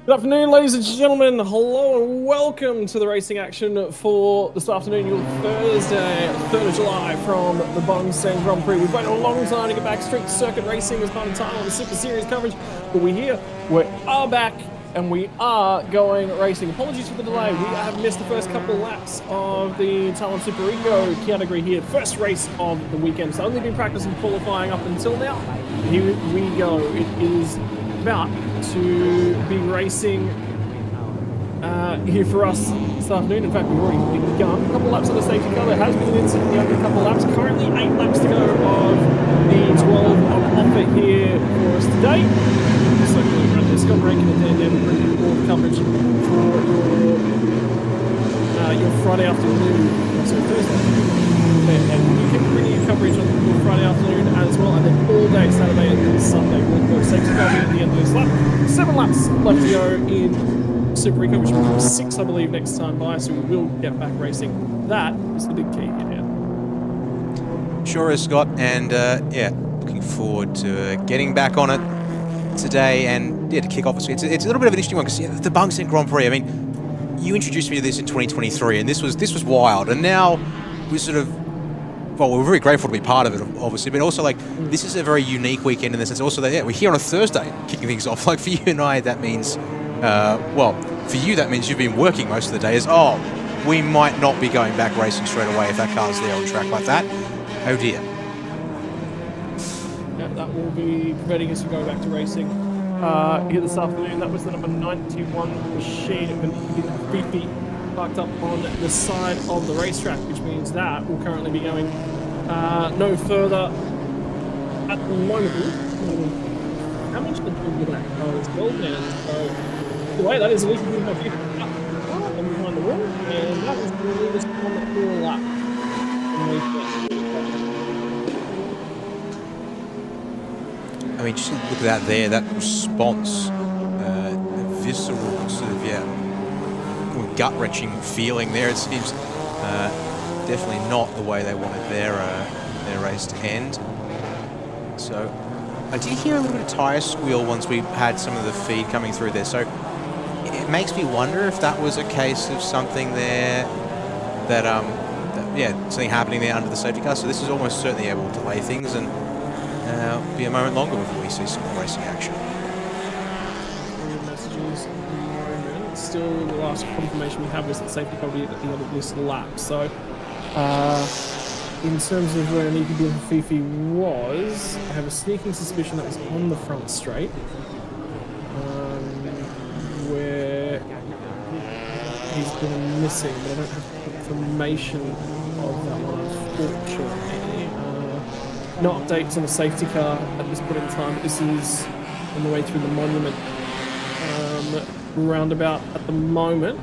Good afternoon, ladies and gentlemen. Hello and welcome to the racing action for this afternoon, your Thursday, 3rd of July from the Bangsaen Grand Prix. We've waited a long time to get back street circuit racing as part of Thailand Super Series coverage, but we're here, we are back, and we are going racing. Apologies for the delay. We have missed the first couple of laps of the Thailand Super Eco category here. First race of the weekend. It's only been practicing qualifying up until now. Here we go. It is about to be racing here for us this afternoon. In fact, we've already begun. A couple of laps of the safety car. There has been an incident in the opening couple of laps. Currently 8 laps to go of the 12 on offer here for us today. So Scott Rankin and Dan Denver bringing all the coverage for your Friday afternoon. So Thursday. And we can bring you coverage on your Friday afternoon as well, and then all day Saturday and Sunday. We'll go safety car at the end of this lap. 7 laps left to go in Super Eco, which will be 6, I believe, next time by, so we will get back racing. That is the big key here now. Sure is, Scott, and yeah, looking forward to getting back on it today and yeah, to kick off. It's a little bit of an interesting one because the Bangsaen Grand Prix. I mean, you introduced me to this in 2023, and this was wild, and now we sort of. Well, we're very grateful to be part of it, obviously, but also, like, this is a very unique weekend in the sense also that, yeah, we're here on a Thursday kicking things off. Like, for you and I, that means, well, for you, that means you've been working most of the day. We might not be going back racing straight away if that car's there on track like that. Oh, dear. Yeah, that will be preventing us from going back to racing here this afternoon. That was the number 91 machine. It went 3 feet parked up on the side of the racetrack, which means that will currently be going no further at the moment. How much did we get? Oh, it's gold now. So, the way that is, at least we have 50 up and behind the wall, and that is going to lead us on the full lap. I mean, just look at that there, that response, visceral sort of, yeah, gut-wrenching feeling there. It seems definitely not the way they wanted their race to end. So I did hear a little bit of tyre squeal once we had some of the feed coming through there. So it makes me wonder if that was a case of something there that yeah, something happening there under the safety car. So this is almost certainly able to delay things and be a moment longer before we see some racing action. Still, the last confirmation we have was that safety car will be at the end of this lap. So, in terms of where Nicky Fifi was, I have a sneaking suspicion that was on the front straight, where he's been missing, but I don't have confirmation of that one, unfortunately. No updates on the safety car at this point in time. This is on the way through the monument roundabout at the moment.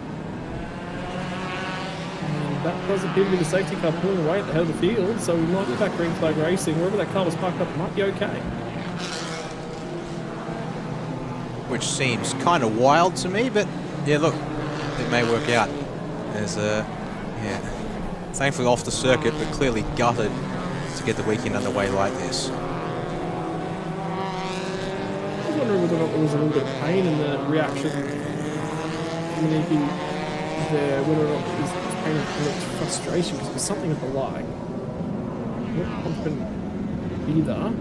And that does appear to be the safety car pulling away at the head of the field, so we might be back green flag racing. Wherever that car was parked up, it might be okay. Which seems kind of wild to me, but yeah, look, it may work out. There's yeah, thankfully off the circuit, but clearly gutted to get the weekend underway like this. I was wondering whether or not there was a little bit of pain in the reaction from Nicky there, whether or not it was pain of frustration, because it was something of the like. Not confident either.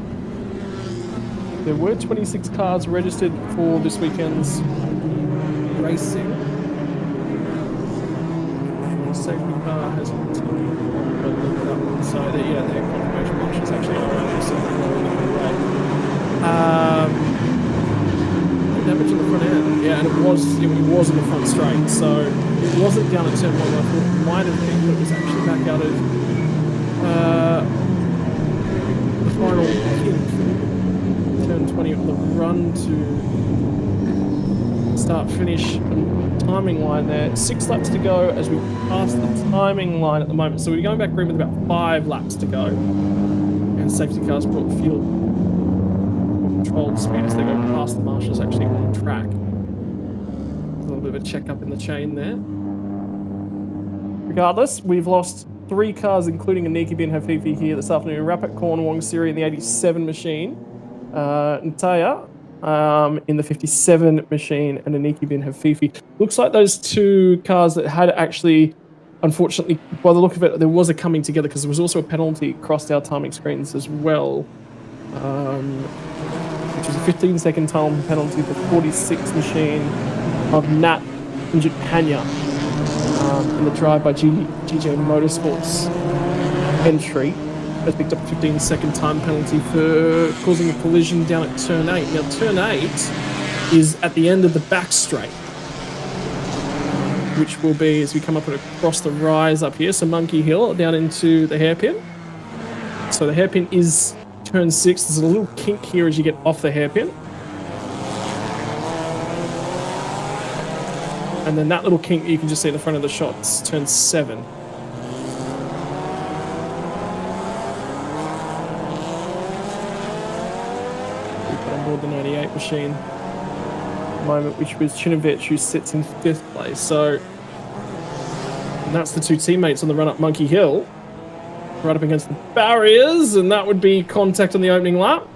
There were 26 cars registered for this weekend's racing. The safety car has continued. So yeah, their confirmation marshals actually are around, so damage on the front end. Yeah, and it was in the front straight, so it wasn't down at turn 1. I thought it might have been, but it was actually back out of the final kick, turn 20 on the run to start finish timing line there. 6 laps to go as we pass the timing line at the moment. So we're going back green with about 5 laps to go. And safety cars brought the field controlled speed as they go past the marshals actually on track. A little bit of a check up in the chain there. Regardless, we've lost 3 cars, including a Niki bin Hafifi here this afternoon. Rapid Corn Wong Siri in the 87 machine. Ntaya in the 57 machine, and Aniki Bin have Fifi. Looks like those two cars that had actually, unfortunately, by the look of it, there was a coming together because there was also a penalty crossed our timing screens as well, which was a 15-second time penalty for 46 machine of Nat injured Panya in the drive by GJ Motorsports entry. Has picked up a 15-second time penalty for causing a collision down at turn 8. Now, turn 8 is at the end of the back straight, which will be as we come up and across the rise up here. So Monkey Hill down into the hairpin. So the hairpin is turn 6. There's a little kink here as you get off the hairpin. And then that little kink you can just see in the front of the shots, turn 7. The 98 machine moment, which was Chinovich, who sits in 5th place. So that's the two teammates on the run up Monkey Hill, right up against the barriers, and that would be contact on the opening lap.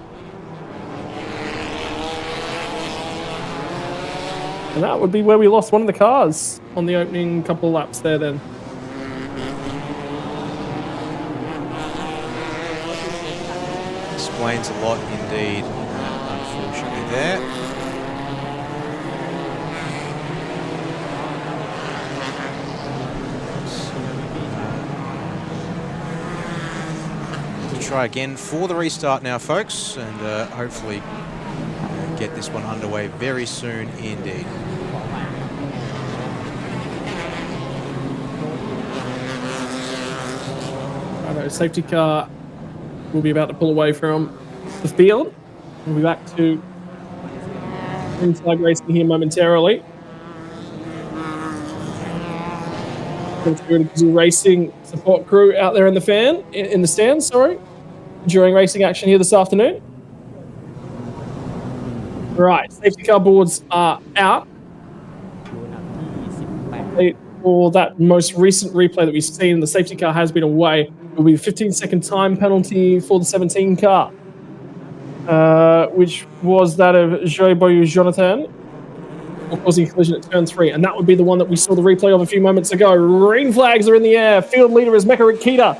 And that would be where we lost one of the cars on the opening couple of laps there then. Explains a lot indeed. There. We'll try again for the restart now, folks, and hopefully get this one underway very soon indeed. Righto, safety car will be about to pull away from the field. We'll be back to green flag racing here momentarily. Racing support crew out there in the stands, during racing action here this afternoon. Right, safety car boards are out. For that most recent replay that we've seen, the safety car has been away. It will be a 15-second time penalty for the 17 car. Which was that of Joy Boyu Jonathan, causing a collision at turn 3, and that would be the one that we saw the replay of a few moments ago. Green flags are in the air. Field leader is Meka Rikita.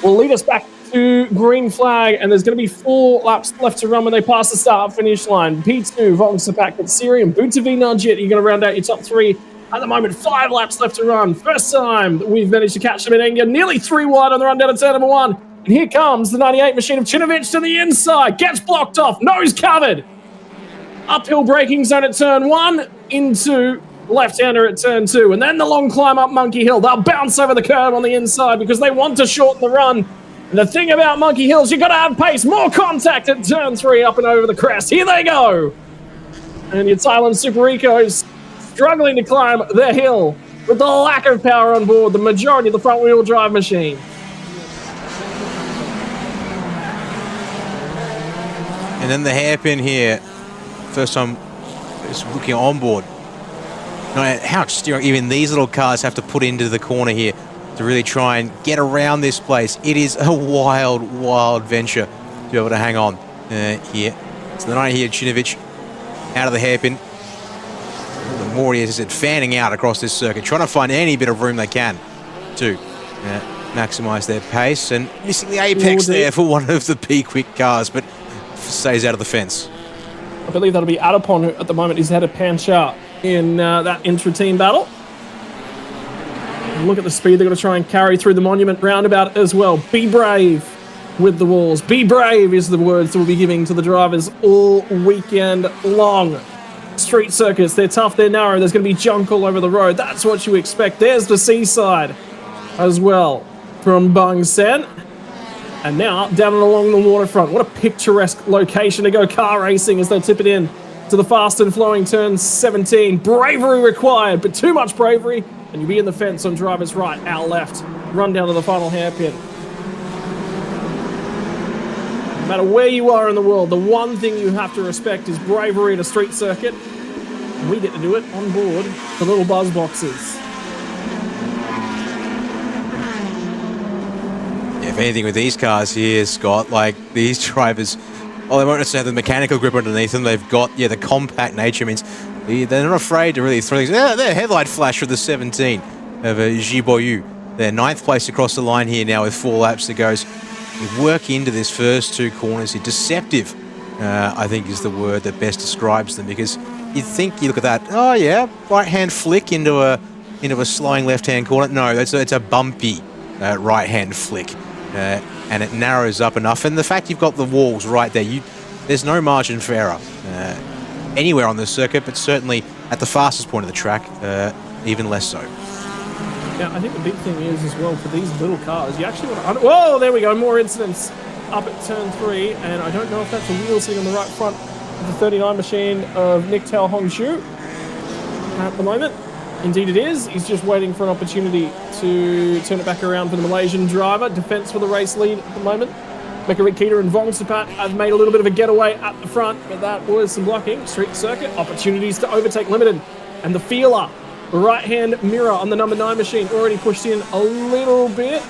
Will lead us back to green flag, and there's going to be 4 laps left to run when they pass the start-finish line. P2, Vongsapak, Katsiri, and Butavi Najit. You're going to round out your top 3. At the moment, 5 laps left to run. First time that we've managed to catch them in anger. Nearly 3 wide on the run down to turn number 1. And here comes the 98 machine of Chinovich to the inside. Gets blocked off. Nose covered. Uphill braking zone at turn 1. Into left-hander at turn 2. And then the long climb up Monkey Hill. They'll bounce over the curb on the inside because they want to shorten the run. And the thing about Monkey Hill is you've got to have pace. More contact at turn 3 up and over the crest. Here they go. And your Thailand Super Ecos struggling to climb the hill with the lack of power on board the majority of the front-wheel drive machine. And then the hairpin here. First time just looking on board. How much steering even these little cars have to put into the corner here to really try and get around this place. It is a wild, wild venture to be able to hang on here. So the 90 here, Chinovich, out of the hairpin. The more he is fanning out across this circuit, trying to find any bit of room they can to maximise their pace, and missing the apex there for one of the P-Quick cars, but stays out of the fence. I believe that'll be Adapon, who at the moment is had a pancha in that intra-team battle. And look at the speed they're going to try and carry through the Monument roundabout as well. Be brave with the walls. Be brave is the words that we'll be giving to the drivers all weekend long. Street circuits, they're tough, they're narrow, there's going to be junk all over the road. That's what you expect. There's the seaside as well from Bangsaen. And now down and along the waterfront. What a picturesque location to go car racing as they tip it in to the fast and flowing turn 17. Bravery required, but too much bravery, and you'll be in the fence on driver's right, our left. Run down to the final hairpin. No matter where you are in the world, the one thing you have to respect is bravery at a street circuit. We get to do it on board the little buzz boxes. If anything with these cars here, Scott, like these drivers Oh, they won't necessarily have the mechanical grip underneath them. They've got, the compact nature means they're not afraid to really throw things. Their headlight flash with the 17 of Jiboyu. They're 9th place across the line here now with 4 laps to go. You work into this first 2 corners here. Deceptive, I think, is the word that best describes them, because you look at that, oh yeah, right-hand flick into a slowing left-hand corner. No, it's a bumpy right-hand flick. And it narrows up enough, and the fact you've got the walls right there, there's no margin for error anywhere on the circuit, but certainly at the fastest point of the track, even less so. Yeah, I think the big thing is as well for these little cars, you actually want to... Whoa, there we go, more incidents up at turn 3, and I don't know if that's a wheel sitting on the right front of the 39 machine of Nick Tao Hongshu at the moment. Indeed it is. He's just waiting for an opportunity to turn it back around for the Malaysian driver. Defense for the race lead at the moment. Mekarit Kita and Vongsapat have made a little bit of a getaway at the front, but that was some blocking. Street circuit, opportunities to overtake limited. And the feeler, right-hand mirror on the number 9 machine, already pushed in a little bit.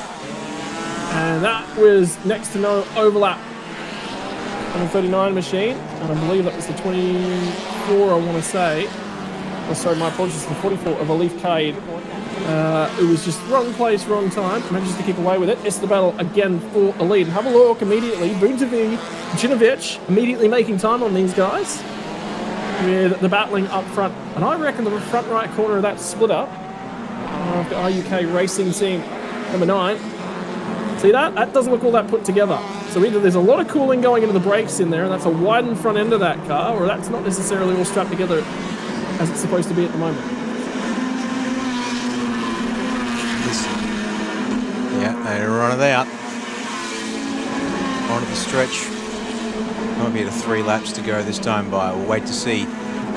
And that was next to no overlap on the 39 machine. And I believe that was the 24, I want to say. Oh, sorry, my apologies, the 44 of Alif Cade. It was just wrong place, wrong time. Manages to keep away with it. It's the battle again for a lead. Have a look immediately. Buntavi, Jinovic immediately making time on these guys with the battling up front. And I reckon the front right corner of that split up of the RUK Racing Team number 9. See that? That doesn't look all that put together. So either there's a lot of cooling going into the brakes in there, and that's a widened front end of that car, or that's not necessarily all strapped together as it's supposed to be at the moment. Yeah, they run it out. Onto the stretch. Might be at 3 laps to go this time by. We'll wait to see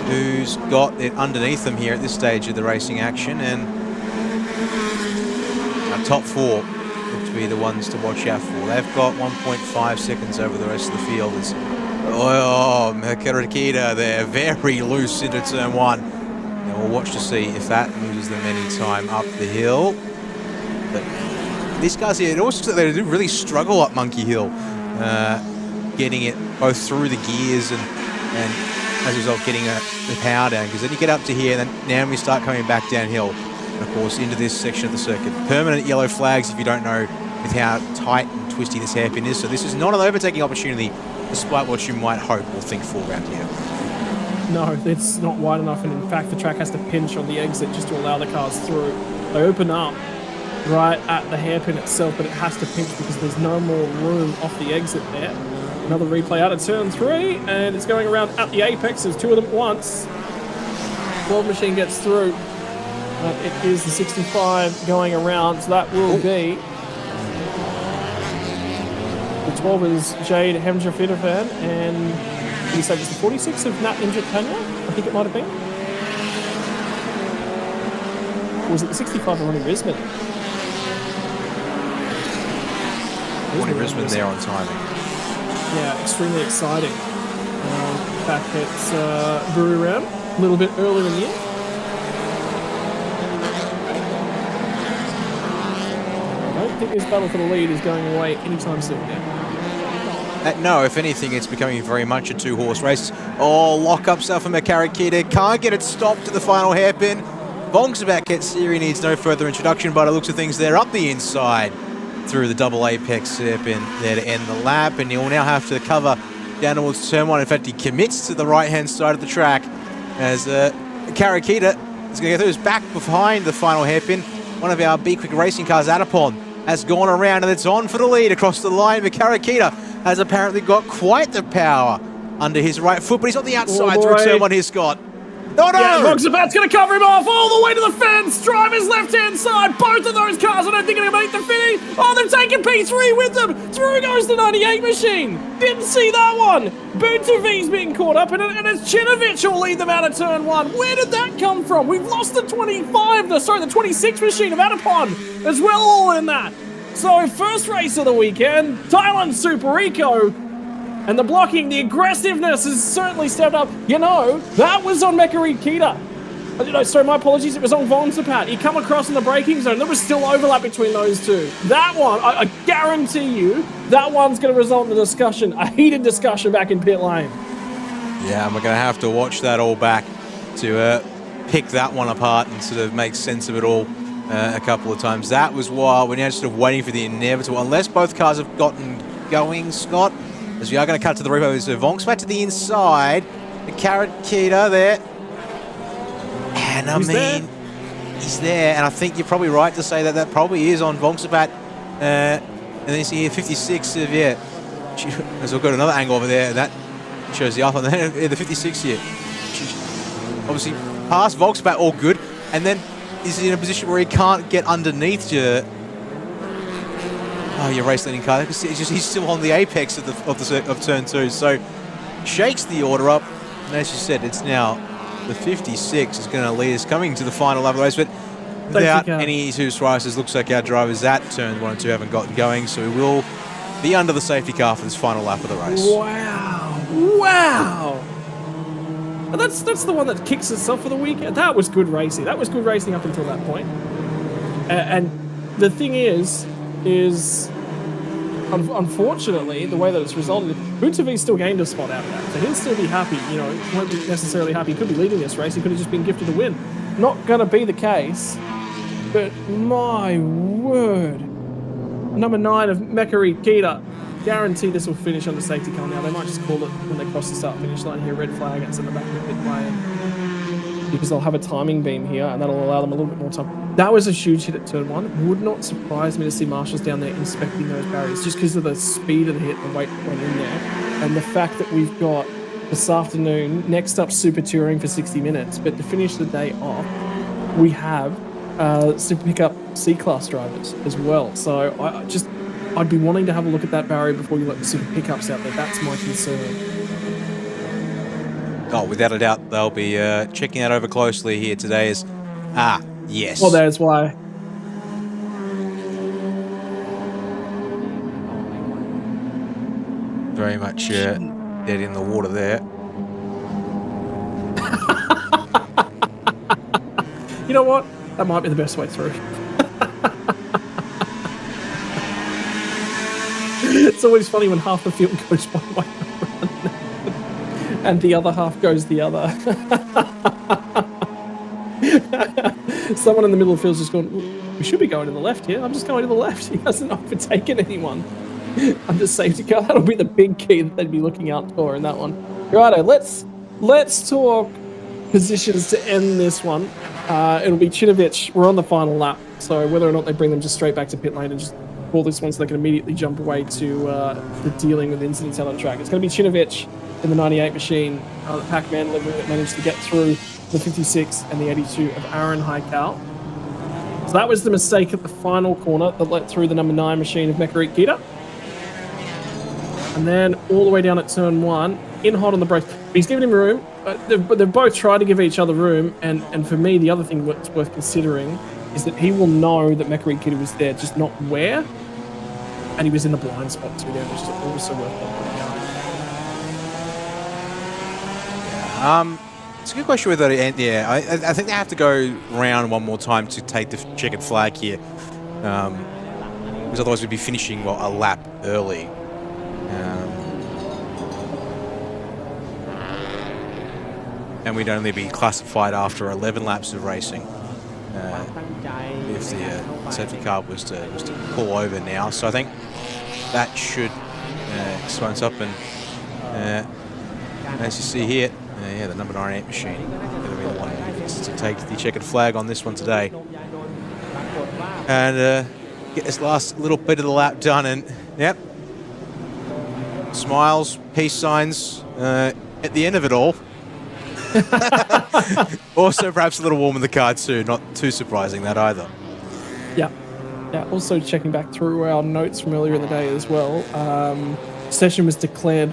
who's got it underneath them here at this stage of the racing action. And our top 4 look to be the ones to watch out for. They've got 1.5 seconds over the rest of the field. Mekarakita there, very loose into turn 1. And we'll watch to see if that loses them any time up the hill. But these guys here, it also they do really struggle up Monkey Hill, getting it both through the gears and as a result getting the power down. Because then you get up to here, and then now we start coming back downhill, and of course into this section of the circuit. Permanent yellow flags if you don't know with how tight and twisty this hairpin is. So this is not an overtaking opportunity, despite what you might hope or think for around here. No, it's not wide enough, and in fact the track has to pinch on the exit just to allow the cars through. They open up right at the hairpin itself, but it has to pinch because there's no more room off the exit there. Another replay out of turn 3, and it's going around at the apex. There's 2 of them at once. 12 machine gets through. It is the 65 going around, so that will be... The 12 is Jade Hemjafidafan, and you said it's the 46 of Nat Injapanya, I think it might have been. Or was it the 65 of Ronnie Risman? Ronnie Risman there on timing. Yeah, extremely exciting. Back at Brewery Round, a little bit earlier in the year. I don't think this battle for the lead is going away anytime soon now. No, if anything, it's becoming very much a 2-horse race. Oh, lock-up stuff from Mekarakita. Can't get it stopped to the final hairpin. Vongsapat gets here. He needs no further introduction, but it looks of things there up the inside through the double apex hairpin there to end the lap. And he'll now have to cover down towards turn 1. In fact, he commits to the right-hand side of the track as Mekarakita is going to go through his back behind the final hairpin. One of our Be Quick racing cars, Adapon, has gone around, and it's on for the lead across the line. Mekarakita has apparently got quite the power under his right foot, but he's on the outside through turn 1 here, Scott. Oh no! Yeah, Voxapat's going to cover him off all the way to the fence. Driver's left-hand side. Both of those cars, I don't think, are going to make the finish. Oh, they're taking P3 with them. Through goes the 98 machine. Didn't see that one. Buntavi's being caught up, and it's Chinovic will lead them out of turn 1. Where did that come from? We've lost the 26 machine of Adapon as well, all in that. So, first race of the weekend, Thailand Super Eco, and the blocking, the aggressiveness has certainly stepped up. You know, that was on Mekarit Kita. No, sorry, my apologies. It was on Vonsapat. You come across in the braking zone. There was still overlap between those two. That one, I guarantee you, that one's going to result in a discussion, a heated discussion back in pit lane. Yeah, and we're going to have to watch that all back to pick that one apart and sort of make sense of it all a couple of times. That was why we're now sort of waiting for the inevitable, unless both cars have gotten going, Scott, as we are going to cut to the repo. So Vonks back to the inside. The Carrot Keita there. And I mean, he's there, and I think you're probably right to say that that probably is on Vonsapat. And then you see here 56 Sevier. As we've got another angle over there, and that shows the off on the 56 here. Obviously, past Vonsapat, all good, and then is in a position where he can't get underneath your race leading car. It's just he's still on the apex of turn 2, so shakes the order up. And as you said, it's now the 56 is going to lead us coming to the final lap of the race, but without any two surprises, looks like our drivers at turn 1 and 2 haven't gotten going, so we will be under the safety car for this final lap of the race. Wow. Wow. And that's the one that kicks us off for the weekend. That was good racing. That was good racing up until that point. And the thing is unfortunately, the way that it's resulted, Boutavi still gained a spot out of that. So he'll still be happy, you know, he won't be necessarily happy. He could be leading this race. He could have just been gifted a win. Not going to be the case, but my word. Number 9 of Mekari Keita. Guarantee this will finish on the safety car now. They might just call it when they cross the start-finish line here. Red flag, it's in the back of the pit lane. Because they'll have a timing beam here, and that'll allow them a little bit more time. That was a huge hit at turn 1. Would not surprise me to see marshals down there inspecting those barriers, just because of the speed of the hit, the weight that went in there, and the fact that we've got this afternoon next up Super Touring for 60 minutes. But to finish the day off, we have Super Pickup C-Class drivers as well. So I'd be wanting to have a look at that barrier before you let the Super Pickups out there. That's my concern. Oh, without a doubt, they'll be checking that over closely here today. Yes. Well, there's why. Very much dead in the water there. You know what? That might be the best way through. It's always funny when half the field goes one way and the other half goes the other. Someone in the middle of the field's just going, we should be going to the left here. I'm just going to the left. He hasn't overtaken anyone. Under safety car. That'll be the big key that they'd be looking out for in that one. Righto, let's talk positions to end this one. It'll be Chinovic. We're on the final lap. So whether or not they bring them just straight back to pit lane and just call this one so they can immediately jump away to the dealing with incidents out on track. It's going to be Chinovic in the 98 machine, the Pac-Man livery that managed to get through the 56 and the 82 of Aaron Heikal. So that was the mistake at the final corner that let through the number 9 machine of Mekari Keita. And then all the way down at turn 1, in hot on the brakes. He's given him room, but they've both tried to give each other room. And for me, the other thing that's worth considering is that he will know that Mekari Keita was there, just not where. And he was in the blind spot too there, which is also worth pointing out. It's a good question whether I think they have to go round one more time to take the checkered flag here. Because otherwise we'd be finishing, a lap early. And we'd only be classified after 11 laps of racing if the safety car was to pull over now. So I think that should explain up. And as you see here, the number 98 machine going to be the one to take the checkered flag on this one today. And get this last little bit of the lap done. And yep, smiles, peace signs at the end of it all. Also perhaps a little warm in the car too, not too surprising that either. Yeah, also checking back through our notes from earlier in the day as well, session was declared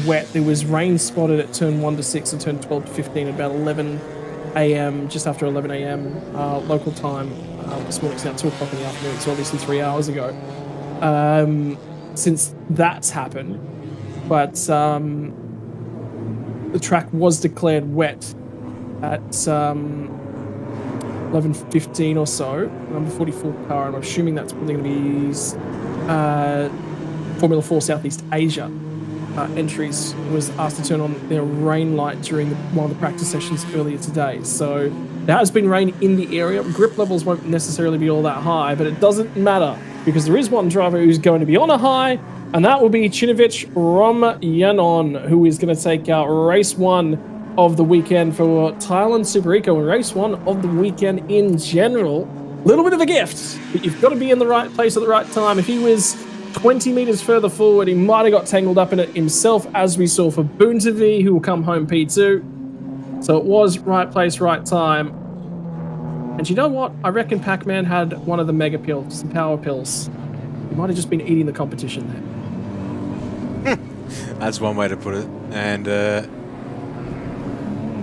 wet. There was rain spotted at turn 1 to 6 and turn 12 to 15 at about 11 a.m, just after 11 a.m. Local time. This morning, it's now 2 o'clock in the afternoon, so obviously 3 hours ago. Since that's happened, but the track was declared wet at 11:15 or so. Number 44 car, I'm assuming that's probably going to be Formula 4 Southeast Asia entries, was asked to turn on their rain light during one of the practice sessions earlier today. So there has been rain in the area. Grip levels won't necessarily be all that high, but it doesn't matter because there is one driver who's going to be on a high, and that will be Chinovich Romyanon, who is going to take out race 1 of the weekend for Thailand Super Eco, and race 1 of the weekend in general. A little bit of a gift, but you've got to be in the right place at the right time. If he was 20 meters further forward, he might have got tangled up in it himself, as we saw for Boontavi, who will come home P2. So it was right place, right time. And you know what? I reckon Pac-Man had one of the mega pills, the power pills. He might have just been eating the competition there. That's one way to put it. And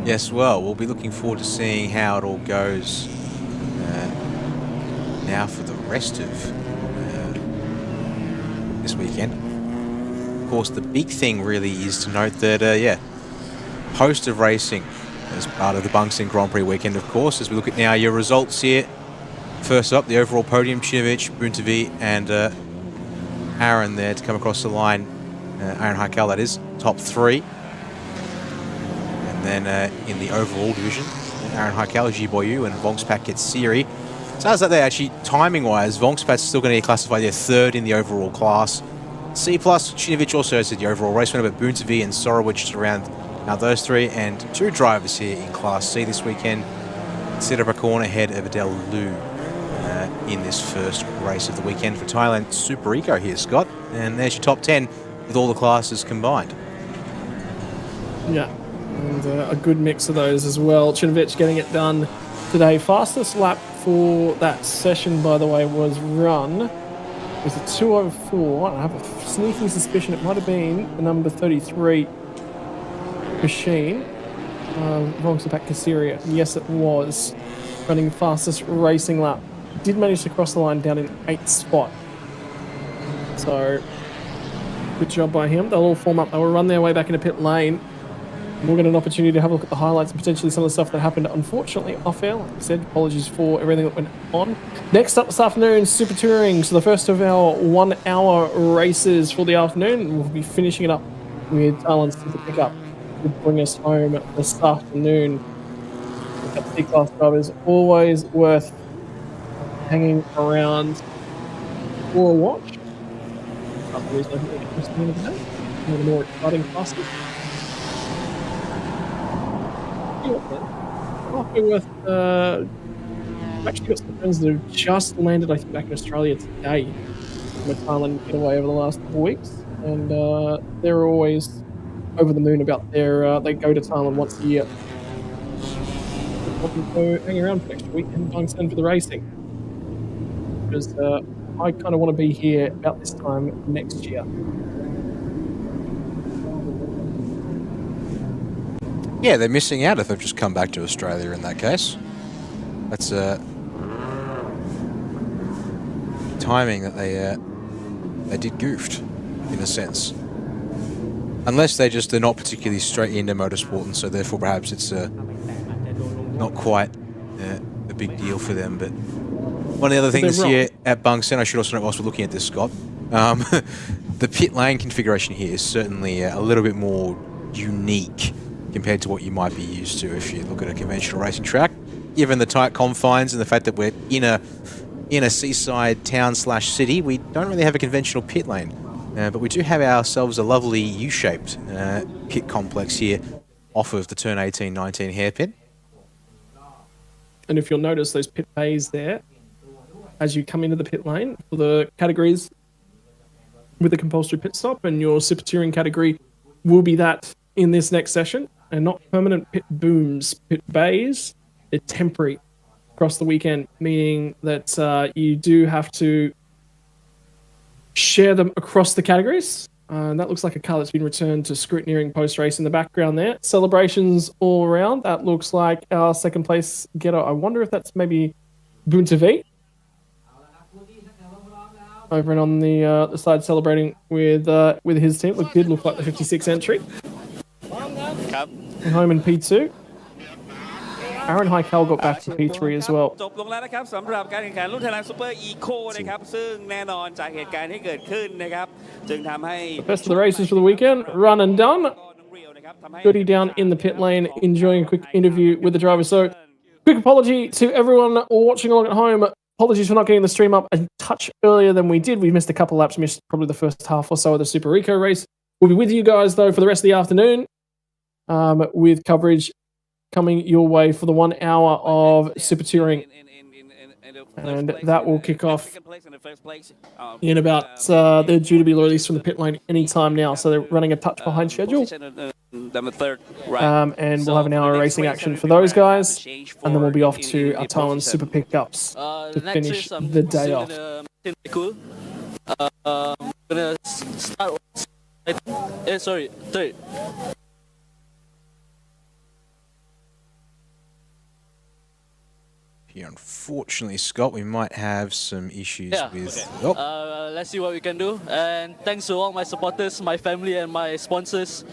yes, well, we'll be looking forward to seeing how it all goes now for the rest of this weekend. Of course, the big thing really is to note that, host of racing as part of the Bangsaen Grand Prix weekend, of course. As we look at now your results here. First up, the overall podium, Chinovich, Boontavi, and Aaron there to come across the line. Aaron Haikal, that is, top 3. And then in the overall division, Aaron Haikal, Jiboyu, and Vongspak gets Siri. So how's that there, actually, timing-wise? Vongspat's still going to get classified there 3rd in the overall class. C+, Chinovich also has the overall race winner, but Boontavi and Sorowich just around now those 3, and 2 drivers here in Class C this weekend. Set up a corner ahead of Adele Liu in this first race of the weekend for Thailand Super Eco here, Scott. And there's your top 10 with all the classes combined. Yeah, and a good mix of those as well. Chinovich getting it done today. Fastest lap for that session, by the way, was run. It was a 2:04. I have a sneaking suspicion it might have been the number 33 machine, Vongsapak Kasiria. Yes, it was running fastest racing lap. Did manage to cross the line down in 8th spot. So good job by him. They'll all form up. They will run their way back into pit lane. We'll get an opportunity to have a look at the highlights and potentially some of the stuff that happened, unfortunately, off air. Like I said, apologies for everything that went on. Next up this afternoon, Super Touring. So the first of our 1-hour races for the afternoon. We'll be finishing it up with Thailand's Super Pickup to bring us home this afternoon. The C-Class drivers always worth hanging around for a watch. That's the reason I think it's the end of the day. One of the more exciting classes. I've actually got some friends that have just landed, I think, back in Australia today from a Thailand getaway over the last couple of weeks, and they're always over the moon about their. They go to Thailand once a year. So hang around for next week in Bangsaen for the racing, because I kind of want to be here about this time next year. Yeah, they're missing out if they've just come back to Australia in that case. That's timing that they did goofed, in a sense. Unless they're not particularly straight into motorsport, and so therefore perhaps it's not quite a big deal for them. But one of the other things here at Bangsaen, I should also note whilst we're looking at this, Scott, the pit lane configuration here is certainly a little bit more unique compared to what you might be used to if you look at a conventional racing track. Given the tight confines and the fact that we're in a seaside town/city, we don't really have a conventional pit lane. But we do have ourselves a lovely U-shaped pit complex here off of the turn 18-19 hairpin. And if you'll notice those pit bays there, as you come into the pit lane for the categories with the compulsory pit stop, and your Super Touring category will be that in this next session, and not permanent pit booms, pit bays. They're temporary across the weekend, meaning that you do have to share them across the categories. That looks like a car that's been returned to scrutineering post-race in the background there. Celebrations all around. That looks like our second place getter. I wonder if that's maybe Boontavi. Over and on the side celebrating with his team. Did look like the 56 entry. And home in P2. Aaron Heikel got back to P3 as well. จบลงแล้วนะครับสำหรับการแข่งขันรุ่น Thailand Super Eco นะครับซึ่งแน่นอนจากเหตุการณ์ที่เกิดขึ้นนะครับจึงทำให้ Best of the races for the weekend, run and done. Goody down in the pit lane, enjoying a quick interview with the driver. So, quick apology to everyone watching along at home. Apologies for not getting the stream up a touch earlier than we did. We missed a couple laps, missed probably the first half or so of the Super Eco race. We'll be with you guys, though, for the rest of the afternoon with coverage coming your way for the 1 hour of Super Touring. And that will kick off in about, they're due to be released from the pit lane anytime now, so they're running a touch behind schedule. And we'll have an hour of racing action for those guys, and then we'll be off to our Thailand Super Pickups to finish the day off. Gonna start. Sorry, third. Here, unfortunately, Scott, we might have some issues with. Okay. Let's see what we can do. And thanks to all my supporters, my family, and my sponsors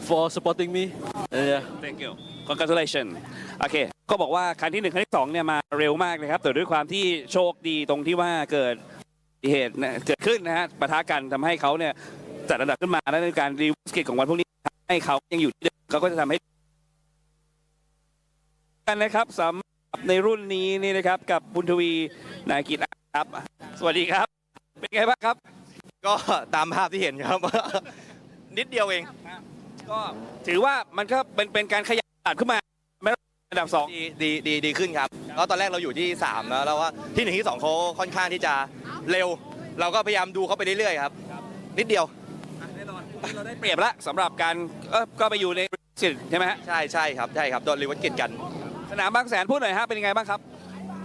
for supporting me. Yeah. Thank you. Congratulations. โอเคก็บอกว่าคันที่1คันที่2เนี่ยมาเร็วมากเลยครับแต่ด้วยความที่โชคดีตรงที่ว่าเกิดเหตุเกิดขึ้นนะฮะปะทะกันทำให้เขาเนี่ยจัดอันดับขึ้นมาและในการรีวิวสกิลของวันพวกนี้ทำให้เขายังอยู่ที่เดิมเขาก็จะทำให้กันนะครับสำหรับในรุ่นนี้นี่นะครับกับบุญทวีนากิจครับสวัสดีครับเป็นไงบ้างครับ ก็ตามภาพที่เห็นครับ นิดเดียวเอง ก็ถือว่ามันก็เป็นการขยับอันดับขึ้นมาไม่อันดับ2ดีขึ้นครับแล้วตอนแรกเราอยู่ที่3แล้วว่าที่1ที่2เขาค่อนข้างที่จะเร็ว เราก็พยายามดูเขาไปเรื่อยๆครับนิดเดียวแน่นอนเราได้เปรียบแล้วสำหรับการก็ไปอยู่ในสิทธิ์ใช่ไหมฮะใช่ครับโดนรีวัตกิจกันสนามบางแสนพูดหน่อยฮะเป็นยังไงบ้างครับ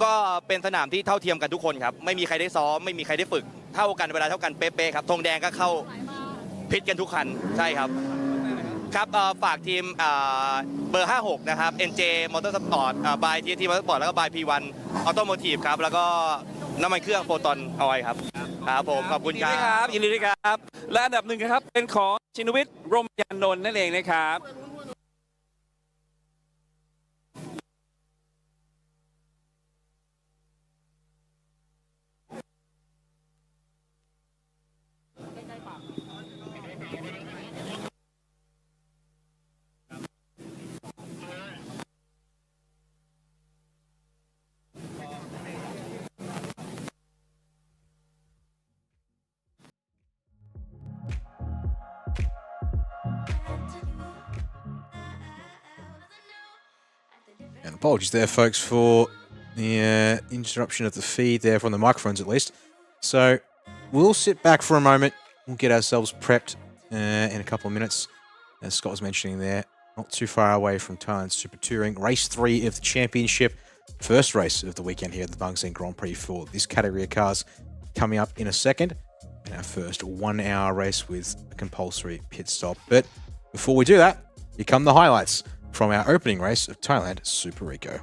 ก็เป็นสนามที่เท่าเทียมกันทุกคนครับไม่มีใครได้ซ้อมไม่มีใครได้ฝึกเท่ากันเวลาเท่ากันเป๊ะๆครับธงแดงก็เข้าพิษกันทุกคันใช่ครับครับฝากทีมเบอร์ 56 นะครับ NJ Motorsport บาย TT Motorsport แล้วก็บาย P1 Automotive ครับแล้วก็น้ำมันเครื่องโฟตอนออยครับครับผมขอบคุณครับยินดีด้วยครับและอันดับ1ครับเป็นของชินวิทย์รมยานนท์นั่นเองนะครับ And apologies there, folks, for the interruption of the feed there from the microphones, at least. So we'll sit back for a moment. We'll get ourselves prepped in a couple of minutes. As Scott was mentioning there, not too far away from Thailand Super Touring. Race 3 of the championship. First race of the weekend here at the Bangsaen Grand Prix for this category of cars. Coming up in a second. And our first 1 hour race with a compulsory pit stop. But before we do that, here come the highlights from our opening race of Thailand Super Eco.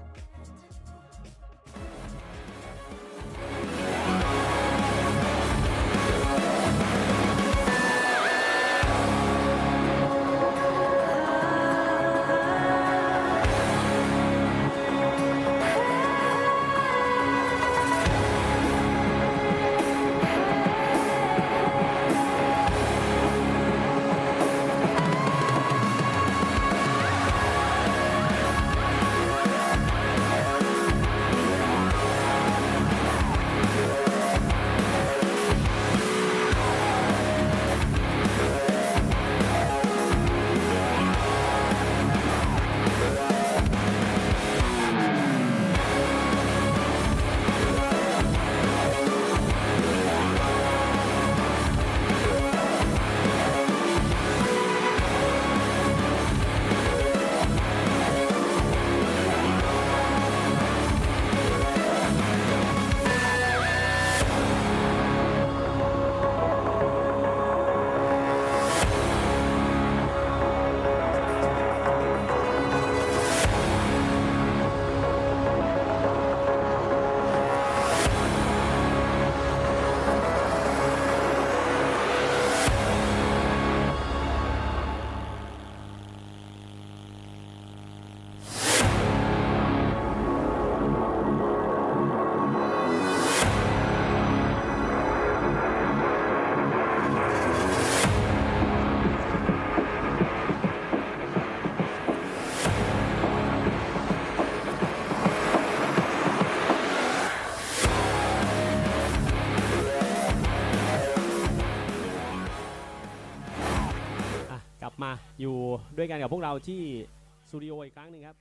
อยู่ด้วยกันกับพวกเราที่สตูดิโออีกครั้งหนึ่งครับ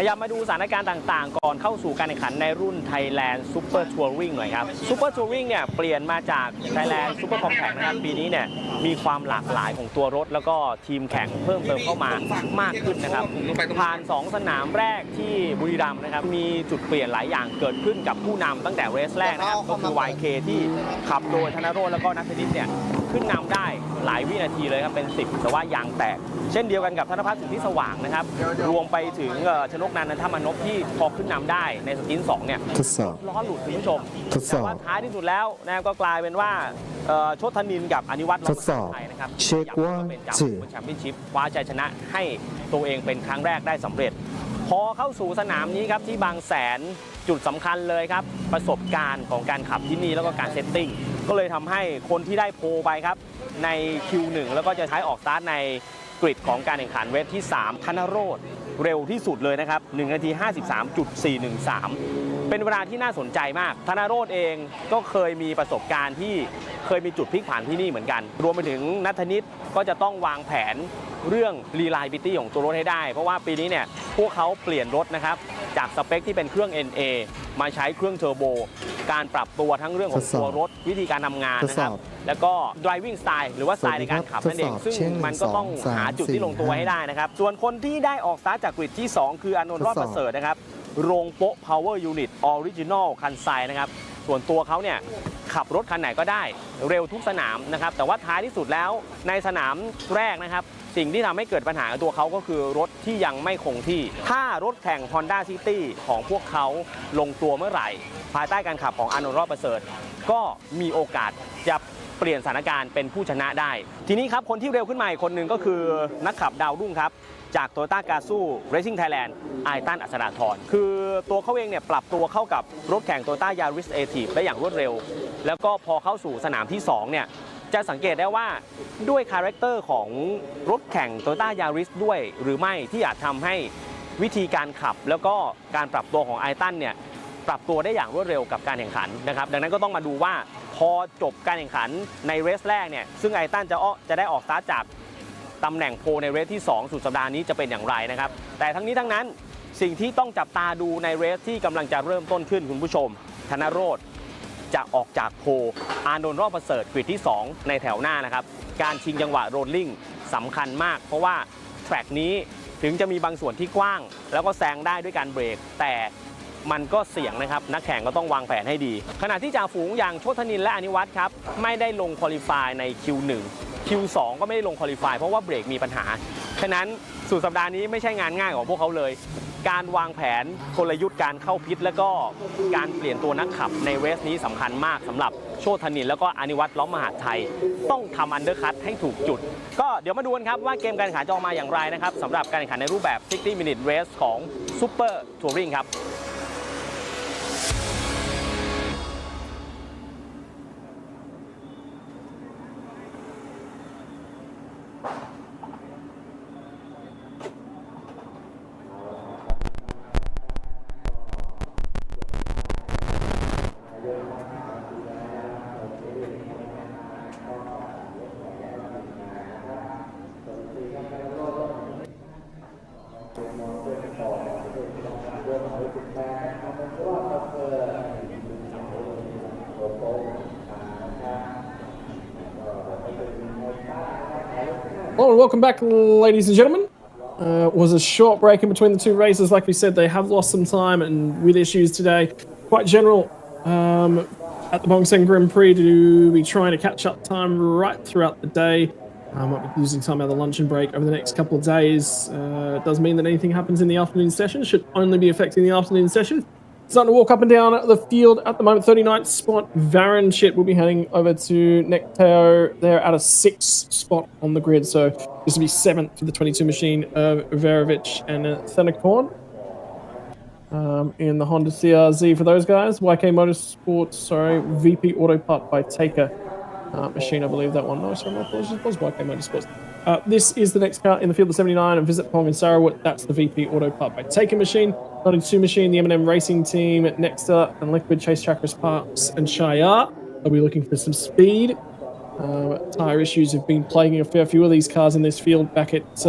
ขยับมาดูสถานการณ์ต่างๆก่อนเข้าสู่การแข่งขันในรุ่น Thailand Super Touring หน่อยครับ Super Touring เนี่ยเปลี่ยนมาจาก Thailand Super Compact นะครับปีนี้เนี่ยมีความหลากหลายของตัวรถแล้วก็ทีมแข่งเพิ่มเติมเข้ามามากขึ้นนะครับผ่าน2สนามแรกที่บุรีรัมย์นะครับมีจุดเปลี่ยนหลายอย่างเกิดขึ้นกับผู้นำตั้งแต่เรสแรกนะครับก็คือ YK ที่ขับโดยธนโรจน์แล้วก็นัทนิชเนี่ยขึ้นนำได้หลายวินาทีเลยครับเป็น10แต่ว่ายางแตกเช่นเดียวกันกับธนภัทรสุทธิสว่างนะครับรวมไปถึงชนกนันท์ นันทมานพที่พอขึ้นนำได้ในสกิน2เนี่ยล้อหลุดคุณผู้ชมแต่ว่าท้ายที่สุดแล้วนะก็กลายเป็นว่าโชติธนินกับอนิวัฒน์ทดสอบนะครับเช็คว่าเป็นจ่าฝูงแชมเปี้ยนชิพคว้าชัยชนะให้ตัวเองเป็นครั้งแรกได้สำเร็จพอเข้าสู่สนามนี้ครับที่บางแสนจุดสำคัญเลยครับประสบการณ์ของการขับที่นี่แล้วก็การเซตติ้งก็เลยทำให้คนที่ได้โพลไปครับใน Q1 แล้วก็จะใช้ออกสตาร์ทในกริดของการแข่งขันเวทที่3ธนโรจน์เร็วที่สุดเลยนะครับ1 นาที 53.413 เป็นเวลาที่น่าสนใจมากธนโรจน์เองก็เคยมีประสบการณ์ที่เคยมีจุดพลิกผันที่นี่เหมือนกันรวมไปถึงณัฐนิชก็จะต้องวางแผนเรื่อง reliability ของตัวรถให้ได้เพราะว่าปีนี้เนี่ยพวกเขาเปลี่ยนรถนะครับจากสเปคที่เป็นเครื่อง NA มาใช้เครื่องเทอร์โบการปรับตัวทั้งเรื่องของตัวรถวิธีการทำงานนะครับแล้วก็ driving style หรือว่าสไตล์ในการขับนั่นเองซึ่งมันก็ต้องหาจุดที่ลงตัวให้ได้นะครับส่วนคนที่ได้ออกสตาร์ทจากกริดที่2คืออานนท์รอดประเสริฐนะครับโรงโป๊ะ power unit original คันไซนะครับส่วนตัวเขาเนี่ยขับรถคันไหนก็ได้เร็วทุกสนามนะครับแต่ว่าท้ายที่สุดแล้วในสนามแรกนะครับสิ่งที่ทำให้เกิดปัญหากับตัวเขาก็คือรถที่ยังไม่คงที่ถ้ารถแข่ง Honda City ของพวกเขาลงตัวเมื่อไหร่ภายใต้การขับของอานนท์รอดประเสริฐก็มีโอกาสจะเปลี่ยนสถานการณ์เป็นผู้ชนะได้ทีนี้ครับคนที่เร็วขึ้นมาอีกคนหนึ่งก็คือนักขับดาวรุ่งครับจาก Toyota Gazoo Racing Thailand ไอตัน อัศดาธรคือตัวเขาเองเนี่ยปรับตัวเข้ากับรถแข่ง Toyota Yaris Active ได้อย่างรวดเร็วแล้วก็พอเข้าสู่สนามที่2เนี่ยจะสังเกตได้ว่าด้วยคาแรคเตอร์ของรถแข่ง Toyota Yaris ด้วยหรือไม่ที่อาจทำให้วิธีการขับแล้วก็การปรับตัวของไอตันเนี่ยปรับตัวได้อย่างรวดเร็วกับการแข่งขันนะครับดังนั้นก็ต้องมาดูว่าพอจบการแข่งขันในเรสแรกเนี่ยซึ่งไอตันจะได้ออกสตาร์ทจากตำแหน่งโพลในเรสที่2สุดสัปดาห์นี้จะเป็นอย่างไรนะครับแต่ทั้งนี้ทั้งนั้นสิ่งที่ต้องจับตาดูในเรสที่กำลังจะเริ่มต้นขึ้นคุณผู้ชมธนโรจน์จะออกจากโพลอานนท์รอดประเสริฐกริดที่2ในแถวหน้านะครับการชิงจังหวะโรลลิ่งสำคัญมากเพราะว่าแทร็กนี้ถึงจะมีบางส่วนที่กว้างแล้วก็แซงได้ด้วยการเบรกแต่มันก็เสี่ยงนะครับนักแข่งก็ต้องวางแผนให้ดีขณะที่จ่าฝูงอย่างโชติธนินและอนิวัฒน์ครับไม่ได้ลงควอลิฟายใน Q1 Q2 ก็ไม่ได้ลงควอลิฟายเพราะว่าเบรกมีปัญหาฉะนั้นสุดสัปดาห์นี้ไม่ใช่งานง่ายของพวกเขาเลยการวางแผนกลยุทธ์การเข้าพิทและก็การเปลี่ยนตัวนักขับในเรสนี้สำคัญมากสำหรับโชติธนินแล้วก็อนิวัฒน์ล้อมมหาดไทยต้องทำอันเดอร์คัตให้ถูกจุดก็เดี๋ยวมาดูกันครับว่าเกมการแข่งขันจะออกมาอย่างไรนะครับสำหรับการแข่งขันในรูปแบบ 60 minute race ของ Super Touring ครับเ Hello and welcome back, ladies and gentlemen. Was a short break in between the two races. Like we said, they have lost some time and with issues today. Quite general at the Bangsaen Grand Prix to be trying to catch up time right throughout the day. Might be losing time out of the luncheon break over the next couple of days. It does mean that anything happens in the afternoon session should only be affecting the afternoon session. Starting to walk up and down the field at the moment. 39th spot, Varan Shit will be heading over to Nectao. They're at a 6th spot on the grid, so this will be 7th for the 22 machine of Verovich and Thenicorn. In the Honda CRZ for those guys. YK Motorsports, sorry, VP Auto Part by Taker. Machine, I believe that one. No, sorry, my apologies. It was YK Motorsports. This is the next car in the field, the 79, and Visit Pong and Sarawak. That's the VP Auto Part by Taker machine. 92 machine, the M&M Racing Team, Nexter and Liquid, Chase Trackers Parks and Shire. They'll be looking for some speed. Tyre issues have been plaguing a fair few of these cars in this field back at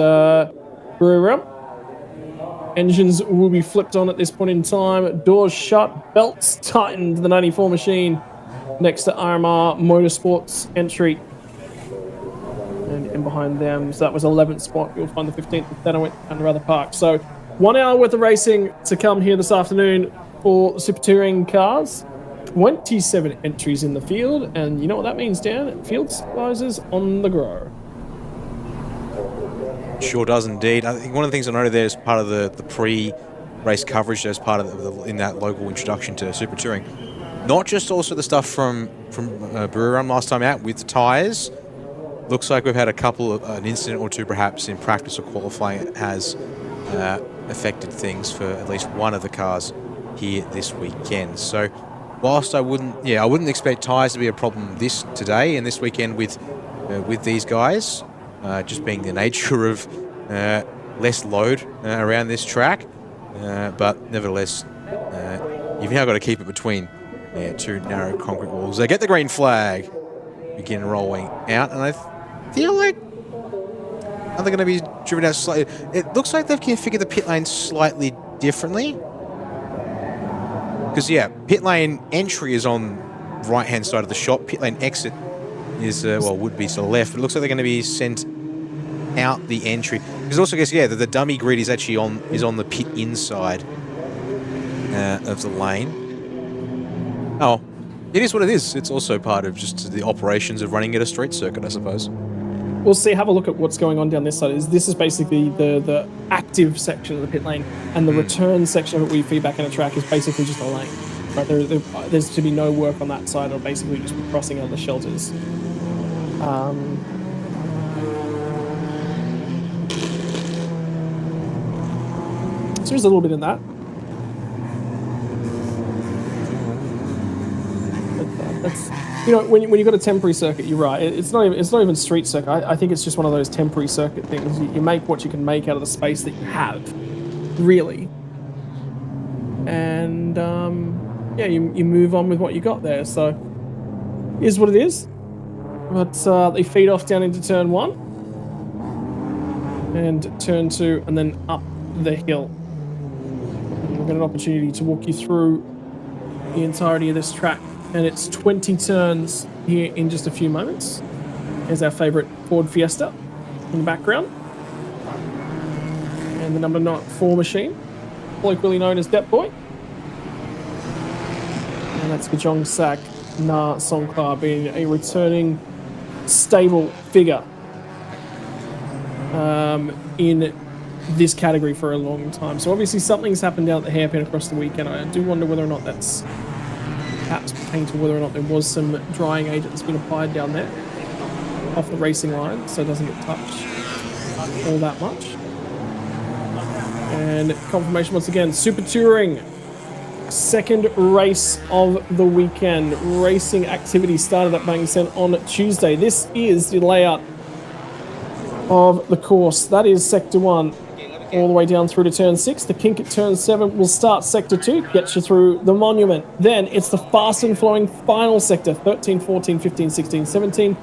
Brewer. Engines will be flipped on at this point in time. Doors shut, belts tightened. The 94 machine next to RMR Motorsports entry. And in behind them, so that was 11th spot. You'll find the 15th with Thenowit and Rather Park. So 1 hour worth of racing to come here this afternoon for Super Touring cars. 27 entries in the field. And you know what that means, Dan? Field sizes on the grow. Sure does indeed. I think one of the things I noted there as part of the pre-race coverage, as part of in that local introduction to Super Touring, not just also the stuff from Brewer Run last time out with the tyres. Looks like we've had a couple of an incident or two, perhaps in practice or qualifying, that has affected things for at least one of the cars here this weekend. So, whilst I wouldn't expect tyres to be a problem today and this weekend with these guys. Just being the nature of less load around this track. But nevertheless, you've now got to keep it between two narrow concrete walls. They get the green flag, begin rolling out, and I feel like are they going to be driven out slightly? It looks like they've configured the pit lane slightly differently. Because, yeah, pit lane entry is on right-hand side of the shop. Pit lane exit is, would be to the left. But it looks like they're going to be sent out the entry. Because also, I guess, yeah, the dummy grid is actually on the pit inside of the lane. Oh, it is what it is. It's also part of just the operations of running at a street circuit, I suppose. We'll see. Have a look at what's going on down this side. This is basically the active section of the pit lane, and the return section of it where you feed back in a track is basically just a lane. Right, there's to be no work on that side. It'll basically just be crossing out the shelters. So there's a little bit in that. That's, you know, when you've got a temporary circuit, you're right. It's not even street circuit. I think it's just one of those temporary circuit things. You make what you can make out of the space that you have, really. And yeah, you move on with what you got there. So, is what it is. But they feed off down into turn 1 and turn 2, and then up the hill. And we've got an opportunity to walk you through the entirety of this track. And it's 20 turns here in just a few moments. Here's our favourite Ford Fiesta in the background. And the number 4 machine, colloquially known as Depp Boy. And that's Gajong Sak Na Songkar being a returning stable figure in this category for a long time. So obviously something's happened down at the hairpin across the weekend. I do wonder whether or not that's perhaps pertaining to whether or not there was some drying agent that's been applied down there off the racing line so it doesn't get touched all that much. And confirmation once again, Super Touring, second race of the weekend. Racing activity started at Bangsaen on Tuesday. This is the layout of the course. That is Sector 1 all the way down through to Turn 6. The kink at Turn 7 will start Sector 2, gets you through the monument. Then it's the fast and flowing final sector, 13, 14, 15, 16, 17,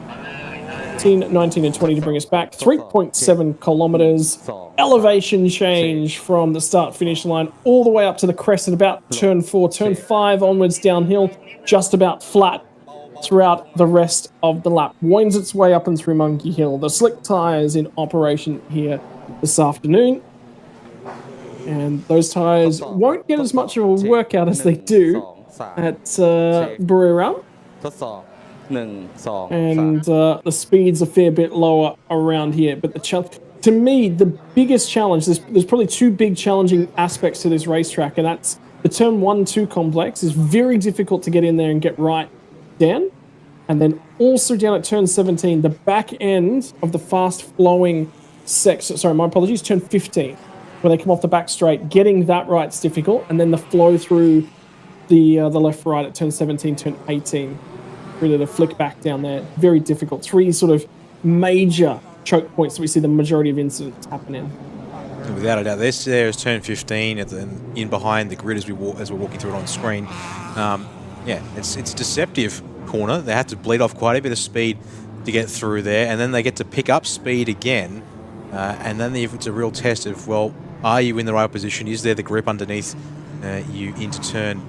18, 19 and 20 to bring us back. 3.7 kilometers. Elevation change from the start-finish line all the way up to the crest at about Turn 4. Turn 5 onwards downhill, just about flat. throughout the rest of the lap. Winds its way up and through Monkey Hill. The slick tyres in operation here this afternoon. And those tyres won't get as much of a workout as they do at Buriram. And the speed's a fair bit lower around here. But to me, the biggest challenge, there's probably two big challenging aspects to this racetrack, and that's the turn 1-2 complex is very difficult to get in there and get right down. And then also down at turn 17, the back end of the fast flowing section, sorry, my apologies, turn 15, where they come off the back straight, getting that right's difficult. And then the flow through the left right at turn 17, turn 18, really the flick back down there, very difficult. Three sort of major choke points that we see the majority of incidents happen in. Without a doubt, there is turn 15 in behind the grid as we're walking through it on screen. Yeah, it's a deceptive corner. They have to bleed off quite a bit of speed to get through there, and then they get to pick up speed again. And then it's a real test of, well, are you in the right position? Is there the grip underneath you into turn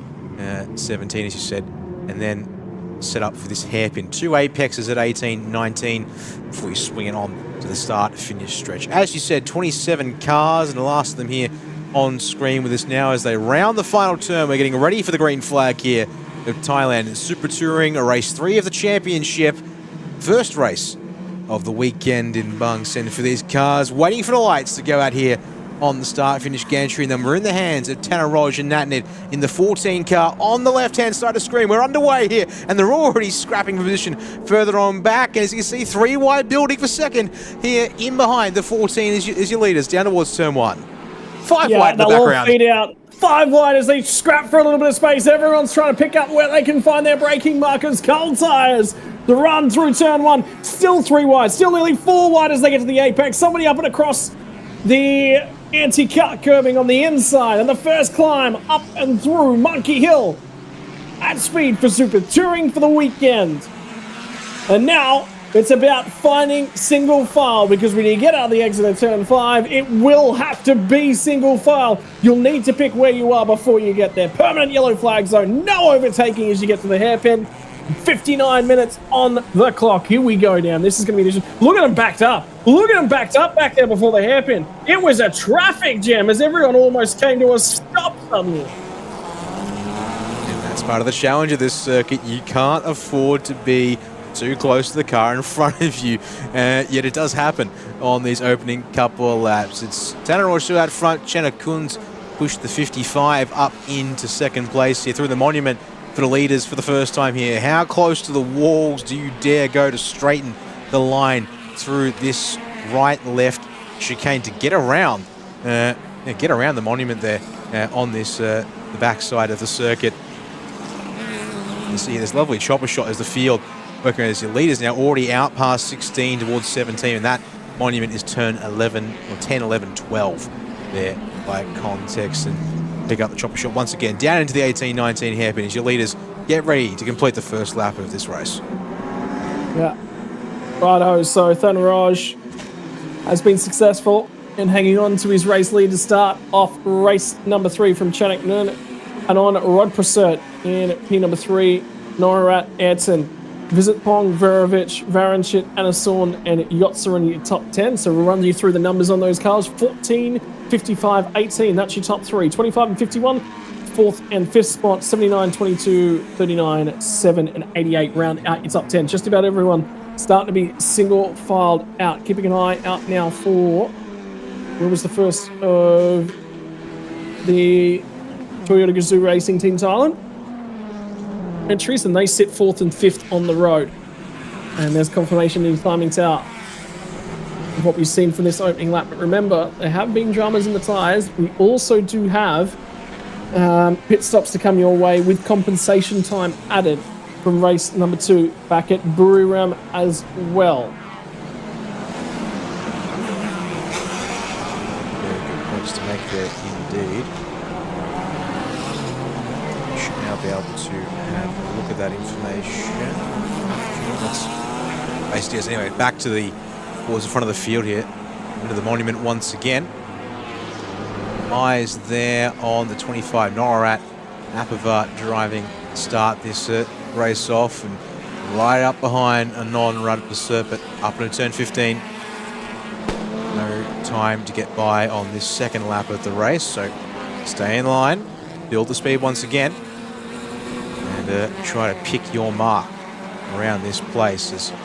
17, as you said, and then set up for this hairpin. Two apexes at 18, 19 before you swing it on to the start-finish stretch. As you said, 27 cars, and the last of them here on screen with us now as they round the final turn. We're getting ready for the green flag here of Thailand Super Touring, a race 3 of the championship. First race of the weekend in Bangsaen for these cars, waiting for the lights to go out here on the start-finish gantry, and then we're in the hands of 3JUL25 and Natnit in the 14 car on the left-hand side of the screen. We're underway here, and they're already scrapping position further on back. And as you can see, 3 wide building for second here in behind the 14 is your leaders down towards turn 1. 5 wide in the background. Feed out. 5 wide as they scrap for a little bit of space. Everyone's trying to pick up where they can find their braking markers. Cold tyres. The run through turn 1. Still 3 wide. Still nearly 4 wide as they get to the apex. Somebody up and across the anti-cut curbing on the inside, and the first climb up and through Monkey Hill at speed for Super Touring for the weekend. And now it's about finding single file, because when you get out of the exit at turn 5, it will have to be single file. You'll need to pick where you are before you get there. Permanent yellow flag zone, no overtaking as you get to the hairpin. 59 minutes on the clock. Here we go down. This is going to be... Look at them backed up. Look at them backed up back there before the hairpin. It was a traffic jam as everyone almost came to a stop suddenly. And that's part of the challenge of this circuit. You can't afford to be too close to the car in front of you, yet it does happen on these opening couple of laps. It's 3JUL still out front. Chenna Kunz pushed the 55 up into second place here through the monument for the leaders for the first time here. How close to the walls do you dare go to straighten the line through this right-left chicane to get around the monument there on this the backside of the circuit? You see this lovely chopper shot as the field working as your leaders now already out past 16 towards 17, and that monument is turn 11 or 10, 11, 12 there by context. And pick up the chopper shot once again down into the 18-19 hairpin as your leaders get ready to complete the first lap of this race. Yeah. Righto, so 3JUL has been successful in hanging on to his race lead to start off race number 3 from Chanak Nun, and on Rod Prasert in P number 3, Norat Ayrton. Visit Pong, Verovic, Varanchit, Anasorn, and Yotzer in your top 10. So we'll run you through the numbers on those cars. 14, 55, 18. That's your top 3. 25 and 51. 4th and 5th spot. 79, 22, 39, 7, and 88. Round out your top 10. Just about everyone starting to be single filed out. Keeping an eye out now for... Where was the first of the Toyota Gazoo Racing Team Thailand? Entries, and they sit 4th and 5th on the road. And there's confirmation in climbing tower of what we've seen from this opening lap. But remember, there have been dramas in the tyres. We also do have pit stops to come your way with compensation time added from race number 2 back at Buriram as well. Very good points to make there indeed. Should now be able to have a look at that information. That's basically, anyway, back to towards the front of the field here, into the monument once again. Eyes there on the 25 Norat Apavat driving start this race off, and right up behind a non-run pursuit, but up into turn 15. No time to get by on this second lap of the race, so stay in line, build the speed once again, and try to pick your mark around this place. There's a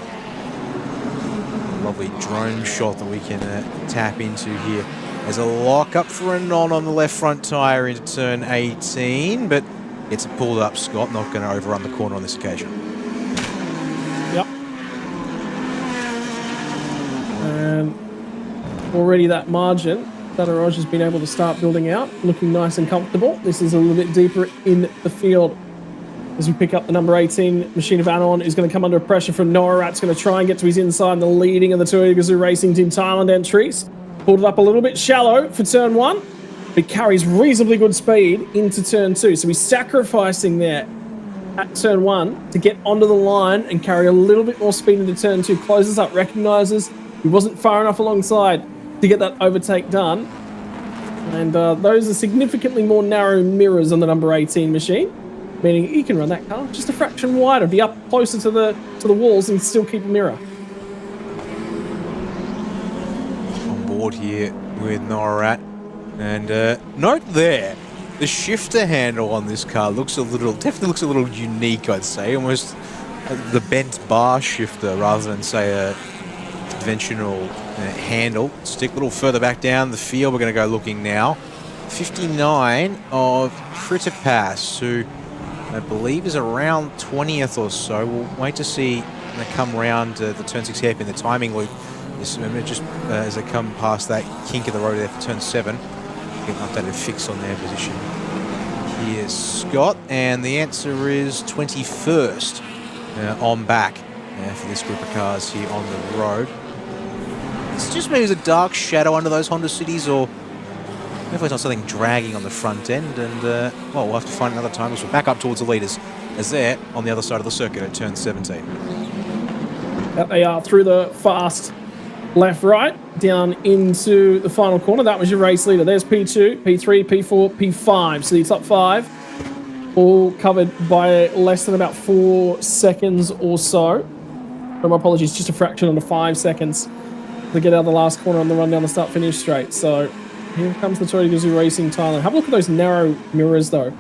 lovely drone shot that we can tap into here. There's a lock up for a non on the left front tyre into turn 18, but it's pulled up. Scott not going to overrun the corner on this occasion. Yep. And already that margin that Aroj has been able to start building out, looking nice and comfortable. This is a little bit deeper in the field. As we pick up the number 18, Machine of Anon is going to come under pressure from Noah Rat's going to try and get to his inside. The leading of the Toyota Gazoo Racing Team Thailand entries. Pulled it up a little bit shallow for turn 1. But it carries reasonably good speed into turn 2. So he's sacrificing there at turn 1 to get onto the line and carry a little bit more speed into turn 2. Closes up, recognises he wasn't far enough alongside to get that overtake done. And those are significantly more narrow mirrors on the number 18 machine, meaning he can run that car just a fraction wider, be up closer to the walls and still keep a mirror. On board here with Norat, and note there, the shifter handle on this car definitely looks a little unique, I'd say, almost the bent bar shifter rather than say a conventional handle. Stick a little further back down the field. We're going to go looking now. 59 of Critipass, who I believe is around 20th or so. We'll wait to see when they come around the turn 6 hairpin, the timing loop. Just as they come past that kink of the road there for turn 7, get an updated fix on their position. Here's Scott, and the answer is 21st on back for this group of cars here on the road. It's just maybe there's a dark shadow under those Honda Cities, or definitely not something dragging on the front end, and well, we'll have to find another time as we're back up towards the leaders as they're on the other side of the circuit at turn 17. That they are through the fast left-right down into the final corner. That was your race leader. There's P2, P3, P4, P5. So the top 5 all covered by less than about 4 seconds or so. But my apologies, just a fraction under 5 seconds to get out of the last corner on the run down the start-finish straight. So here comes the Toyota Gazoo Racing Thailand. Have a look at those narrow mirrors, though.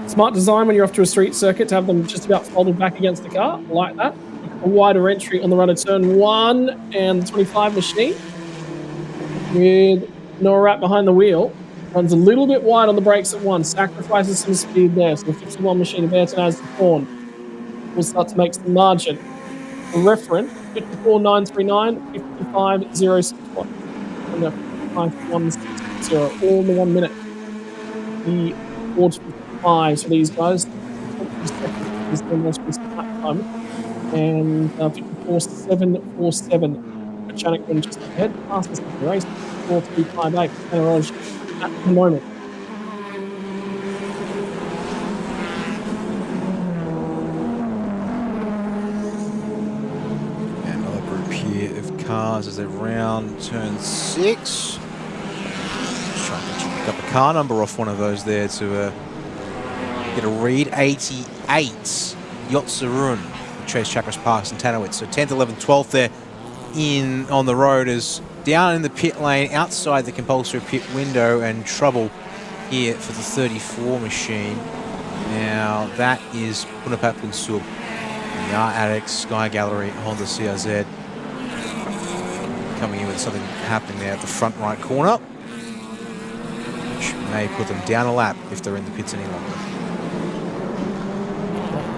Smart design when you're off to a street circuit to have them just about folded back against the car, like that. A wider entry on the run of turn 1, and the 25 machine with Noah Rat behind the wheel runs a little bit wide on the brakes at 1, sacrifices some speed there. So the 51 machine of Ayrton as the corn will start to make some margin. For reference, 54.939, 55.061, and the 55.160, all in the 1 minute. The Ford 55 for these guys. 20 seconds is the most recent lap time. And 54.747 for Channick just ahead. Fastest of the race, 4.358 for Raj at the moment. Another group here of cars as they round turn 6. Just trying to pick up a car number off one of those there to get a read. 88 Yotsarun. Chase Chakras Parks and Tanowitz. So 10th, 11th, 12th there in on the road is down in the pit lane outside the compulsory pit window, and trouble here for the 34 machine. Now that is Punapap Punsub, Yar Addicts, Sky Gallery, Honda CRZ coming in with something happening there at the front right corner, which may put them down a lap if they're in the pits any longer.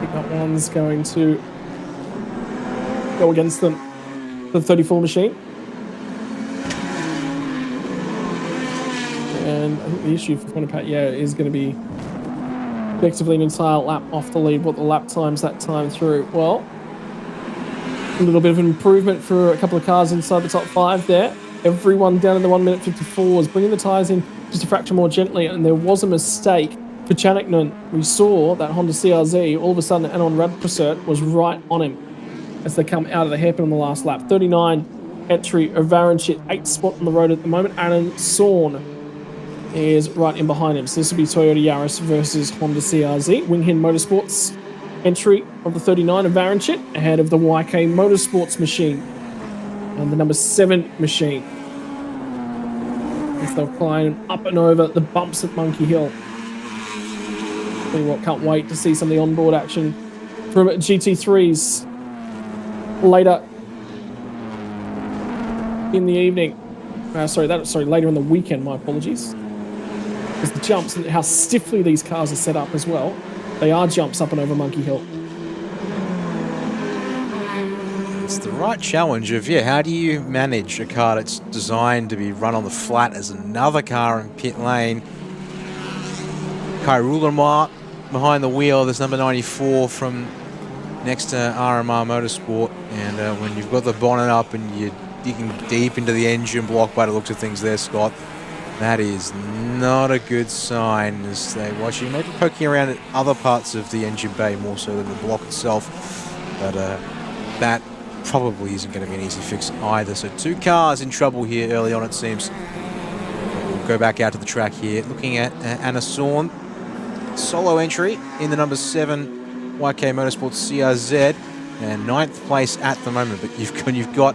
Pickup one's going to go against them for the 34 machine. And I think the issue for Punapat, is going to be effectively an entire lap off the lead. What the lap times that time through? Well, a little bit of an improvement for a couple of cars inside the top 5 there. Everyone down in the 1 minute 54 is bringing the tyres in just a fraction more gently, and there was a mistake for Channick. We saw that Honda CRZ, all of a sudden Anon Radprasert was right on him as they come out of the hairpin on the last lap. 39 entry of Varanchit, 8th spot on the road at the moment. Aaron Sorn is right in behind him. So this will be Toyota Yaris versus Honda CRZ. Winghin Motorsports entry of the 39 of Varanchit ahead of the YK Motorsports machine and the number 7 machine. As they'll climb up and over the bumps at Monkey Hill. Tell you what, can't wait to see some of the onboard action from GT3s later in the evening. Later in the weekend, my apologies. Because the jumps and how stiffly these cars are set up as well. They are jumps up and over Monkey Hill. It's the right challenge of, how do you manage a car that's designed to be run on the flat as another car in pit lane? Kai Rulermark behind the wheel. There's number 94 from next to RMR Motorsport. And when you've got the bonnet up and you're digging deep into the engine block by the looks of things there, Scott, that is not a good sign as they watch you. Maybe poking around at other parts of the engine bay more so than the block itself. But that probably isn't going to be an easy fix either. So 2 cars in trouble here early on, it seems. We'll go back out to the track here. Looking at Anna Sorn. Solo entry in the number 7 YK Motorsports CRZ. And 9th place at the moment. But you've got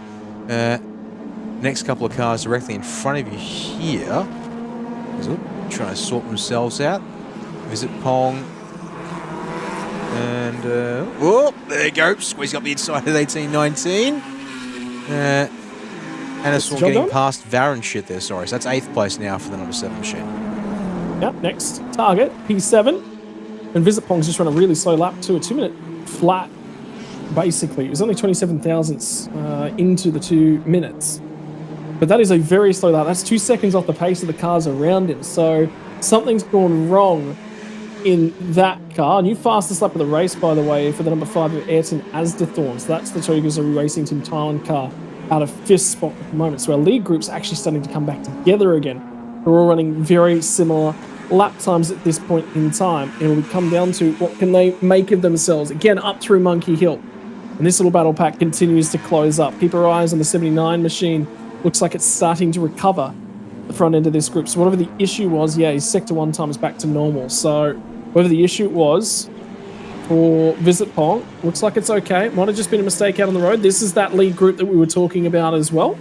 next couple of cars directly in front of you here. Trying to sort themselves out. Visit Pong. And, there you go. Squeezing up the inside of 18-19. And it's all getting past Varanchit there, sorry. So that's 8th place now for the number 7 machine. Yep, next target, P7. And Visit Pong's just run a really slow lap to a 2-minute flat, basically. It was only 27 thousandths into the 2 minutes. But that is a very slow lap. That's 2 seconds off the pace of the cars around him. So something's gone wrong in that car. New fastest lap of the race, by the way, for the number 5 of Ayrton Asdathorn. So that's the Toyota Racing Team Thailand car out of 5th spot at the moment. So our lead group's actually starting to come back together again. We're all running very similar lap times at this point in time. And it will come down to what can they make of themselves. Again, up through Monkey Hill. And this little battle pack continues to close up. Keep our eyes on the 79 machine. Looks like it's starting to recover the front end of this group. So whatever the issue was, his sector 1 time is back to normal. So whatever the issue was for Visit Pong, looks like it's okay. Might have just been a mistake out on the road. This is that lead group that we were talking about as well.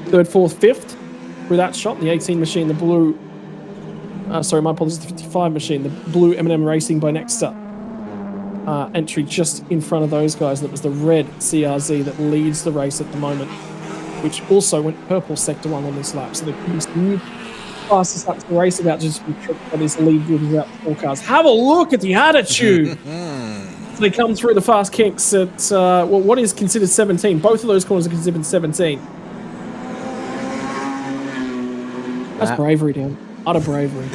3rd, 4th, 5th through that shot. The 18 machine, the blue... sorry, my apologies, the 55 machine, the blue M&M Racing by Nexter. Entry just in front of those guys. That was the red CRZ that leads the race at the moment, which also went purple sector 1 on this lap. So the new fastest lap to the race about just be tripped by this lead group about 4 cars. Have a look at the attitude. So they come through the fast kinks at what is considered 17. Both of those corners are considered 17. That's bravery, Dan. Utter bravery.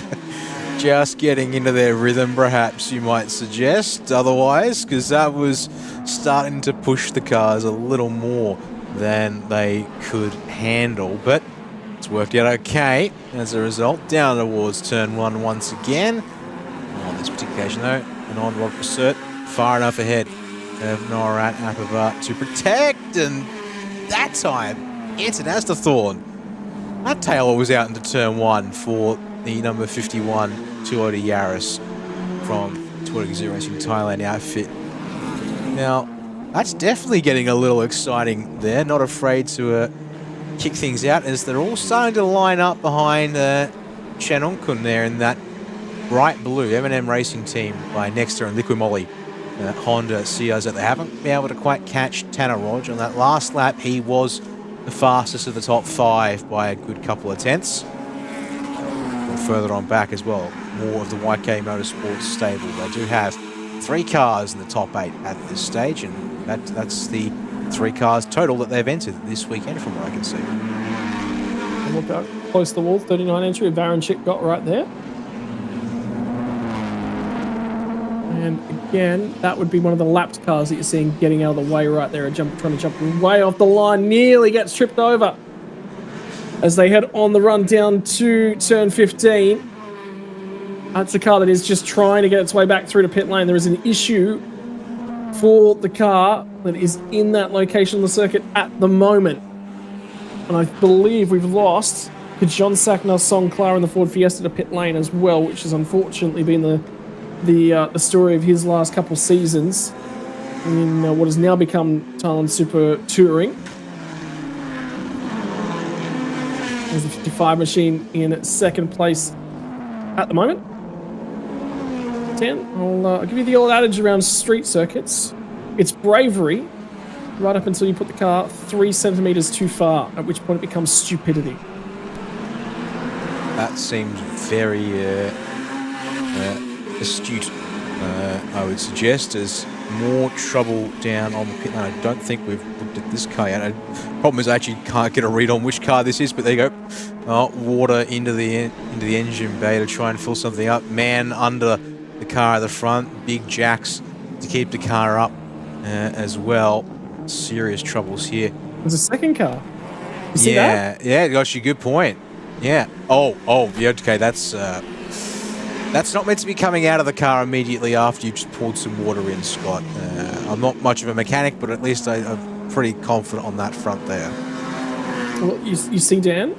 Just getting into their rhythm, perhaps you might suggest. Otherwise, because that was starting to push the cars a little more than they could handle. But it's worked out okay as a result. Down towards turn 1 once again. On this particular occasion, though, an on-road pursuit far enough ahead of Norat Apavat to protect. And that time, Ayrton Asdathorn. That Taylor was out into turn 1 for the number 51 Toyota Yaris from Toyota Gazoo Racing Thailand outfit. Now, that's definitely getting a little exciting there. Not afraid to kick things out as they're all starting to line up behind Chanonkun there in that bright blue M&M Racing team by Nexter and Liquimolli. Honda CRs that they haven't been able to quite catch Tanner Rodge. On that last lap, he was the fastest of the top 5 by a good couple of tenths. And further on back as well, more of the YK Motorsports stable. They do have 3 cars in the top 8 at this stage, and that's the 3 cars total that they've entered this weekend from what I can see. And we'll go close to the wall, 39 entry, Varanchit got right there. And again, that would be one of the lapped cars that you're seeing getting out of the way right there, trying to jump way off the line, nearly gets tripped over as they head on the run down to turn 15. That's a car that is just trying to get its way back through to pit lane. There is an issue for the car that is in that location on the circuit at the moment. And I believe we've lost John Sackner, Song Clara, and the Ford Fiesta to pit lane as well, which has unfortunately been the the story of his last couple seasons in what has now become Thailand Super Touring. There's the 55 machine in second place at the moment. 10. I'll give you the old adage around street circuits. It's bravery right up until you put the car 3 centimeters too far, at which point it becomes stupidity. That seems very astute, I would suggest, as more trouble down on the pit lane. I don't think we've looked at this car yet. Problem is I actually can't get a read on which car this is, but there you go. Water into the engine bay to try and fill something up. Man under the car at the front. Big jacks to keep the car up as well. Serious troubles here. There's a second car. You see that? Yeah, gosh, good point. Yeah. Oh, yeah, okay, that's not meant to be coming out of the car immediately after you've just poured some water in, Scott. I'm not much of a mechanic, but at least I'm pretty confident on that front there. Well, you see, Dan,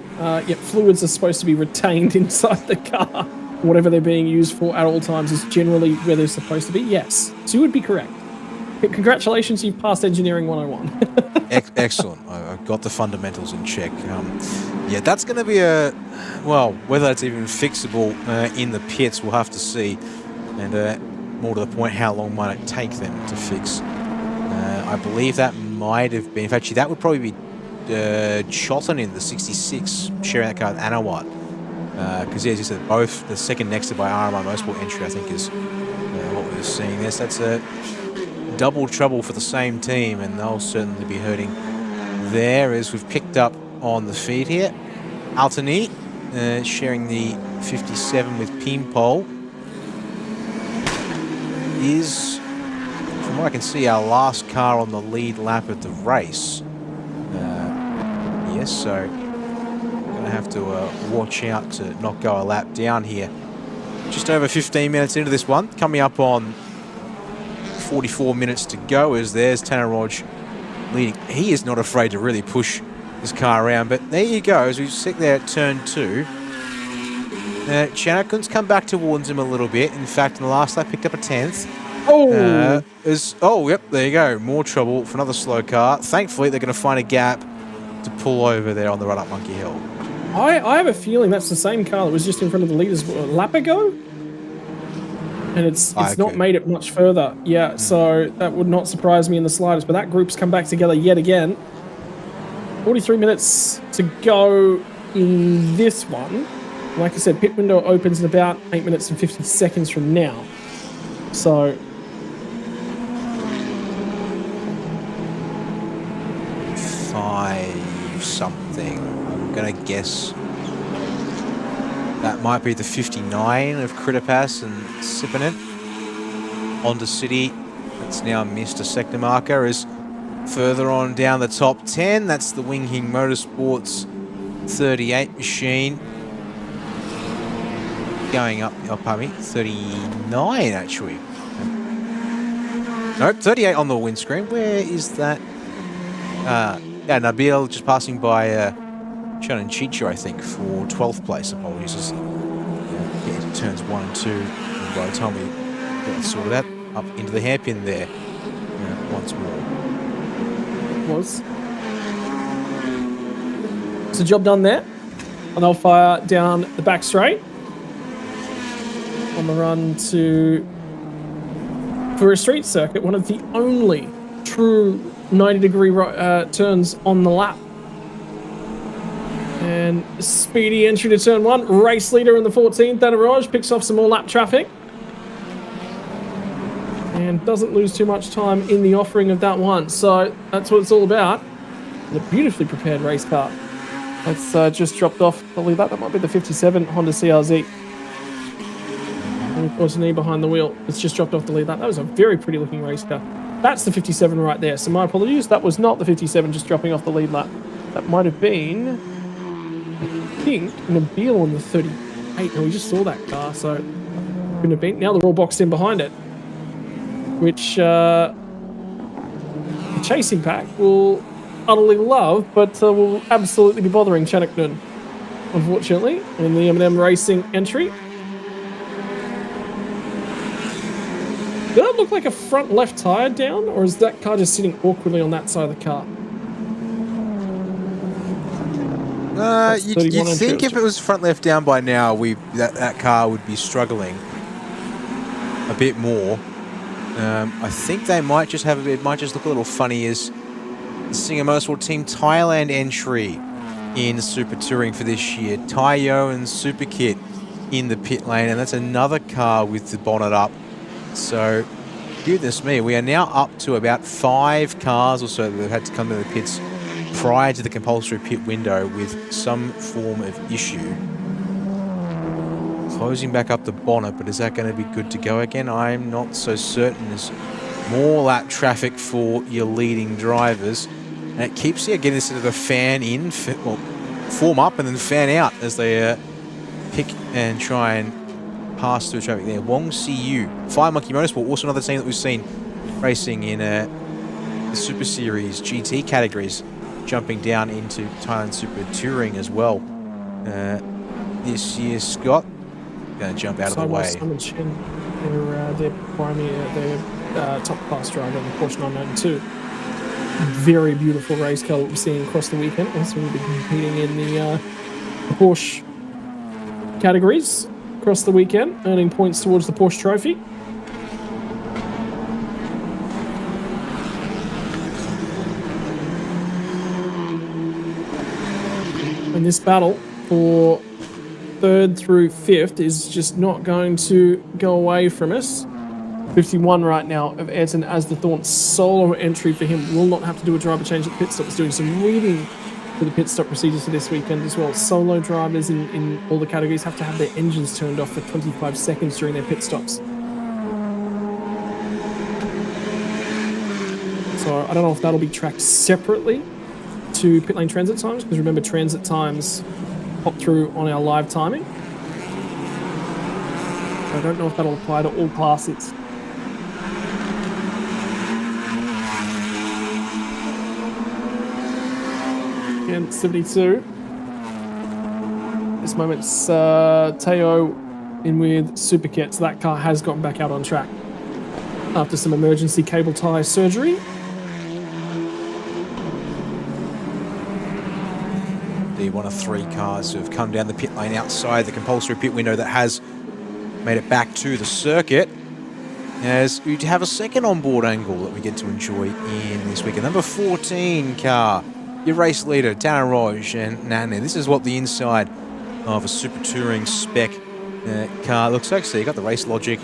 fluids are supposed to be retained inside the car. Whatever they're being used for at all times is generally where they're supposed to be. Yes, so you would be correct. Congratulations, you've passed Engineering 101. Excellent. I've got the fundamentals in check. Yeah, that's going to be whether it's even fixable in the pits, we'll have to see. And more to the point, how long might it take them to fix? I believe that might have been, actually, that would probably be Chotten in the 66, sharing that car with Anawat. Because, as you said, both the second next to by RMI Motorsport entry, I think, is what we're seeing this. That's a double trouble for the same team, and they'll certainly be hurting there as we've picked up on the feed here. Altani sharing the 57 with Pimpol is, from what I can see, our last car on the lead lap of the race. Yes, so going to have to watch out to not go a lap down here. Just over 15 minutes into this one, coming up on 44 minutes to go as there's Tanaroj leading. He is not afraid to really push this car around, but there you go as we sit there at turn 2. Chanakun's come back towards him a little bit. In fact, in the last lap picked up a 10th. Yep, there you go. More trouble for another slow car. Thankfully, they're going to find a gap to pull over there on the run-up Monkey Hill. I have a feeling that's the same car that was just in front of the leaders a lap ago. And it's not made it much further. Yeah, so that would not surprise me in the slightest. But that group's come back together yet again. 43 minutes to go in this one. Like I said, pit window opens in about 8 minutes and 50 seconds from now. So 5 something. I'm going to guess that might be the 59 of Kritapas and Sipanen. Honda City, that's now missed a sector marker, is further on down the top 10. That's the Wing Hing Motorsports 38 machine. Going up, 39 actually. Nope, 38 on the windscreen. Where is that? Nabil just passing by Shannon Chicho, I think, for 12th place. Apologies. Get turns 1 and 2. And by the time we get it sorted out, up into the hairpin there once more. It's a job done there. And they'll fire down the back straight on the run for a street circuit, one of the only true 90-degree turns on the lap. And speedy entry to turn 1. Race leader in the 14th, Danaraj picks off some more lap traffic. And doesn't lose too much time in the offering of that one. So that's what it's all about. And a beautifully prepared race car. That's just dropped off. I believe that might be the 57 Honda CRZ. And of course, knee behind the wheel. It's just dropped off the lead lap. That was a very pretty looking race car. That's the 57 right there. So my apologies. That was not the 57 just dropping off the lead lap. That might have been, I think, Nabil on the 38. No, we just saw that car, so couldn't have been. Now they're all boxed in behind it, which the chasing pack will utterly love, but will absolutely be bothering Chanuknun, unfortunately, in the M&M Racing entry. look like a front left tire down, or is that car just sitting awkwardly on that side of the car? You'd think if it was front left down by now, that car would be struggling a bit more. I think they might just have it might just look a little funny as the Singer Motorsport Team Thailand entry in Super Touring for this year. Taiyo and Super Kit in the pit lane, and that's another car with the bonnet up. So, goodness me, we are now up to about 5 cars or so that have had to come to the pits prior to the compulsory pit window with some form of issue. Closing back up the bonnet, but is that going to be good to go again? I'm not so certain. There's more lap traffic for your leading drivers, and it keeps you getting sort of a fan in, form up and then fan out as they pick and try and pass through traffic there. Wong Siu, Fire Monkey Motorsport, also another team that we've seen racing in the Super Series GT categories, jumping down into Thailand Super Touring as well. This year, Scott, going to jump out of the way. Simon Chen, their top class driver in the Porsche 992. Very beautiful race car that we're seeing across the weekend. Also, we'll be competing in the Porsche categories across the weekend, earning points towards the Porsche Trophy. And this battle for 3rd through 5th is just not going to go away from us. 51 right now of Ayrton as the Thorn solo entry for him. Will not have to do a driver change at the pit stop. He's doing some reading for the pit stop procedures for this weekend as well. Solo drivers in all the categories have to have their engines turned off for 25 seconds during their pit stops. So I don't know if that'll be tracked separately to pit lane transit times, because remember, transit times pop through on our live timing. I don't know if that'll apply to all classes. Again, 72. This moment's Teo in with Super Kit, so that car has gotten back out on track after some emergency cable tie surgery. One of 3 cars who have come down the pit lane outside the compulsory pit window that has made it back to the circuit, as we have a second onboard angle that we get to enjoy in this weekend. Number 14 car, your race leader, Tanner Roj and Nane. This is what the inside of a Super Touring spec car looks like. So you got the Race Logic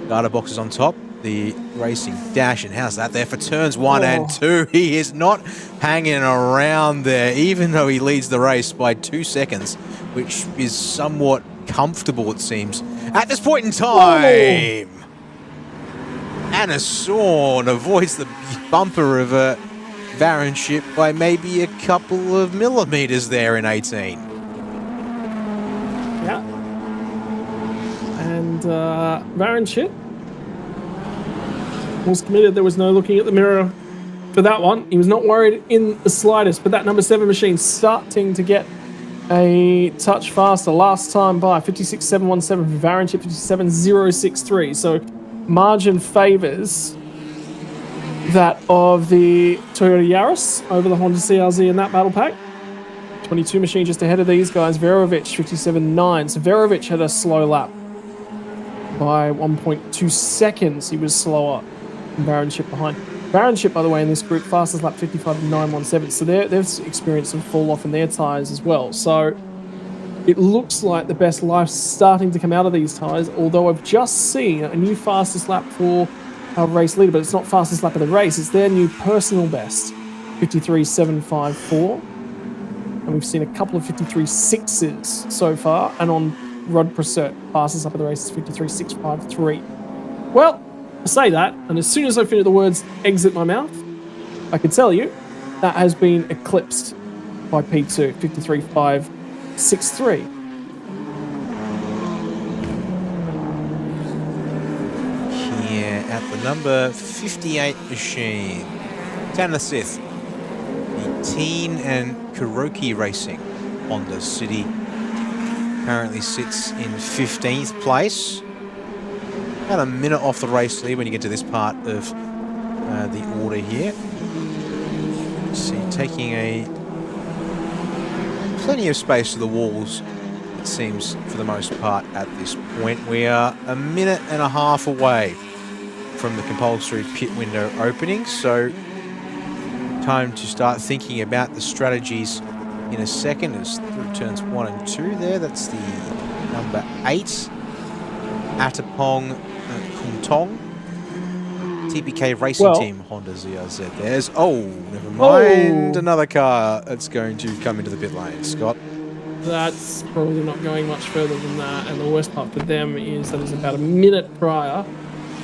data boxes on top, the racing dash, and how's that there for turns 1 and 2? He is not hanging around there, even though he leads the race by 2 seconds, which is somewhat comfortable, it seems, at this point in time. Anna Sorn avoids the bumper of a Varenship by maybe a couple of millimeters there in 18. Yeah. And Varenship was committed. There was no looking at the mirror for that one. He was not worried in the slightest, but that number 7 machine starting to get a touch faster. Last time by 56.717 for Varenship, 57.063. So margin favours that of the Toyota Yaris over the Honda CRZ in that battle pack. 22 machine just ahead of these guys. Verovic 57.9. So Verovic had a slow lap by 1.2 seconds. He was slower. Varenship behind. Varenship, by the way, in this group, fastest lap 55.917. So they've experienced some fall off in their tyres as well. So it looks like the best life's starting to come out of these tyres, although I've just seen a new fastest lap for our race leader, but it's not fastest lap of the race, it's their new personal best, 53.754. And we've seen a couple of 53.6s so far, and on Rod Presert, fastest lap of the race is 53.653. Well, I say that, and as soon as I finish the words exit my mouth, I can tell you that has been eclipsed by P2, 53.563. Here at the number 58 machine, Tanner Sith, the Teen and Kuroki Racing Honda City, currently sits in 15th place. about a minute off the race lead when you get to this part of the order here. See, taking plenty of space to the walls, it seems, for the most part at this point. We are a minute and a half away from the compulsory pit window opening, so time to start thinking about the strategies in a second. As through turns 1 and 2 there, that's the number 8, Atapong Kumtong. TPK Racing Team Honda ZRZ. There's, never mind, another car that's going to come into the pit lane. Scott? That's probably not going much further than that, and the worst part for them is that it's about a minute prior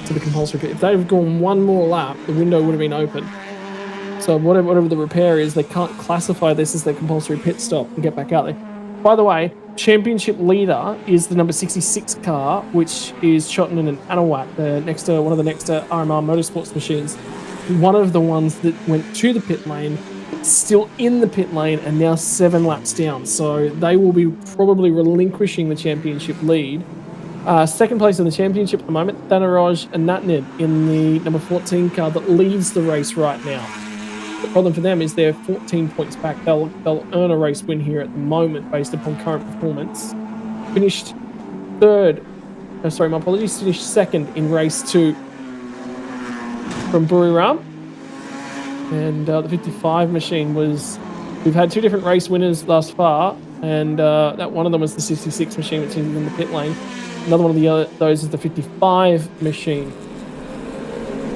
to the compulsory pit. If they've gone one more lap, the window would have been open. So whatever the repair is, they can't classify this as their compulsory pit stop and get back out there. By the way, championship leader is the number 66 car, which is Chotnan and Anawat, one of the next RMR Motorsports machines. One of the ones that went to the pit lane, still in the pit lane, and now 7 laps down. So they will be probably relinquishing the championship lead. Second place in the championship at the moment, Dhanaraj and Natnid in the number 14 car that leads the race right now. The problem for them is they're 14 points back. They'll earn a race win here at the moment based upon current performance. Finished finished second in race 2 from Buriram. And the 55 machine we've had 2 different race winners thus far, and that one of them was the 66 machine, which is in the pit lane. Another one of those is the 55 machine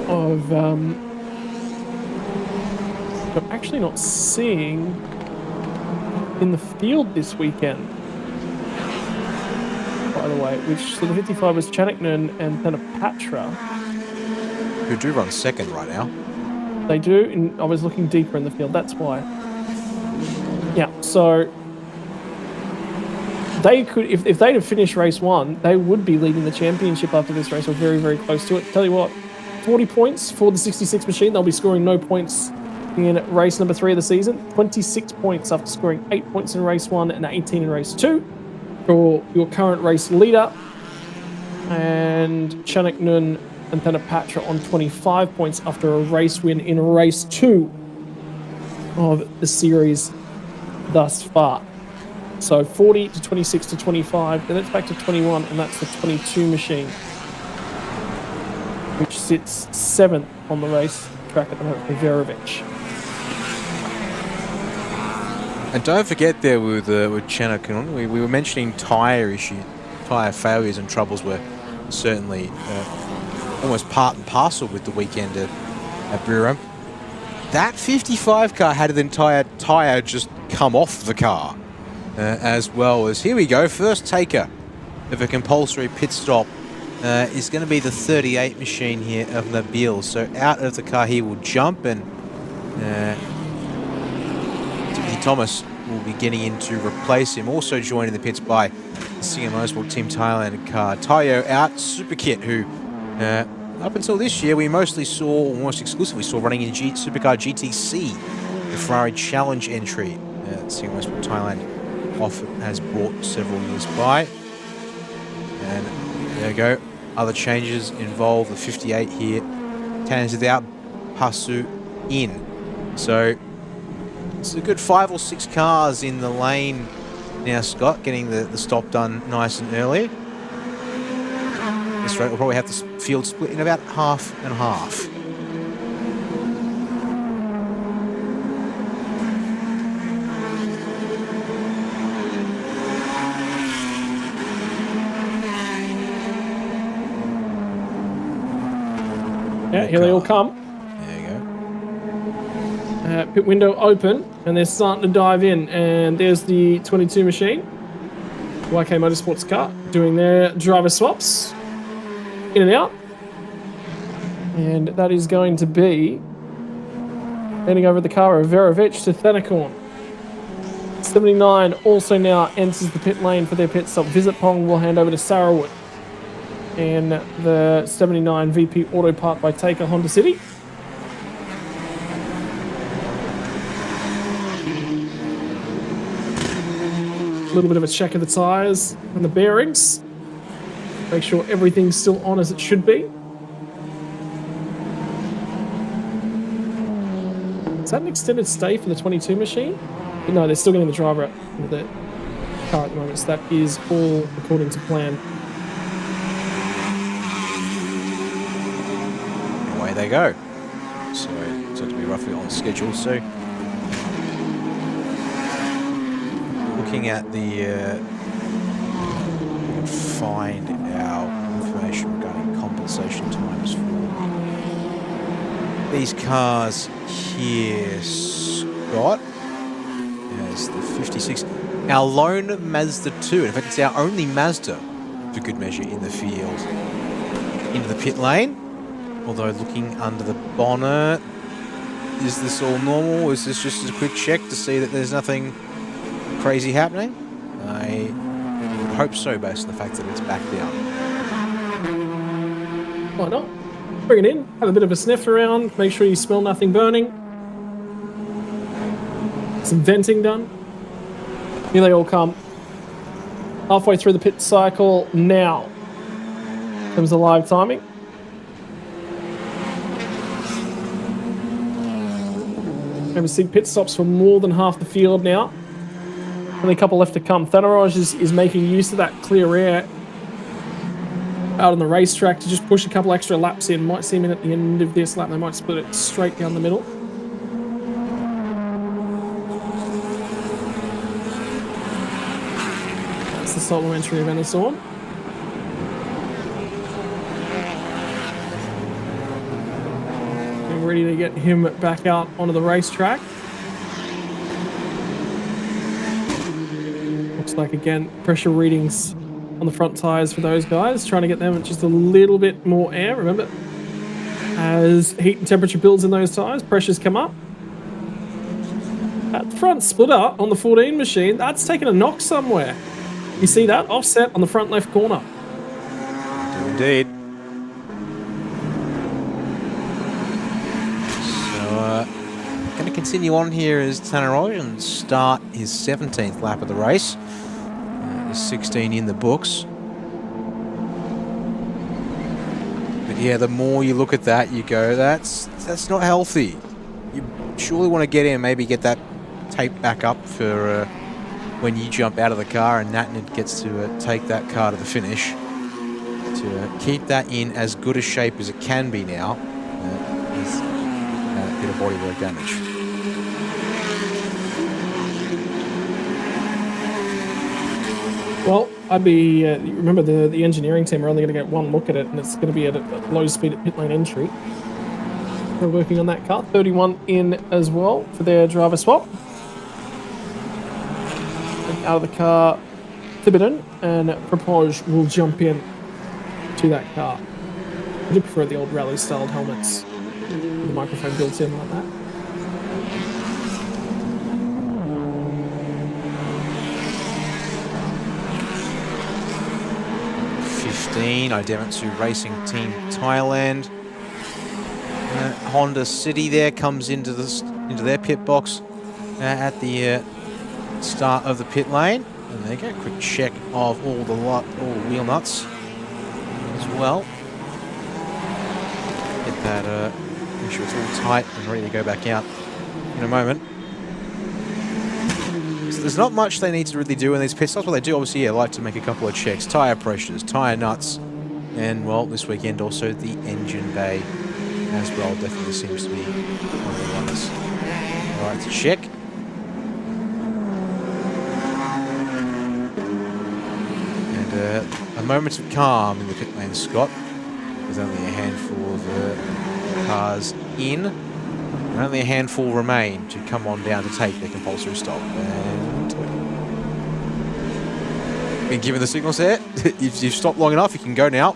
of... I'm actually not seeing in the field this weekend, by the way, so the 55 was Chanaknan and Thanapatra. Who do run second right now. They do, and I was looking deeper in the field, that's why. Yeah, so they could, if they'd have finished race 1, they would be leading the championship after this race, or very, very close to it. Tell you what, 40 points for the 66 machine. They'll be scoring no points in race number 3 of the season. 26 points after scoring 8 points in race 1 and 18 in race 2 for your current race leader. And Chanaknun and Thanapatra on 25 points after a race win in race 2 of the series thus far. So 40 to 26 to 25, then it's back to 21, and that's the 22 machine, which sits 7th on the race track at the moment for Verovich. And don't forget there with Chanakun, we were mentioning tyre failures and troubles were certainly almost part and parcel with the weekend at Buriram. That 55 car had an entire tyre just come off the car, as well as, here we go, first taker of a compulsory pit stop is going to be the 38 machine here of Nabil. So out of the car he will jump, and Timothy Thomas will be getting in to replace him. Also joined in the pits by the Singer Motorsport Team Thailand car, Tayo out, Superkit, who up until this year we most exclusively saw running in Supercar GTC, the Ferrari Challenge entry. Singer Motorsport Thailand has brought several years by. And there we go. Other changes involve the 58 here. Tans out, Pasu in. So it's a good 5 or 6 cars in the lane now, Scott, getting the stop done nice and early. This rate will probably have the field split in about half and half. Yeah, here they all come. There you go. Pit window open, and they're starting to dive in. And there's the 22 machine, YK Motorsports car, doing their driver swaps, in and out. And that is going to be handing over the car of Verovich to Thanakorn. 79 also now enters the pit lane for their pit stop. Visit Pong will hand over to Sarawat. And the 79 VP Auto Part by Taker Honda City. A little bit of a check of the tyres and the bearings. Make sure everything's still on as it should be. Is that an extended stay for the 22 machine? No, they're still getting the driver out of the car at the moment, so that is all according to plan. Away they go. So it's going to be roughly on schedule. So looking at the find our information regarding compensation times for these cars here, Scott. As the 56, our lone Mazda 2. In fact, it's our only Mazda, for good measure, in the field. Into the pit lane. Although looking under the bonnet, is this all normal? Is this just a quick check to see that there's nothing crazy happening? I would hope so, based on the fact that it's back down. Why not? Bring it in, have a bit of a sniff around, make sure you smell nothing burning. Some venting done. Here they all come. Halfway through the pit cycle now. Comes the live timing. We've seen pit stops for more than half the field now. Only a couple left to come. Thanaraj is making use of that clear air out on the racetrack to just push a couple extra laps in. Might see him in at the end of this lap. They might split it straight down the middle. That's the supplementary event is on. Ready to get him back out onto the racetrack. Looks like, again, pressure readings on the front tyres for those guys, trying to get them just a little bit more air. Remember, as heat and temperature builds in those tyres, pressures come up. That front splitter on the 14 machine, that's taken a knock somewhere. You see that? Offset on the front left corner. Indeed. Going to continue on here as Thanaraj and start his 17th lap of the race. 16 in the books. But yeah, the more you look at that, you go, that's not healthy. You surely want to get in, maybe get that tape back up for when you jump out of the car and Natnid gets to take that car to the finish. To keep that in as good a shape as it can be now. With a bit of bodywork damage. Well, I'd be, remember the engineering team are only going to get one look at it, and it's going to be at a low speed at pit lane entry. They're working on that car. 31 in as well for their driver swap. And out of the car, Thibodeau and Propage will jump in to that car. I do prefer the old rally-styled helmets with the microphone built in like that. Idemitsu Racing Team Thailand. Honda City there comes into their pit box at the start of the pit lane, and there you go. Quick check of all the wheel nuts as well. Get that, make sure it's all tight and ready to go back out in a moment. So there's not much they need to really do in these pit stops, but they do obviously like to make a couple of checks. Tyre pressures, tyre nuts, and well, this weekend also the engine bay as well definitely seems to be one of the ones. All right, to check. And a moment of calm in the pit lane, Scott. There's only a handful of cars in, and only a handful remain to come on down to take their compulsory stop. And been given the signals there. If you've stopped long enough, you can go now.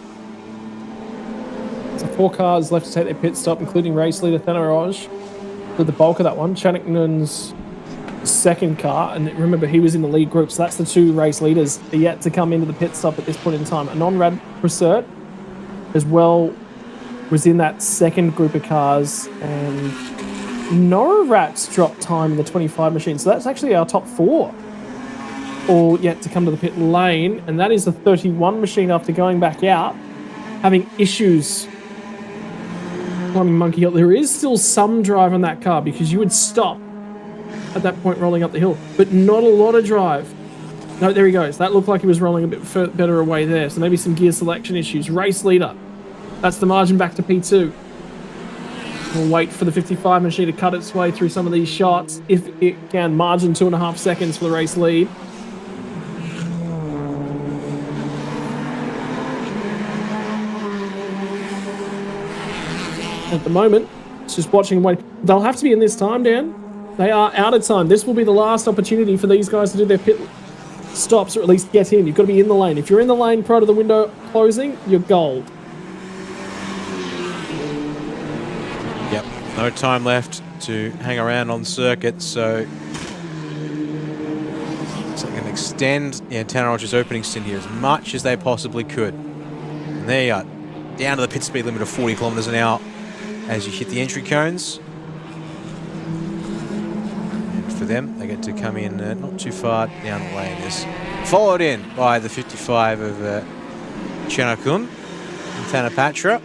So 4 cars left to take their pit stop, including race leader Thanaraj. With the bulk of that one, Channiknen's second car, and remember he was in the lead group, so that's the 2 race leaders are yet to come into the pit stop at this point in time. Anon Radprasert as well was in that second group of cars, and Norarat's dropped time in the 25 machine, so that's actually our top 4 all yet to come to the pit lane, and that is the 31 machine after going back out, having issues climbing Monkey Hill. There is still some drive on that car because you would stop at that point rolling up the hill, but not a lot of drive. No, there he goes. That looked like he was rolling a bit better away there, so maybe some gear selection issues. Race leader. That's the margin back to P2. We'll wait for the 55 machine to cut its way through some of these shots. If it can, margin 2.5 seconds for the race lead. At the moment, it's just watching and waiting. They'll have to be in this time, Dan. They are out of time. This will be the last opportunity for these guys to do their pit stops, or at least get in. You've got to be in the lane. If you're in the lane prior to the window closing, you're gold. Yep, no time left to hang around on circuit, so they can extend Tanner Rogers' opening stint here as much as they possibly could. And there you are, down to the pit speed limit of 40 kilometers an hour as you hit the entry cones. And for them, they get to come in not too far down the lane. This followed in by the 55 of Chenakun and Tanapatra.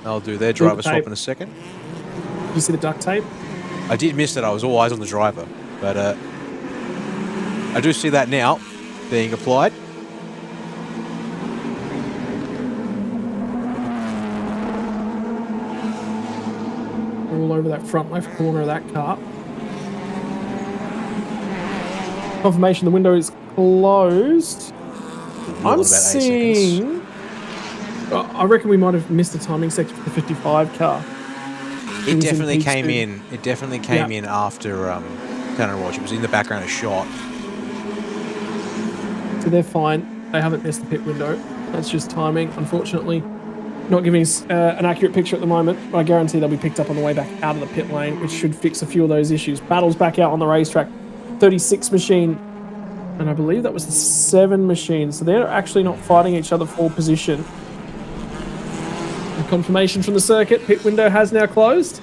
They'll do their driver swap in a second. Did you see the duct tape? I did miss that. I was all eyes on the driver, but I do see that now being applied. All over that front left corner of that car. Confirmation the window is closed. I'm seeing... I reckon we might have missed the timing section for the 55 car. It definitely came in. It definitely came in after Tanner Rogers. It was in the background of shot. So they're fine. They haven't missed the pit window. That's just timing. Unfortunately, not giving us an accurate picture at the moment. But I guarantee they'll be picked up on the way back out of the pit lane, which should fix a few of those issues. Battles back out on the racetrack. 36 machine. And I believe that was the 7 machine. So they're actually not fighting each other for position. Confirmation from the circuit. Pit window has now closed.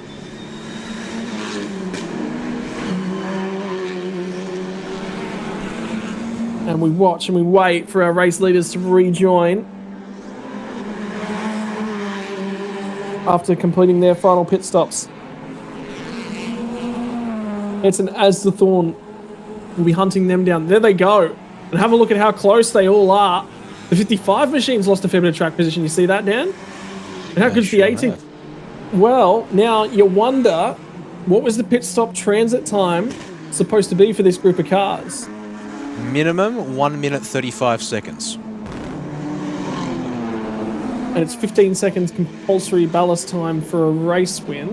And we watch and we wait for our race leaders to rejoin after completing their final pit stops. Edson as the Thorn will be hunting them down. There they go. And have a look at how close they all are. The 55 machine's lost a fair bit of track position. You see that, Dan? And how good's the 18? Well, now you wonder, what was the pit stop transit time supposed to be for this group of cars? Minimum 1 minute 35 seconds. And it's 15 seconds compulsory ballast time for a race win.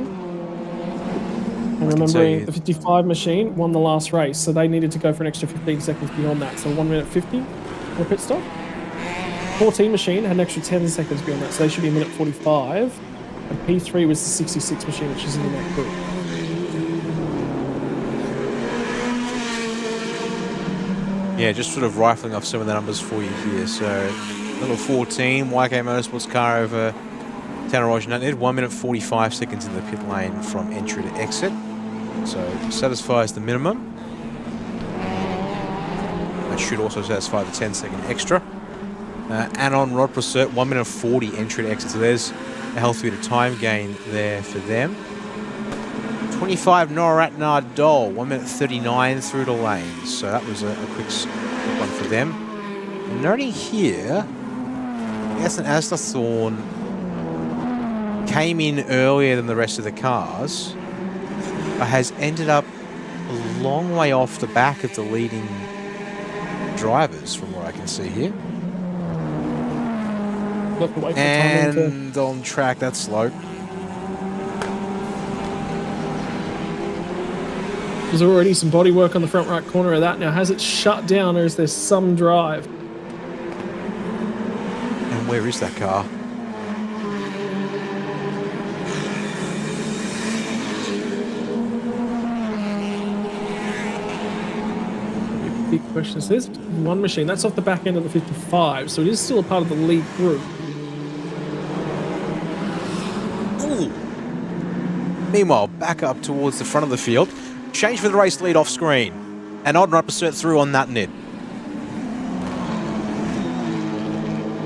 And remembering the 55 machine won the last race, so they needed to go for an extra 15 seconds beyond that. So 1 minute 50 for a pit stop. 14 machine had an extra 10 seconds beyond that, so they should be a minute 45. And P3 was the 66 machine, which is in that group. Yeah, just sort of rifling off some of the numbers for you here. So, number 14, YK Motorsports car over Tanner Rogers. They did 1 minute 45 seconds in the pit lane from entry to exit. So, satisfies the minimum. That should also satisfy the 10-second extra. Anon Rod Prosert, 1 minute 40 entry to exit. So there's a healthy bit of time gain there for them. 25 Noratnar Dole, 1 minute 39 through the lanes. So that was a quick one for them. And noting here, yes, and as the Thorn came in earlier than the rest of the cars, but has ended up a long way off the back of the leading drivers from what I can see here. And on track, that's slow. There's already some body work on the front right corner of that. Now, has it shut down or is there some drive? And where is that car? Big question is this. One machine, that's off the back end of the 55, so it is still a part of the lead group. Ooh. Meanwhile, back up towards the front of the field. Change for the race lead off screen. And Odd Prosert through on that nid.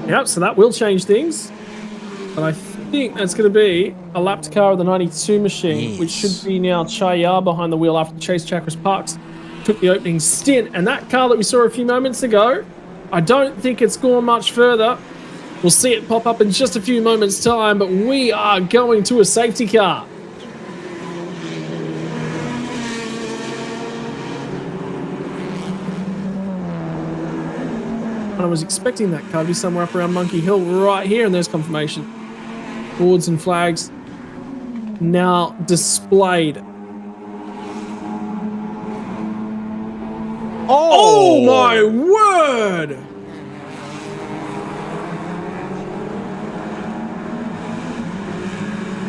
Yep, so that will change things. But I think that's going to be a lapped car of the 92 machine, which should be now Chaya behind the wheel after Chase Chakras Parks took the opening stint. And that car that we saw a few moments ago, I don't think it's gone much further. We'll see it pop up in just a few moments' time, but we are going to a safety car. And I was expecting that car to be somewhere up around Monkey Hill right here, and there's confirmation. Boards and flags now displayed. Oh my word!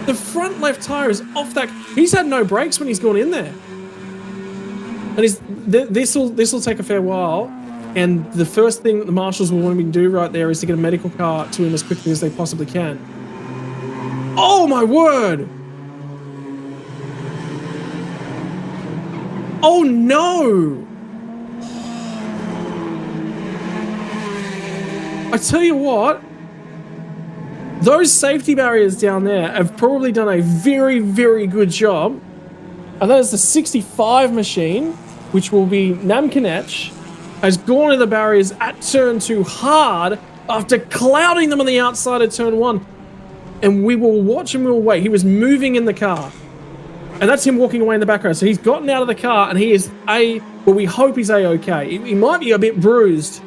The front left tire is off that. He's had no brakes when he's gone in there. And this will take a fair while. And the first thing that the marshals will want me to do right there is to get a medical car to him as quickly as they possibly can. Oh my word! Oh no! I tell you what, those safety barriers down there have probably done a very, very good job. And that is the 65 machine, which will be Namkanech, has gone to the barriers at turn 2 hard after clouding them on the outside of turn 1. And we will watch and we'll wait. He was moving in the car. And that's him walking away in the background. So he's gotten out of the car and he is well, we hope he's A-okay. He might be a bit bruised,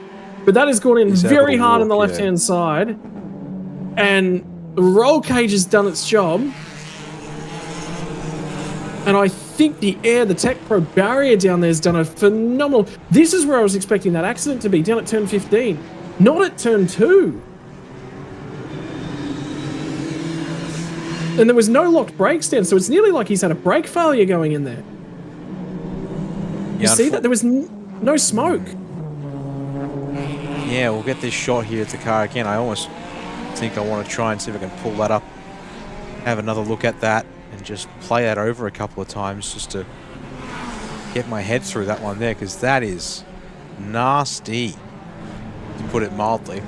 but that has gone in very hard on the left-hand side. And the roll cage has done its job. And I think the Tech Pro barrier down there has done a phenomenal... This is where I was expecting that accident to be, down at turn 15. Not at turn 2. And there was no locked brakes down, so it's nearly like he's had a brake failure going in there. You see that? There was no smoke. Yeah, we'll get this shot here at the car again. I almost think I want to try and see if I can pull that up, have another look at that, and just play that over a couple of times just to get my head through that one there, because that is nasty, to put it mildly.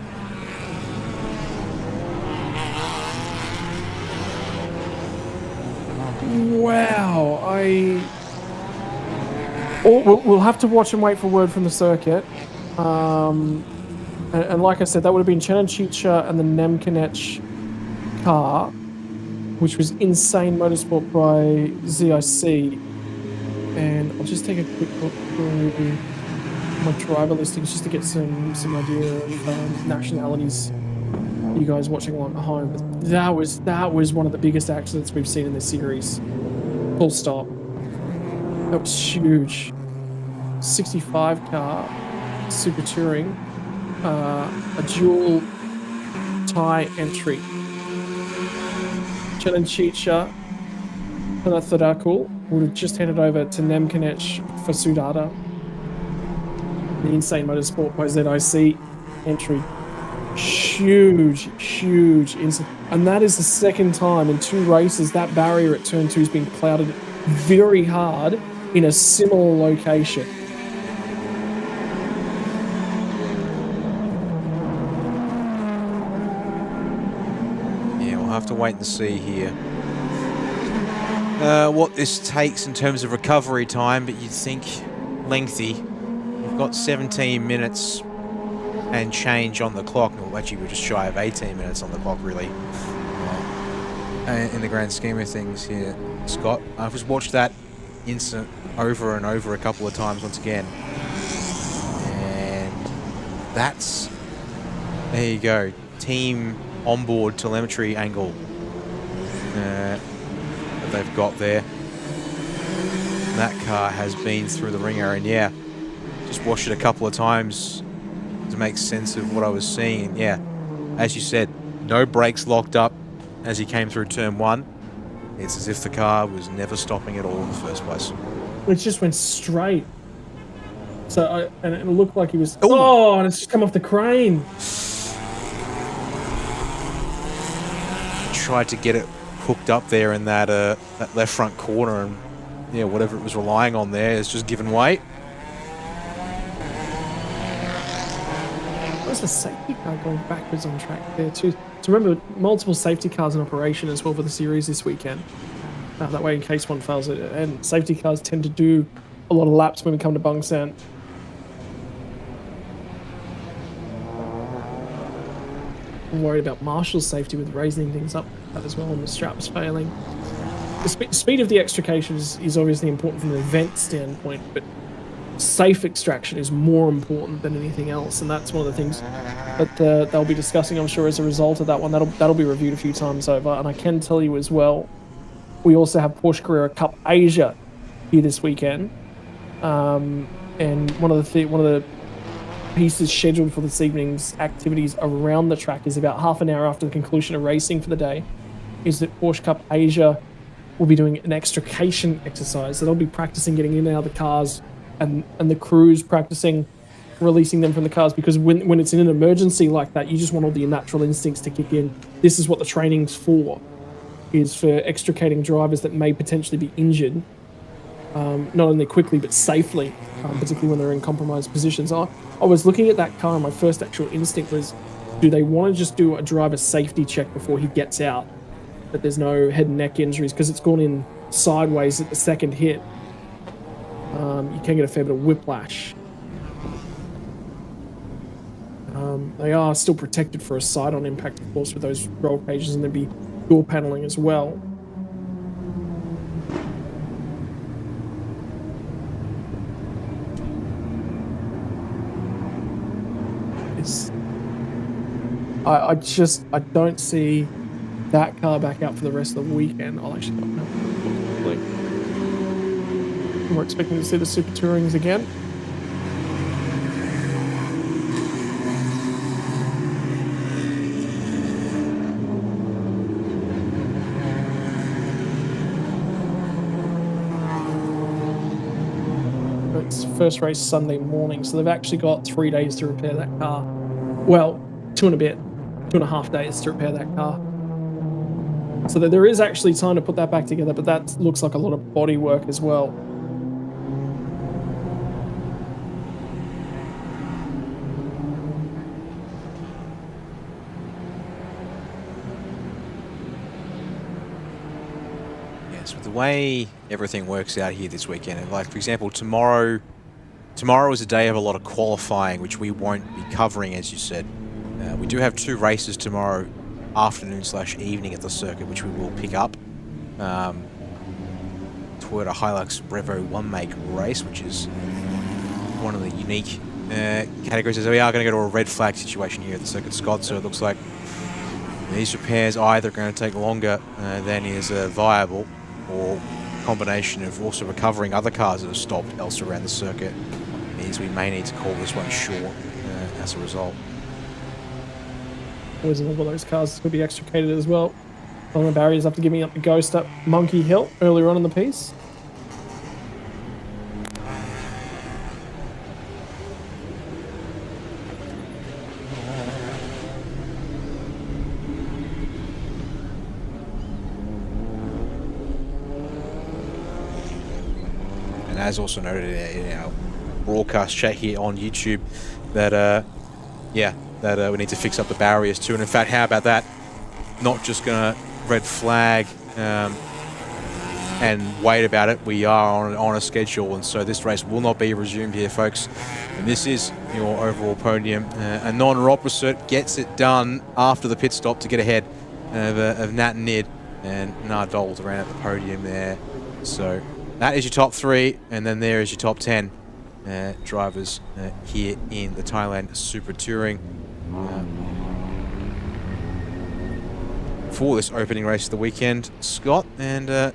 Wow, we'll have to watch and wait for word from the circuit. And like I said, that would have been Chenanchicha and the Nemkanech car, which was Insane Motorsport by ZIC. And I'll just take a quick look through my driver listings just to get some idea of nationalities. You guys watching along at home, but that was one of the biggest accidents we've seen in this series. Full stop. That was huge. 65 car, Super Touring, a dual Thai entry. Chenanchicha and Thadakul would have just handed over to Nemkanech for Sudata. The Insane Motorsport by ZIC entry. Huge incident. And that is the second time in 2 races that barrier at turn 2 has been clouded very hard in a similar location. Yeah, we'll have to wait and see here what this takes in terms of recovery time, but you'd think lengthy. We've got 17 minutes and change on the clock. Well, actually, we're just shy of 18 minutes on the clock, really, in the grand scheme of things here, Scott. I've just watched that incident over and over a couple of times once again. And that's... There you go. Team onboard telemetry angle that they've got there. That car has been through the ringer, and yeah, just watched it a couple of times to make sense of what I was seeing. And yeah, as you said, no brakes locked up as he came through turn 1. It's as if the car was never stopping at all in the first place. It just went straight. So and it looked like he was... Oh, and it's just come off the crane. Tried to get it hooked up there in that that left front corner, and yeah, whatever it was relying on there is just given way. There's a safety car going backwards on track there too. So remember, multiple safety cars in operation as well for the series this weekend. That way, in case one fails, and safety cars tend to do a lot of laps when we come to Bangsaen. I'm worried about Marshall's safety with raising things up as well, and the straps failing. The speed of the extrication is obviously important from an event standpoint, but safe extraction is more important than anything else, and that's one of the things that they'll be discussing, I'm sure, as a result of that one. That'll be reviewed a few times over, and I can tell you as well, we also have Porsche Carrera Cup Asia here this weekend, and one of the pieces scheduled for this evening's activities around the track is about half an hour after the conclusion of racing for the day, is that Porsche Cup Asia will be doing an extrication exercise. So they'll be practicing getting in and out of the cars, and the crews practicing releasing them from the cars, because when it's in an emergency like that, you just want all the natural instincts to kick in. This is what the training's for, is for extricating drivers that may potentially be injured, not only quickly but safely, particularly when they're in compromised positions. I was looking at that car, and my first actual instinct was, do they want to just do a driver safety check before he gets out, that there's no head and neck injuries, because it's gone in sideways at the second hit. You can get a fair bit of whiplash. They are still protected for a side-on impact, of course, with those roll cages, and there'd be door paneling as well. I don't see that car back out for the rest of the weekend. I'll actually not know. We're expecting to see the Super Tourings again. It's first race Sunday morning, so they've actually got 3 days to repair that car. Well, 2.5 days to repair that car. So that there is actually time to put that back together, but that looks like a lot of body work as well. Yes, with the way everything works out here this weekend, and like for example, tomorrow is a day of a lot of qualifying, which we won't be covering, as you said. We do have 2 races tomorrow afternoon/evening at the circuit, which we will pick up. Toyota Hilux Revo 1-make race, which is one of the unique categories. So we are going to go to a red flag situation here at the circuit, Scott, so it looks like these repairs are either going to take longer than is viable, or a combination of also recovering other cars that have stopped elsewhere around the circuit means we may need to call this one short as a result. Always a number of those cars could be extricated as well. On the barriers after giving up the ghost up Monkey Hill earlier on in the piece. And as also noted in our broadcast chat here on YouTube, that we need to fix up the barriers too. And in fact, how about that? Not just gonna red flag and wait about it. We are on a schedule, and so this race will not be resumed here, folks. And this is your overall podium. A non-opposite gets it done after the pit stop to get ahead of Nat and Nid, and Nardol's around at the podium there. So that is your top 3, and then there is your top 10 drivers here in the Thailand Super Touring for this opening race of the weekend, Scott. And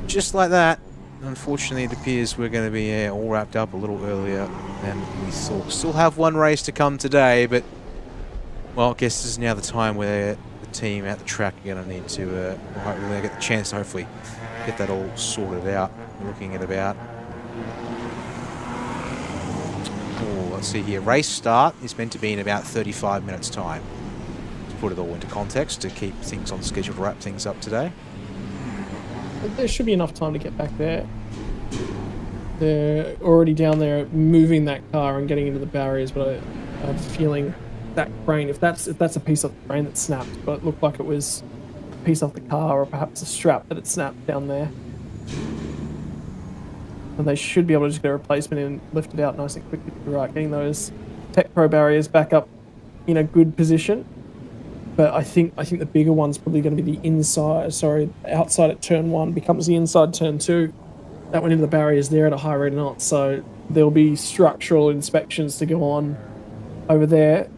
just like that, unfortunately, it appears we're going to be all wrapped up a little earlier than we thought. Still have 1 race to come today, but well, I guess this is now the time where the team at the track are going to need to we're going to get the chance to hopefully get that all sorted out. We're looking at about, let's see here, race start is meant to be in about 35 minutes time. To put it all into context, to keep things on schedule to wrap things up today. There should be enough time to get back there. They're already down there moving that car and getting into the barriers, but I feeling that crane. If that's a piece of the crane that snapped, but it looked like it was a piece off the car or perhaps a strap that had snapped down there. And they should be able to just get a replacement and lift it out nice and quickly. Right, getting those Tech Pro barriers back up in a good position. But I think the bigger one's probably going to be the outside at turn 1 becomes the inside turn 2. That went into the barriers there at a high rate of knots, so there'll be structural inspections to go on over there.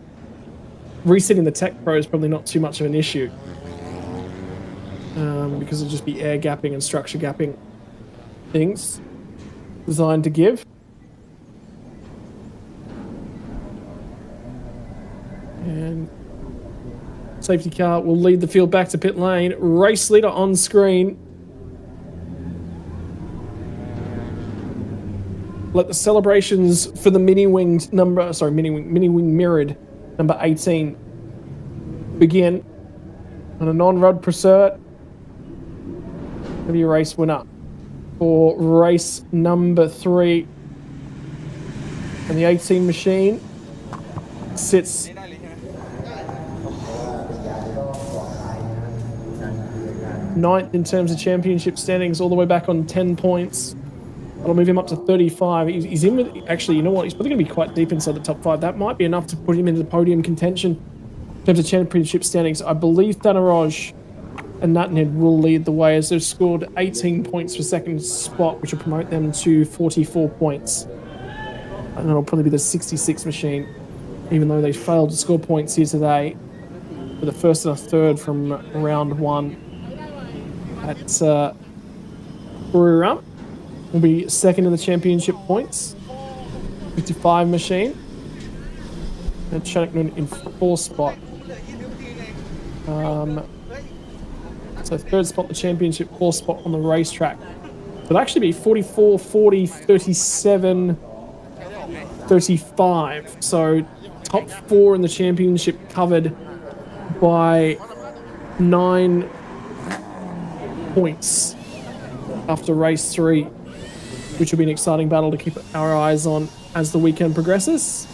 Resetting the Tech Pro is probably not too much of an issue because it'll just be air gapping and structure gapping things designed to give. And safety car will lead the field back to pit lane. Race leader on screen. Let the celebrations for the mini wing mirrored number 18 begin. On a non-rod pursuit, maybe a race winner for race number 3. And the 18 machine sits ninth in terms of championship standings, all the way back on 10 points. That'll move him up to 35. He's in with, actually, you know what? He's probably going to be quite deep inside the top 5. That might be enough to put him into the podium contention in terms of championship standings. I believe Thanaroj and Nuttenhead will lead the way as they've scored 18 points for second spot, which will promote them to 44 points. And it'll probably be the 66 machine, even though they failed to score points here today for the first and a third from round 1 at Brewer. Will be second in the championship points. 55 machine. And Chanuknoon in 4th spot. So 3rd spot in the championship, 4th spot on the racetrack. So it'll actually be 44, 40, 37, 35. So top 4 in the championship covered by 9 points after race 3, which will be an exciting battle to keep our eyes on as the weekend progresses.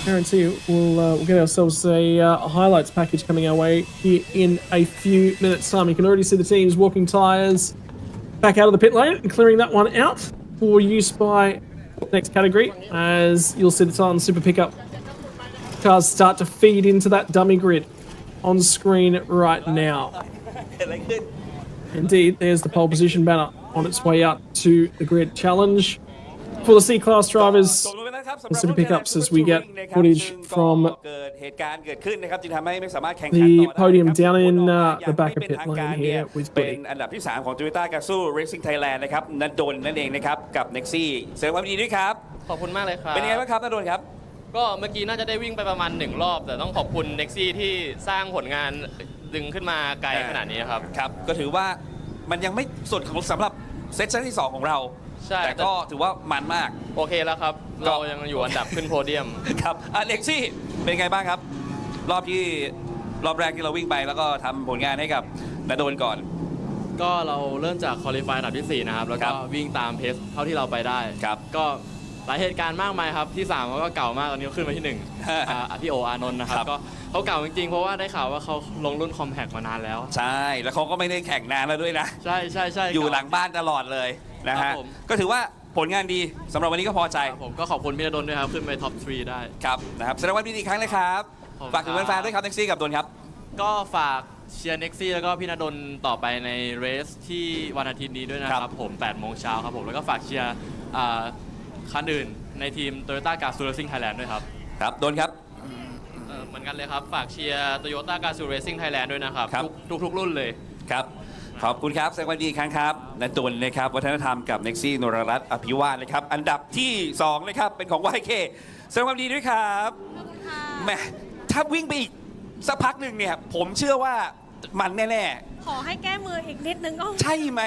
Guarantee we'll get ourselves a highlights package coming our way here in a few minutes' time. You can already see the teams walking tyres back out of the pit lane and clearing that one out for use by next category, as you'll see the Thailand Super Pickup cars start to feed into that dummy grid on screen right now. Indeed, there's the pole position banner on its way out to the grid. Challenge for the C-Class drivers, the Super Pickups, as we get footage from the podium down in the back of pit lane here with Goody. เป็นอันดับที่ 3 ของ Toyota Gazoo Racing Thailand นะครับนันดนนั่นเองนะครับกับ Nexi แสดงความยินดีด้วยครับ ขอบคุณมากเลยครับ เป็นยังไงบ้างครับนันดนครับ ก็เมื่อกี้น่าจะได้วิ่งไปประมาณ1รอบแต่ต้องขอบคุณ Nexi ที่สร้างผลงานดึงขึ้นมาไกลขนาดนี้ครับครับก็ถือว่ามันยังไม่สุดของสำหรับเซสชั่นที่ 2 ของเรา ใช่ แต่ก็ถือว่ามันมาก โอเคแล้วครับเรายังอยู่อันดับขึ้นโพเดียม ครับเล็กซี่เป็นไงบ้างครับรอบแรกที่เราวิ่งไปแล้วก็ทำผลงานให้กับนันดนก่อน ก็เราเริ่มจากคอลิฟายอันดับที่ 4 นะครับแล้วก็วิ่งตามเพสเท่าที่เราไปได้ครับก็หลายเหตุการณ์มากมายครับที่3เขาก็เก่ามากตอนนี้ขึ้นมาที่1พี่โออานนท์นะครับก็เขาเก่าจริงๆเพราะว่าได้ข่าวว่าเขาลงรุ่นคอมแพคมานานแล้วใช่แล้วเขาก็ไม่ได้แข่งนานแล้วด้วยนะใช่อยู่หลังบ้านตลอดเลยนะฮะก็ถือว่าผลงานดีสำหรับวันนี้ก็พอใจผมก็ขอบคุณพี่ณดลด้วยครับขึ้นไปท็อป 3 ได้ครับนะครับแสดงว่าดีอีกครั้งเลยครับฝากถึงแฟนๆด้วยครับ Nexi กับดนครับก็ฝากเชียร์ Nexi แล้วก็พี่ณดลต่อไปในเรสที่วันอาทิตย์นี้ด้วยนะครับผม 8 โมงเช้าครับผมแล้วก็ฝากเชียร์คันอื่นในทีม Toyota Gazoo Racing Thailand ด้วยครับครับดนครับเหมือนกันเลยครับฝากเชียร์ Toyota Gazoo Racing Thailand ด้วยนะครับทุกรุ่นเลยครับขอบคุณครับแสดงความดีอีกครั้งครับนันตุลนะครับวัฒนธรรมกับ Nexi นรรัตน์อภิวาทนะครับอันดับที่2นะครับเป็นของ YK แสดงความดีด้วยครับแหมถ้าวิ่งไปอีกสักพักหนึ่งเนี่ยผมเชื่อว่ามันแน่ๆขอให้แก้มืออีกนิดนึงก็ใช่ไหม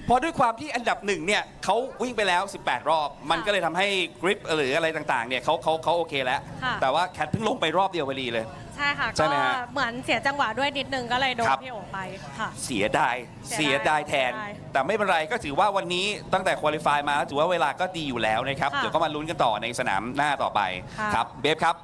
เพราะด้วยความที่อันดับ1เนี่ยเขาวิ่งไปแล้ว18รอบมันก็เลยทำให้กริปหรืออะไรต่างๆเนี่ยเขาโอเคแล้วแต่ว่าแคทเพิ่งลงไปรอบเดียวพอดีเลย ใช่ค่ะ ใช่ ก็ ไหมฮะ เหมือนเสียจังหวะด้วยนิดนึงก็เลยโดน ครับ พี่โอไปค่ะ เสียดาย เสียดาย แทน เสียดาย แต่ไม่เป็นไรก็ถือว่าวันนี้ตั้งแต่คุริฟายมาถือว่าเวลาก็ดีอยู่แล้วนะครับ ค่ะ เดี๋ยวก็มาลุ้นกันต่อในสนามหน้าต่อไป ค่ะ ครับเบฟครับ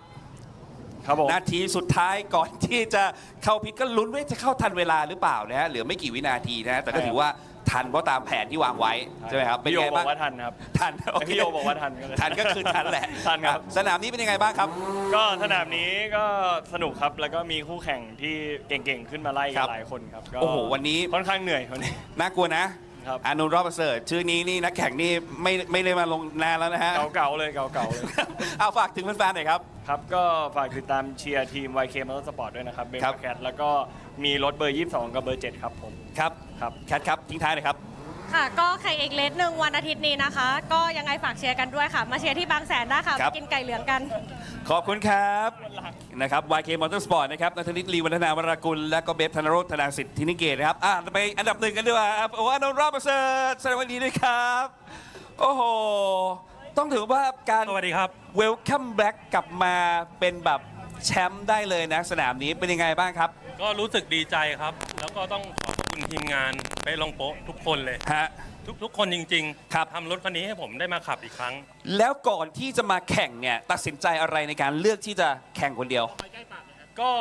ครับผม นาทีสุดท้ายก่อนที่จะเข้าพิทก็ลุ้นว่าจะเข้าทันเวลาหรือเปล่านะฮะเหลือไม่กี่วินาทีนะฮะแต่ก็ถือว่าทันเพราะตามแผนที่วางไว้ใช่ไหมครับเป็น พี่โอ ไง บอ บ้าง กว่าทันครับ ทันโอเค พี่โอบอกว่าทันก็เลย ทันก็คือทันแหละ ทันครับ สนามนี้เป็นยังไงบ้างครับ ก็สนามนี้ก็สนุกครับ แล้วก็มีคู่แข่งที่เก่งๆขึ้นมาไล่ ค กั รั น บ หลายคนครับก็ โอ้โหวันนี้ ค่อนข้างเหนื่อยวันนี้ น่ากลัวนะครับ อานนท์รอบประเสริฐชื่อนี้นี่นักแข่งนี่ไม่ได้มาลงนานแล้วนะฮะ เก่าๆเลยเก่าๆเลย เอาฝากถึงแฟนๆหน่อยครับ ครับก็ฝากติดตามเชียร์ทีม YK Motorsport ด้วยนะครับเบน ครับ แคทแล้วก็มีรถเบอร์ 22 กับเบอร์ 7 ครับผม ครับ ครับ แคทครับทิ้งท้ายหน่อยครับ ค่ะ ก็แข่งอีกเลสหนึ่งวันอาทิตย์นี้นะคะ ก็ยังไงฝากเชียร์กันด้วยค่ะ มาเชียร์ที่บางแสนได้ค่ะ ครับ ไปกินไก่เหลืองกัน ขอบคุณครับนะครับ YK Motorsport นะครับนัทนิตลีวัฒนาวรากุลและก็เบฟธนโรธธนาสิทธินิเกตนะครับไปอันดับหนึ่งกันด้วยครับโอ้อานนท์รอบประเสริฐแสดงวันดีด้วยครับ โอ้โห ต้องถือว่าการ สวัสดีครับ Welcome back กลับมาเป็นแบบแชมป์ได้เลยนะสนามนี้เป็นยังไงบ้างครับ ก็รู้สึกดีใจครับ แล้วก็ต้องขอบคุณทีมงานไปลงโป๊ะทุกคนเลย ฮะ ทุกคนจริง ครับ ทำรถคันนี้ให้ผมได้มาขับอีกครั้ง แล้วก่อนที่จะมาแข่งเนี่ยตัดสินใจอะไรในการเลือกที่จะแข่งคนเดียว ก็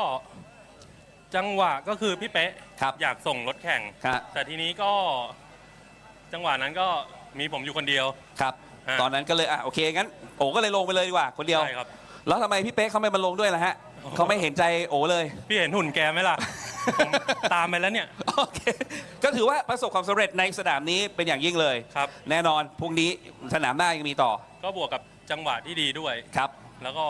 จังหวะก็คือพี่เป๊ะ ครับ อยากส่งรถแข่ง ครับ แต่ทีนี้ก็จังหวะนั้นก็มีผมอยู่คนเดียว ครับ ฮะ ตอนนั้นก็เลยโอเคงั้นโอก็เลยลงไปเลยดีกว่าคนเดียว ใช่ครับ แล้วทำไมพี่เป๊กเขาไม่มาลงด้วยล่ะฮะเขาไม่เห็นใจโอเลย พี่เห็นหุ่นแกไหมล่ะ ผมตามไปแล้วเนี่ย โอเคก็ถือว่าประสบความสำเร็จในสนามนี้เป็นอย่างยิ่งเลย ครับ แน่นอนพรุ่งนี้สนามหน้ายังมีต่อ ก็บวกกับจังหวะที่ดีด้วย ครับ แล้วก็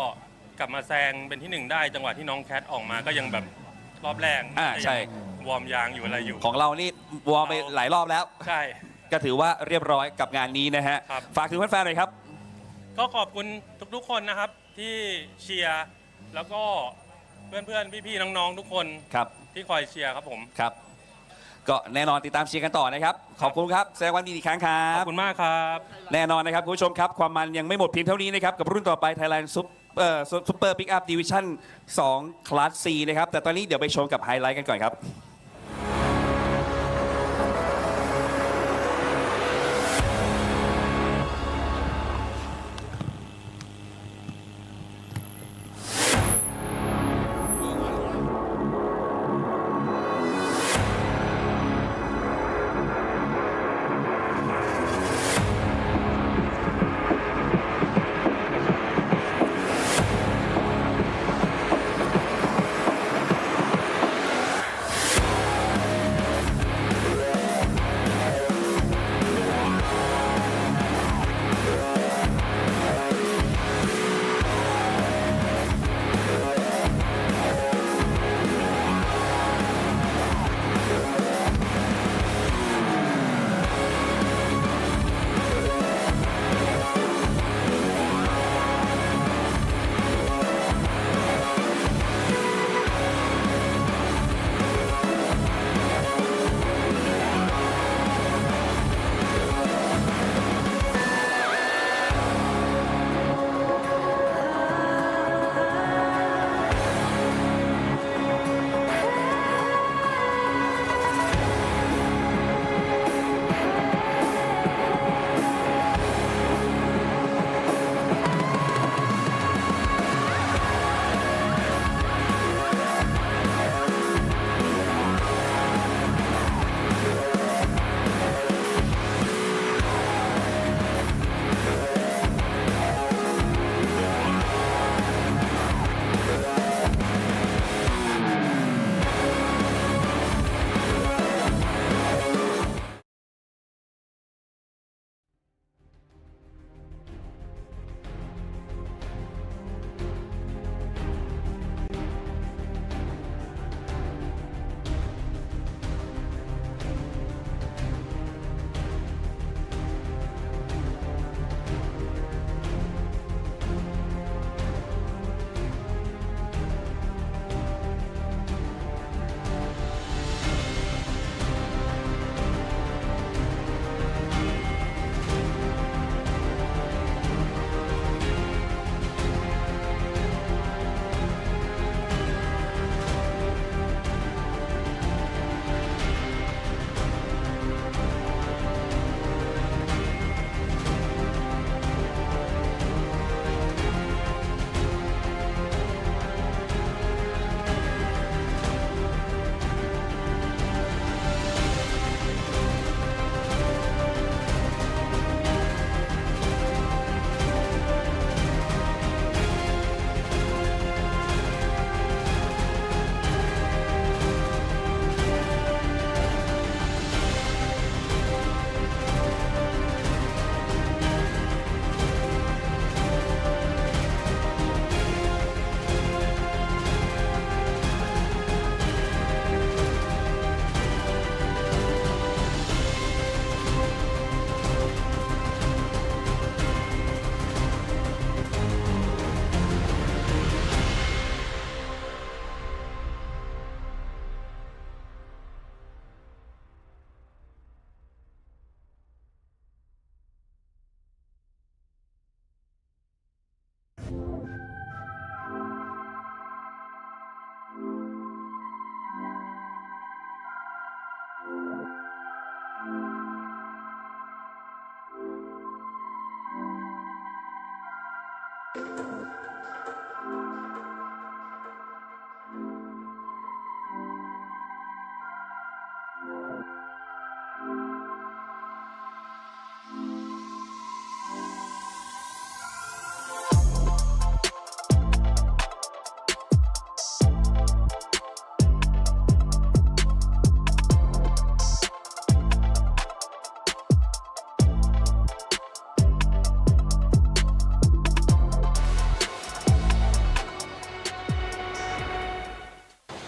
กลับมาแซงเป็นที่หนึ่งได้จังหวะที่น้องแคทออกมาก็ยังแบบรอบแรก ใช่ วอร์มยางอยู่อะไรอยู่ ของเรานี่วอร์มไปหลายรอบแล้ว ใช่ ก็ถือว่าเรียบร้อยกับงานนี้นะฮะ ครับ ฝากถึงแฟนๆหน่อยครับ ก็ขอบคุณทุกๆคนนะครับที่เชียร์แล้วก็เพื่อนๆ พี่ๆ น้องๆ ทุกคน ครับ ที่คอยเชียร์ครับผม ครับ ก็แน่นอนติดตามเชียร์กันต่อนะครับ ขอบคุณครับแสดงความยินดีอีกครั้งครั ข บ อบคุณมากครับ แน่นอนนะครับคุณผู้ชมครับ ความมันยังไม่หมดเพียงเท่านี้นะครับ กับรุ่นต่อไป Thailand Super Pick Up Division 2 Class C นะครับ แต่ตอนนี้เดี๋ยวไปชมกับไฮไลท์กันก่อนครับ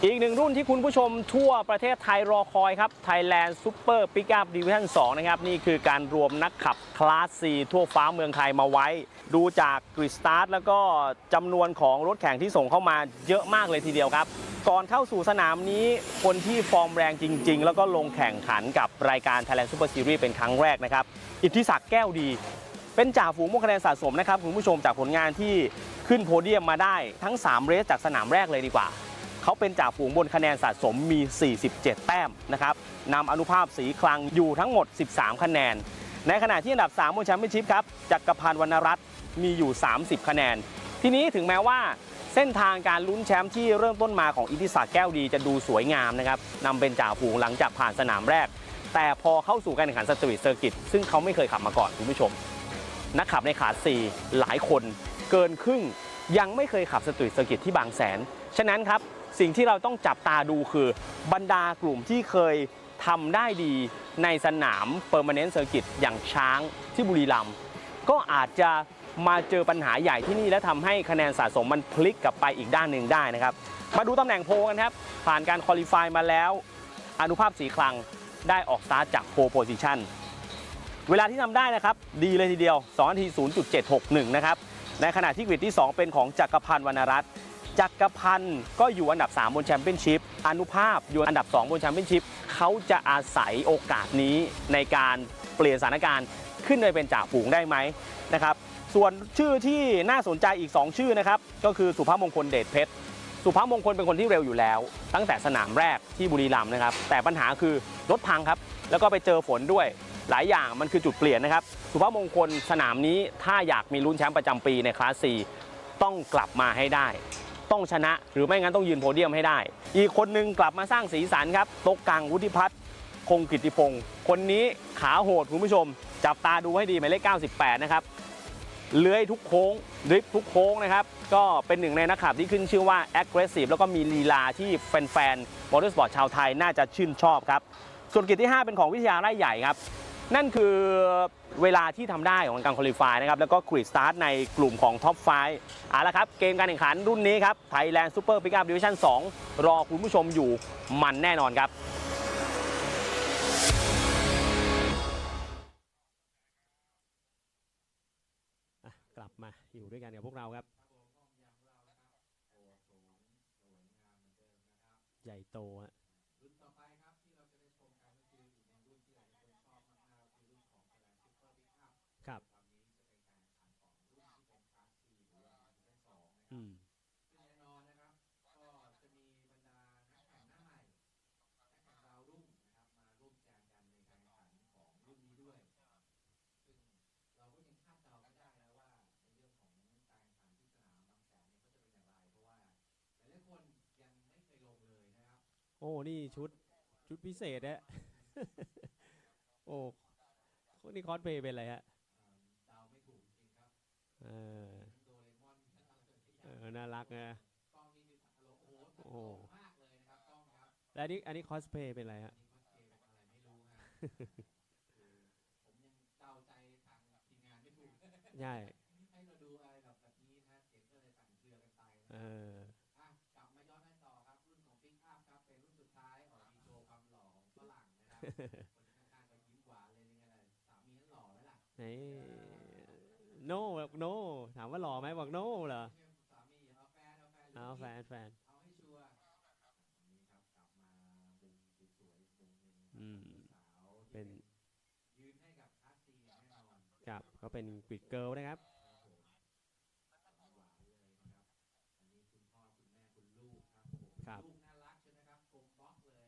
อีกหนึ่งรุ่นที่คุณผู้ชมทั่วประเทศไทยรอคอยครับ Thailand Super Pickup Division 2 นะครับนี่คือการรวมนักขับคลาส C ทั่วฟ้าเมืองไทยมาไว้ ดูจากกริดสตาร์ทแล้วก็จำนวนของรถแข่งที่ส่งเข้ามาเยอะมากเลยทีเดียวครับ ก่อนเข้าสู่สนามนี้คนที่ฟอร์มแรงจริงๆแล้วก็ลงแข่งขันกับรายการ Thailand Super Series เป็นครั้งแรกนะครับอิทธิศักดิ์แก้วดีเป็นจ่าฝูงคะแนนสะสมนะครับคุณผู้ชมจากผลงานที่ขึ้นโพเดียมมาได้ทั้ง3เรสจากสนามแรกเลยดีกว่าเขาเป็นจ่าฝูงบนคะแนนสะสมมี 47 แต้มนะครับนำอนุภาพสีคลังอยู่ทั้งหมด 13 คะแนนในขณะที่อันดับ3บนแชมเปี้ยนชิพครับจักรพันธ์วรรณรัตน์มีอยู่ 30 คะแนนทีนี้ถึงแม้ว่าเส้นทางการลุ้นแชมป์ที่เริ่มต้นมาของอิทธิศักดิ์แก้วดีจะดูสวยงามนะครับนำเป็นจ่าฝูงหลังจากผ่านสนามแรกแต่พอเข้าสู่การแข่งขันสตรีทเซอร์กิตซึ่งเขาไม่เคยขับมาก่อนคุณผู้ชมนักขับในขา4หลายคนเกินครึ่งยังไม่เคยขับสตรีทเซอร์กิตที่บางแสนฉะนั้นครับสิ่งที่เราต้องจับตาดูคือบรรดากลุ่มที่เคยทำได้ดีในสนามเปอร์มานเนนต์เซอร์กิตอย่างช้างที่บุรีรัมย์ก็อาจจะมาเจอปัญหาใหญ่ที่นี่และทำให้คะแนนสะสมมันพลิกกลับไปอีกด้านหนึ่งได้นะครับมาดูตำแหน่งโพลกันครับผ่านการควอลิฟายมาแล้วอนุภาพสีคลังได้ออกสตาร์ทจากโพลโพซิชันเวลาที่ทำได้นะครับดีเลยทีเดียว2 นาที 0.761 นะครับในขณะที่กริดที่ 2 เป็นของจักรพันธ์วรรณรัตน์จักรพันธ์ก็อยู่อันดับ3บนแชมเปี้ยนชิพอนุภาพอยู่อันดับ2บนแชมเปี้ยนชิพเขาจะอาศัยโอกาสนี้ในการเปลี่ยนสถานการณ์ขึ้นไปเป็นจ่าฝูงได้ไหมนะครับส่วนชื่อที่น่าสนใจอีก2ชื่อนะครับก็คือสุภมงคลเดชเพชรสุภมงคลเป็นคนที่เร็วอยู่แล้วตั้งแต่สนามแรกที่บุรีรัมย์นะครับแต่ปัญหาคือรถพังครับแล้วก็ไปเจอฝนด้วยหลายอย่างมันคือจุดเปลี่ยนนะครับสุภมงคลสนามนี้ถ้าอยากมีลุ้นแชมป์ประจำปีในคลาส C ต้องกลับมาให้ได้ต้องชนะหรือไม่งั้นต้องยืนโพเดียมให้ได้อีกคนนึงกลับมาสร้างสีสันครับโต๊ะกลางวุฒิพัฒน์คงกิตติพงศ์คนนี้ขาโหดคุณผู้ชมจับตาดูให้ดีหมายเลข98นะครับเลื้อยทุกโค้งดริฟทุกโค้งนะครับก็เป็นหนึ่งในนักขับที่ขึ้นชื่อว่า aggressive แล้วก็มีลีลาที่แฟนๆมอเตอร์สปอร์ตชาวไทยน่าจะชื่นชอบครับส่วนกิจที่5เป็นของวิทยาไร่ใหญ่ครับนั่นคือเวลาที่ทำได้ของการควอลิฟายนะครับแล้วก็กรีดสตาร์ทในกลุ่มของท็อป5เอาละครับเกมการแข่งขันรุ่นนี้ครับ Thailand Super Pickup Division 2 รอคุณผู้ชมอยู่มันแน่นอนครับกลับมาอยู่ด้วยกันกับพวกเราครับใหญ่โตฮะครับแน่นอนนะครับก็จะมีบรรดานักแข่งหน้าใหม่นักแข่งดาวรุ่งนะครับมาร่วมแจมกันในการแข่งขันของรุ่นนี้ด้วยซึ่งเราก็ยังคาดเดาไม่ได้นะว่าในเรื่องของการแข่งขันที่สนามบางแสนเนี่ยเขาจะเป็นอย่างไรเพราะว่าหลายๆคนยังไม่เคยลงเลยนะครับโอ้นี่ชุดพิเศษฮะ โอ้คนนี้คอสเพย์เป็นอะไรฮะดาวไม่ถูกจริงครับโดเรมอนน่ารักนะกล้องนี่มีสักโลโอ้มากเลยนะครับกล้องครับและอันนี้คอสเพย์เป็นอะไรฮะคอสเพย์เป็นอะไรไม่รู้ฮะผมยังเดาใจทางทีมงานไม่ถูกใช่ให้เราดูอะไรแบบนี้นะเสียงก็เลยสั่นเครือกันไปกลับมาย้อนกันต่อครับรุ่นของปิกอัพครับเป็นรุ่นสุดท้ายของมีโชว์ความหล่อของฝรั่งนะครับคนข้างๆก็ยิ้มหวานเลยนี่ไงสามีนั้นหล่อไหมล่ะโน่บอกโน่ถามว่าหล่อไหมบอกโน่เหรอสามีเอาแฟนเอาให้ชัวร์นี่ครับกลับมามุมสวยๆมุมนึงสาวเป็นยืนให้กับคลาส C แน่นอนครับเขาเป็นกริดเกิร์ลนะครับหวานเลยนะครับอันนี้คุณพ่อคุณแม่คุณลูกครับลูกน่ารักใช่ไหมครับกลมบล็อกเลยนะฮะ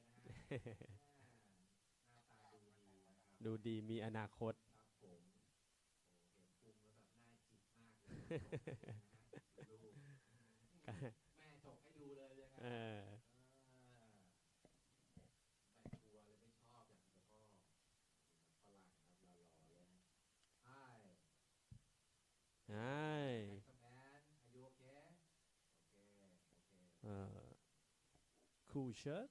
หน้าตาดูดีนะครับดูดีมีอนาคตครับผมเห็นพุงแล้วแบบน่าจิกมากเลยลูกแม่จกให้ดูเลยนะครับไม่กลัวเลยไม่ชอบอย่างแต่พ่อฝรั่งครับหล่อเลยใช่อายุโอเคคูเชิร์ต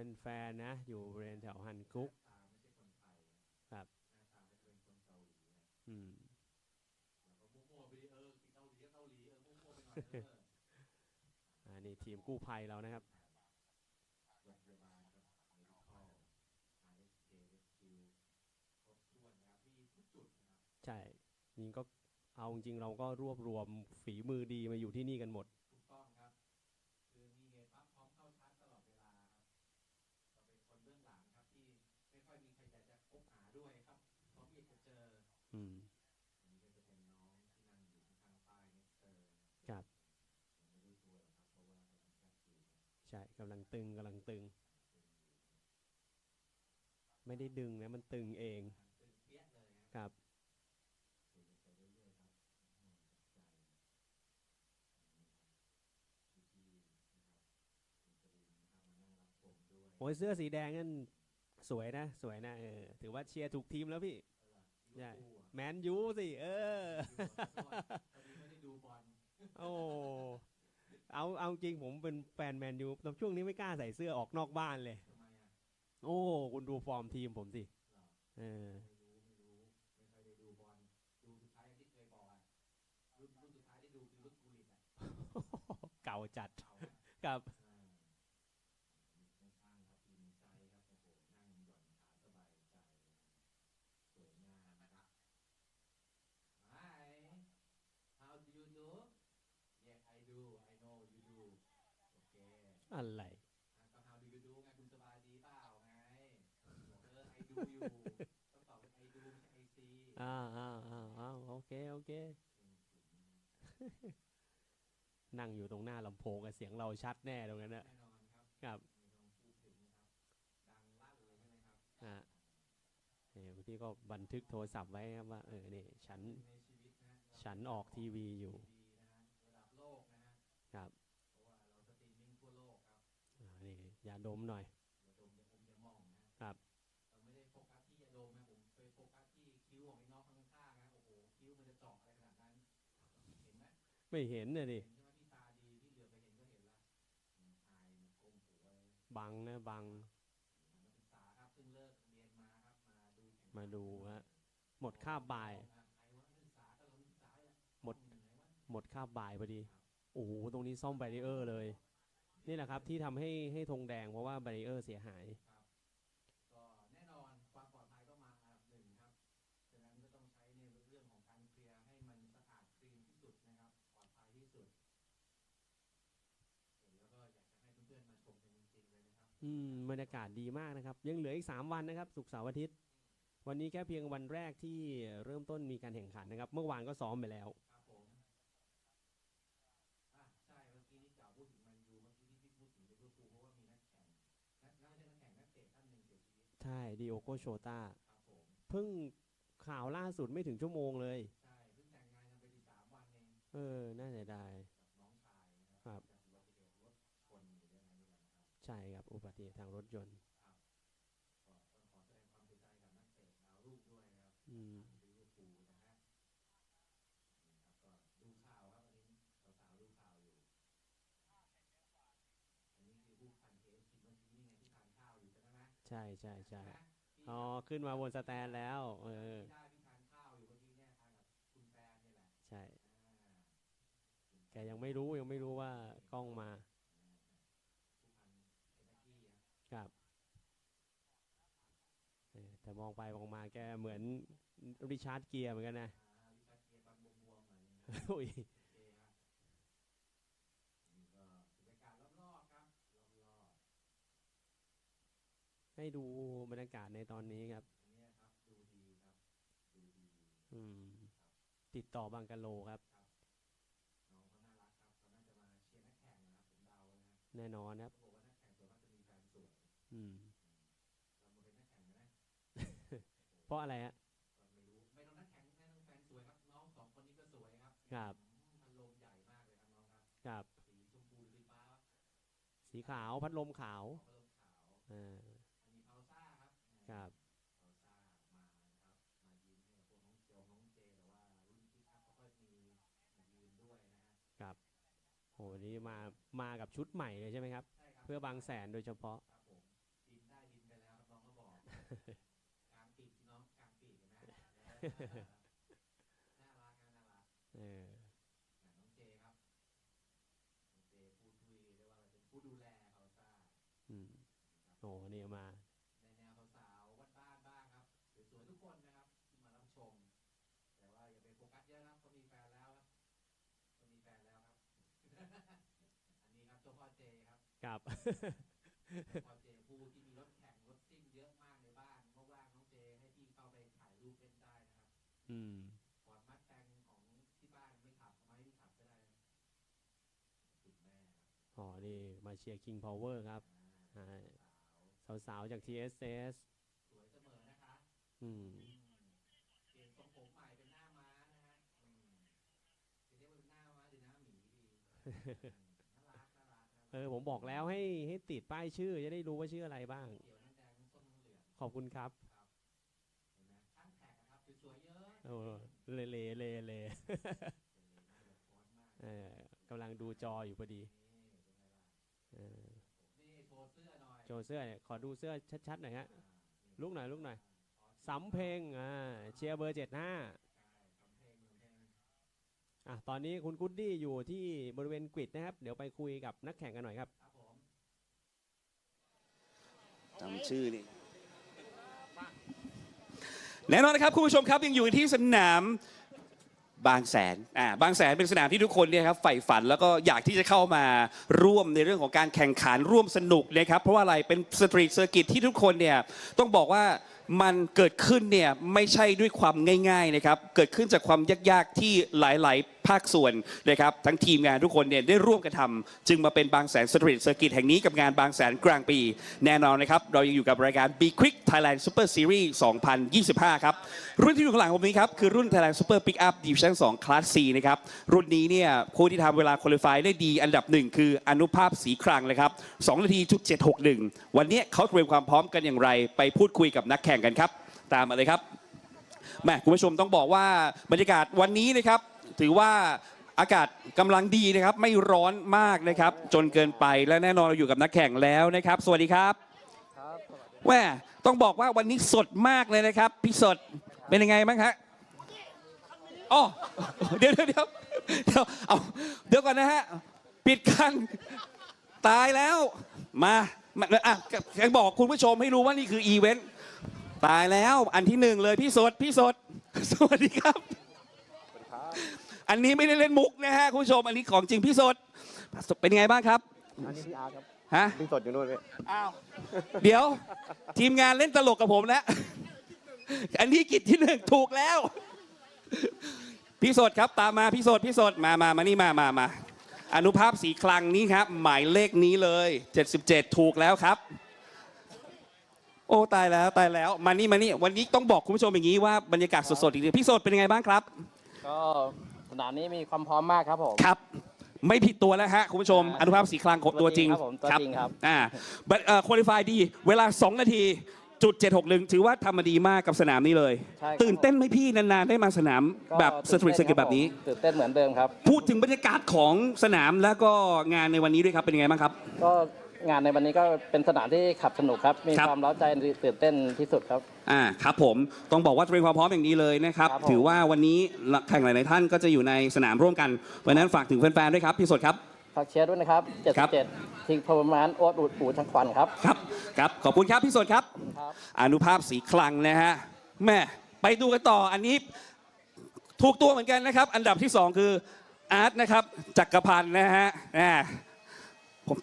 เป็นแฟนนะอยู่บริเวณแถวฮันกุ๊กครับแล้วก็มั่วๆไปเกาหลีมั่วๆไปหน่อย นี่ทีมกู้ภัยเรานะครับใช่นี่ก็เอาจริงเราก็รวบรวมฝีมือดีมาอยู่ที่นี่กันหมดถูกต้องครับคือมีเหตุปั๊บพร้อมเข้าชาร์จตลอดเวลาครับเราเป็นคนเบื้องหลังครับที่ไม่ค่อยมีใครอยากจะคบหาด้วยครับพร้อมอยากจะเจออันนี้ก็จะเป็นน้องที่นั่งอยู่ทางป้ายเนสเตอร์ครับไม่รู้ตัวหรอกครับเพราะว่าเขาเป็นแคปซูลใช่กำลังตึงไม่ได้ดึงนะมันตึงเองครับโอ้ยเสื้อสีแดงนั่นสวยนะถือว่าเชียร์ถูกทีมแล้วพี่ใช่แมนยูสิไม่ได้ดูบอลโอ้เอาจริงผมเป็นแฟนแมนยูตอนช่วงนี้ไม่กล้าใส่เสื้อออกนอกบ้านเลยโอ้คุณดูฟอร์มทีมผมสิไม่รู้ไม่เคยได้ดูบอลดูสุดท้ายที่เคยบอกรุ่นสุดท้ายได้ดูคือรุ่นกูลิตเก่าจัดครับYou do? Yeah, I do. I know you do. Okay. อะไรก็ How do you do ไงคุณสบายดีเปล่าไงบอกI do you ต้องตอบเป็นI do ไม่ใช่ I see โอเคนั่งอยู่ตรงหน้าลำโพงเสียงเราชัดแน่ตรงนั้นนะแน่นอนครับไม่ต้องพูดถึงนะครับดังลั่นเลยใช่ไหมครับพี่ก็บันทึกโทรศัพท์ไว้ครับว่านี่ฉันออกทีวีอยู่ระดับโลกนะฮะครับเพราะว่าเราสตรีมมิ่งทั่วโลกครับนี่ยาดมหน่อยยาดมอย่ามองนะครับเราไม่ได้โฟกัสที่ยาดมนะผมเคยโฟกัสที่คิ้วของไอ้น้องข้างๆนะโอ้โหคิ้วมันจะเจาะอะไรขนาดนั้นเห็นไหมไม่เห็นเลยดิใช่ไหมพี่ตาดีพี่เหลือไปเห็นก็เห็นละอายมันก้มหัวบังนะบังนักศึกษาครับเพิ่งเลิกเรียนมาครับมาดูฮะหมดคาบบ่ายหมดคาบบ่ายพอดีโอ้โหตรงนี้ซ่อมแบรีเออร์เลยนี่แหละครับที่ทำให้ธงแดงเพราะว่าแบรีเออร์เสียหายก็แน่นอนความปลอดภัยต้องมาอันดับหนึ่งครับฉะนั้นก็ต้องใช้ในเรื่องของการเคลียร์ให้มันสะอาดคลีนที่สุดนะครับปลอดภัยที่สุดแล้วก็อยากจะให้เพื่อนๆมาชมกันจริงๆเลยนะครับบรรยากาศดีมากนะครับยังเหลืออีก3วันนะครับศุกร์เสาร์อาทิตย์วันนี้แค่เพียงวันแรกที่เริ่มต้นมีการแข่งขันนะครับเมื่อวานก็ซ้อมไปแล้วครับผมใช่เมื่อกี้นี่กล่าวพูดถึงแมนยูเมื่อกี้ที่พูดถึงลิเวอร์พูลเพราะว่ามีนักแข่งนักเตะท่านหนึ่งเสียชีวิตใช่ดิโอโกโชตาเพิ่งข่าวล่าสุดไม่ถึงชั่วโมงเลยใช่เพิ่งแต่งงานกันไป13 วันเองน่าเสียดายน้องชายครับใช่ครับอุบัติเหตุทางรถยนต์ขอแสดงความเสียใจกับนักเตะดาวรุ่งด้วยนะครับลิเวอร์พูลนะฮะก็ดูข่าวครับวันนี้สาวๆดูข่าวอยู่อันนี้คือผู้พันเกมคิดเมื่อกี้นี่ไงที่ทานข้าวอยู่ใช่ไหมใช่ขึ้นมาบนสแตนแล้วได้ที่ทานข้าวอยู่เมื่อกี้เนี่ยทานกับคุณแฟนนี่แหละใช่แกยังไม่รู้ว่ากล้องมาครับแต่มองไปมองมาแกเหมือนริชาร์ดเกียร์เหมือนกันนะริชาร์ดเกียร์บางบวมๆหน่อยโอ้ยก็บรรยากาศรอบๆครับรอบๆให้ดูบรรยากาศในตอนนี้ครับนี่ครับดูดีครับดูดีติดต่อบังกะโลครับน้องเขาน่ารักครับเขาน่าจะมาเชียร์นักแข่งนะครับผมเดานะแน่นอนครับบอกว่านักแข่งส่วนมากจะมีแฟนสวยเราเป็นนักแข่งไหมเพราะอะไรฮะไม่รู้ไม่ต้องนักแข่งไม่ต้องแฟนสวยครับน้อง2 คนนี้ก็สวยครับครับพัดลมใหญ่มากเลยครับน้องครับครับสีชมพูหรือสีฟ้าสีขาวพัดลมขาวอันนี้พาวซ่าครับครับพาวซ่ามานะครับมายืนให้พวกน้องเจหรือว่ารุ่นที่อัพก็มีมายืนด้วยนะฮะครับโหนี่มากับชุดใหม่เลยใช่ไหมครับเพื่อบางแสนโดยเฉพาะครับผมดินได้ดินไปแล้วน้องก็บอกกลางปีกน้องกลางปีกเห็นไหมน่ารักน้องเจครับน้องเจพูดคุยเรียก นี่มา ในแนวสาวๆบ้านๆบ้างครับสวยๆทุกคนนะครับที่มารับชมแต่ว่าอย่าไปโฟกัสเยอะนะเขามีแฟนแล้วครับเขามีแฟนแล้วครับ อันนี้ครับเจ้าพ่อเจครับ ครับ พอเจผู้ที่มีรถแข่งรถซิ่งเยอะมากในบ้านว่างๆน้องเจให้พี่เข้าไปถ่ายรูปเล่นได้นะครับ ฟอร์ดมัสแตงของที่บ้านไม่ขับทำไมไม่ขับก็ได้คุณแม่อ๋อนี่มาเชียร์ King Power ครับสาวๆจาก TSS สวยเสมอนะคะเปลี่ยนทรงผมใหม่เป็นหน้าม้านะฮะจะเรียกว่าเป็นหน้าม้าหรือหน้าหมีดีน่ารักผมบอกแล้วให้ติดป้ายชื่อจะได้รู้ว่าชื่ออะไรบ้างขอบคุณครับเลกำลังดูจออยู่พอดีโชว์เสื้อเนี่ยขอดูเสื้อชัดๆหน่อยฮะลุกหน่อยสำเพ็งเชียร์เบอร์ 75ตอนนี้คุณกุ๊ดดี้อยู่ที่บริเวณกริดนะครับเดี๋ยวไปคุยกับนักแข่งกันหน่อยครับจำชื่อนี่แน่นอนนะครับคุณผู้ชมครับยังอยู่ที่สนามบางแสนบางแสนเป็นสนามที่ทุกคนเนี่ยครับใฝ่ฝันแล้วก็อยากที่จะเข้ามาร่วมในเรื่องของการแข่งขันร่วมสนุกนะครับเพราะว่าอะไรเป็นสตรีทเซอร์กิตที่ทุกคนเนี่ยต้องบอกว่ามันเกิดขึ้นเนี่ยไม่ใช่ด้วยความง่ายๆนะครับเกิดขึ้นจากความยากๆที่หลายๆภาคส่วนนะครับทั้งทีมงานทุกคนเนี่ยได้ร่วมกันทำจึงมาเป็นบางแสนสตรีทเซอร์กิตแห่งนี้กับงานบางแสนกลางปีแน่นอนนะครับเรายังอยู่กับรายการ B Quick Thailand Super Series 2025 ครับรุ่นที่อยู่ข้างหลังผมนี้ครับคือรุ่น Thailand Super Pickup Division 2 Class C นะครับรุ่นนี้เนี่ยผู้ที่ทำเวลาคุริฟายได้ดีอันดับ1คืออนุภาพศรีครังเลยครับ2 นาทีจุด761วันนี้เขาเตรียมความพร้อมกันอย่างไรไปพูดคุยกับนักแข่งกันครับตามมาเลยครับแม่คุณผู้ชมต้องบอกว่าบรรยากาศวันนี้นะครับถือว่าอากาศกำลังดีนะครับไม่ร้อนมากนะครับจนเกินไปและแน่นอนเราอยู่กับนักแข่งแล้วนะครับสวัสดีครับแม่ต้องบอกว่าวันนี้สดมากเลยนะครับพี่สดเป็นยังไงบ้างครับอ๋อเดี๋ยวก่อนนะฮะปิดกันตายแล้วมาบอกคุณผู้ชมให้รู้ว่านี่คืออีเวนต์ตายแล้วอันที่1เลยพี่สดสวัสดีครับอันนี้ไม่ได้เล่นมุกนะฮะคุณผู้ชมอันนี้ของจริงพี่สดเป็นยังไงบ้างครับอันนี้พี่อาร์ครับฮะพี่สดอยู่นู่นเลยอ้าวเดี๋ยวทีมงานเล่นตลกกับผมแล้วอันนี้กิจที่1ถูกแล้วพี่สดครับตามมาพี่สดมานี่มาอนุภาพสีคลังนี้ครับหมายเลขนี้เลย77ถูกแล้วครับโอ้ตายแล้วมานี่วันนี้ต้องบอกคุณผู้ชมอย่างนี้ว่าบรรยากาศสดๆอีกทีพี่สดเป็นยังไงบ้างครับก็สนามนี้มีความพร้อมมากครับผมครับไม่ผิดตัวแล้วฮะคุณผู้ชมอนุภาพสีคลังตัวจริงครับผมตัวจริงครับคุริฟายดีเวลา2 นาทีจุด761ถือว่าทำมาดีมากกับสนามนี้เลยตื่นเต้นไหมพี่นานๆได้มาสนามแบบสตรีทเซอร์กิตแบบนี้ตื่นเต้นเหมือนเดิมครับพูดถึงบรรยากาศของสนามแล้วก็งานในวันนี้ด้วยครับเป็นยังไงบ้างครับก็งานในวันนี้ก็เป็นสนามที่ขับสนุกครับมีความเร้าใจตื่นเต้นที่สุดครับครับผมต้องบอกว่าเตรียมความพร้อมอย่างนี้เลยนะครับถือว่าวันนี้แข่งหลายๆท่านก็จะอยู่ในสนามร่วมกันวันนั้นฝากถึงแฟนๆด้วยครับพี่สดครับฝากเชียร์ด้วยนะครับ77ทีมพมานโอ๊ตอูดทั้งควันครับครับขอบคุณครับพี่สดครับอนุภาพสีคลังนะฮะแม่ไปดูกันต่ออันนี้ถูกตัวเหมือนกันนะครับอันดับที่2คืออาร์ตนะครับจักรพันธ์นะฮะผม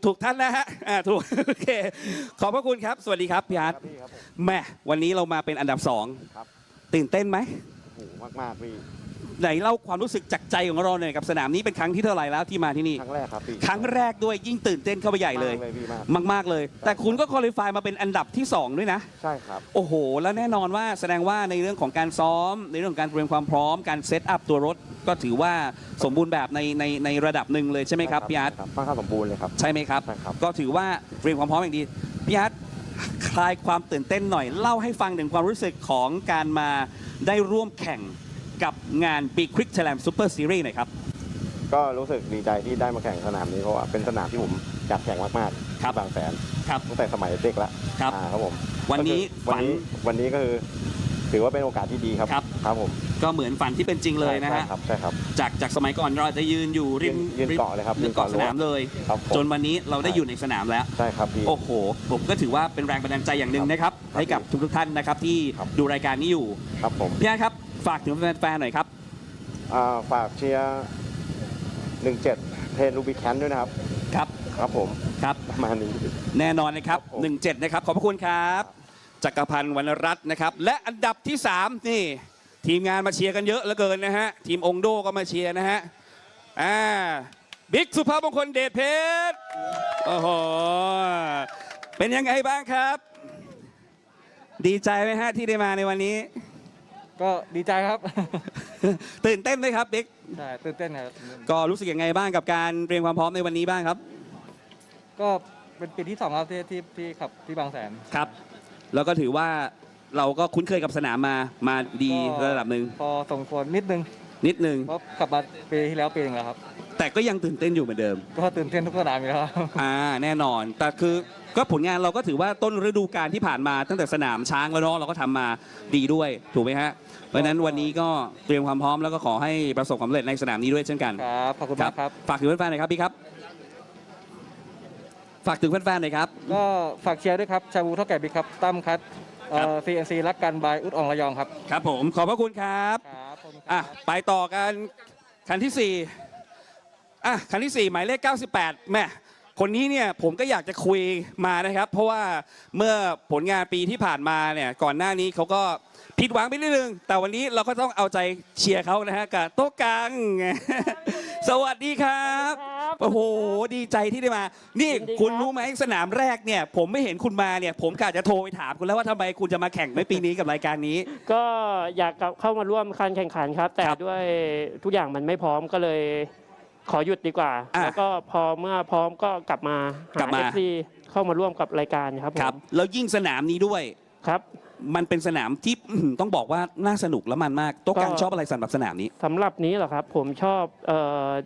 ถูกท่านนะฮะถูกโอเคขอบพระคุณครับสวัสดีครับพี่อาร์ตแม่วันนี้เรามาเป็นอันดับ2ตื่นเต้นไหมโอ้มากพี่ไหนเล่าความรู้สึกจากใจของเราหน่อยกับสนามนี้เป็นครั้งที่เท่าไหร่แล้วที่มาที่นี่ครั้งแรกครับพี่ครั้งแรกด้วยยิ่งตื่นเต้นเข้าไปใหญ่เลยมากเลยแต่คุณก็คุริฟายมาเป็นอันดับที่2ด้วยนะใช่ครับโอ้โหแล้วแน่นอนว่าแสดงว่าในเรื่องของการซ้อมในเรื่องของการเตรียมความพร้อมการเซตอัพตัวรถก็ถือว่าสมบูรณ์แบบในระดับหนึ่งเลยใช่ไหมครับพี่อาร์ตค่อนข้างสมบูรณ์เลยครับใช่ไหมครับก็ถือว่าเตรียมความพร้อมอย่างดีพี่อาร์ตคลายความตื่นเต้นหน่อยเล่าให้ฟังถึงความรู้สึกของการมาได้ร่วมแข่งกับงาน B Quick Thailand Super Series หน่อยครับก็รู้สึกดีใจที่ได้มาแข่งสนามนี้เพราะว่าเป็นสนามที่ผมอยากแข่งมากๆครับบางแสนครับตั้งแต่สมัยเด็กแล้วครับผมวันนี้ก็คือ ถือว่าเป็นโอกาสที่ดีครับครับผมก็เหมือนฝันที่เป็นจริงเลยนะฮะใช่ครับจากสมัยก่อนเราจะยืนอยู่ริมเกาะเลยครับริมเกาะสนามเลยจนวันนี้เราได้อยู่ในสนามแล้วใช่ครับโอ้โหผมก็ถือว่าเป็นแรงบันดาลใจอย่างหนึ่งนะครับให้กับทุกท่านนะครับที่ดูรายการนี้อยู่ครับผมพี่อาร์ตครับฝากถึงแฟนๆหน่อยครับฝากเชียร์17เทนรูบิแคนด้วยนะครับครับผมครับประมาณนี้แน่นอนนะครับ17นะครับขอบพระคุณครับจักรพันธ์วรรณรัตน์นะครับและอันดับที่3นี่ทีมงานมาเชียร์กันเยอะเหลือเกินนะฮะทีมองโดก็มาเชียร์นะฮะบิ๊กสุภาพมงคลเดชเพชรโอ้โหเป็นยังไงบ้างครับดีใจไหมฮะที่ได้มาในวันนี้ก็ดีใจครับตื่นเต้นไหมครับบิ๊กใช่ตื่นเต้นครับก็รู้สึกยังไงบ้างกับการเตรียมความพร้อมในวันนี้บ้างครับก็เป็นปีที่2ครับที่ขับที่บางแสนครับแล้วก็ถือว่าเราก็คุ้นเคยกับสนามมาดีระดับหนึ่งพอสมควรนิดนึงเพราะขับมาปีที่แล้วปีนึงแล้วครับแต่ก็ยังตื่นเต้นอยู่เหมือนเดิมก็ตื่นเต้นทุกสนามอยู่แล้วแน่นอนแต่คือก็ผลงานเราก็ถือว่าต้นฤดูกาลที่ผ่านมาตั้งแต่สนามช้างแล้วเนาะเราก็ทำมาดีด้วยถูกไหมฮะเพราะฉะนั้นวันนี้ก็เตรียมความพร้อมแล้วก็ขอให้ประสบความสำเร็จในสนามนี้ด้วยเช่นกันครับขอบคุณครับฝากถึงแฟนๆหน่อยครับพี่ครับฝากถึงแฟนๆหน่อยครับก็ฝากเชียร์ด้วยครับชาบูเท่าแก่บิ๊กครับตั้มคัทCNC รักกันบายอุดอ่องระยองครับครับผมขอบพระคุณครับไปต่อกันคันที่4คันที่4หมายเลข98แม่คนนี้เนี่ยผมก็อยากจะคุยมานะครับเพราะว่าเมื่อผลงานปีที่ผ่านมาเนี่ยก่อนหน้านี้เขาก็ผิดหวังไปนิดนึงแต่วันนี้เราก็ต้องเอาใจเชียร์เขานะฮะกับโต๊ะกังสวัสดีครับโอ้โหดีใจที่ได้มานี่คุณรู้ไหมสนามแรกเนี่ยผมไม่เห็นคุณมาเนี่ยผมกะจะโทรไปถามคุณแล้วว่าทำไมคุณจะมาแข่งในปีนี้กับรายการนี้ก็อยากเข้ามาร่วมการแข่งขันครับแต่ด้วยทุกอย่างมันไม่พร้อมก็เลยขอหยุดดีกว่าแล้วก็เมื่อพร้อมก็กลับมาหา FC เข้ามาร่วมกับรายการครับผมแล้วยิ่งสนามนี้ด้วยครับมันเป็นสนามที่ต้องบอกว่าน่าสนุกและมันมากโต๊ะกังชอบอะไรสำหรับสนามนี้สำหรับนี้เหรอครับผมชอบ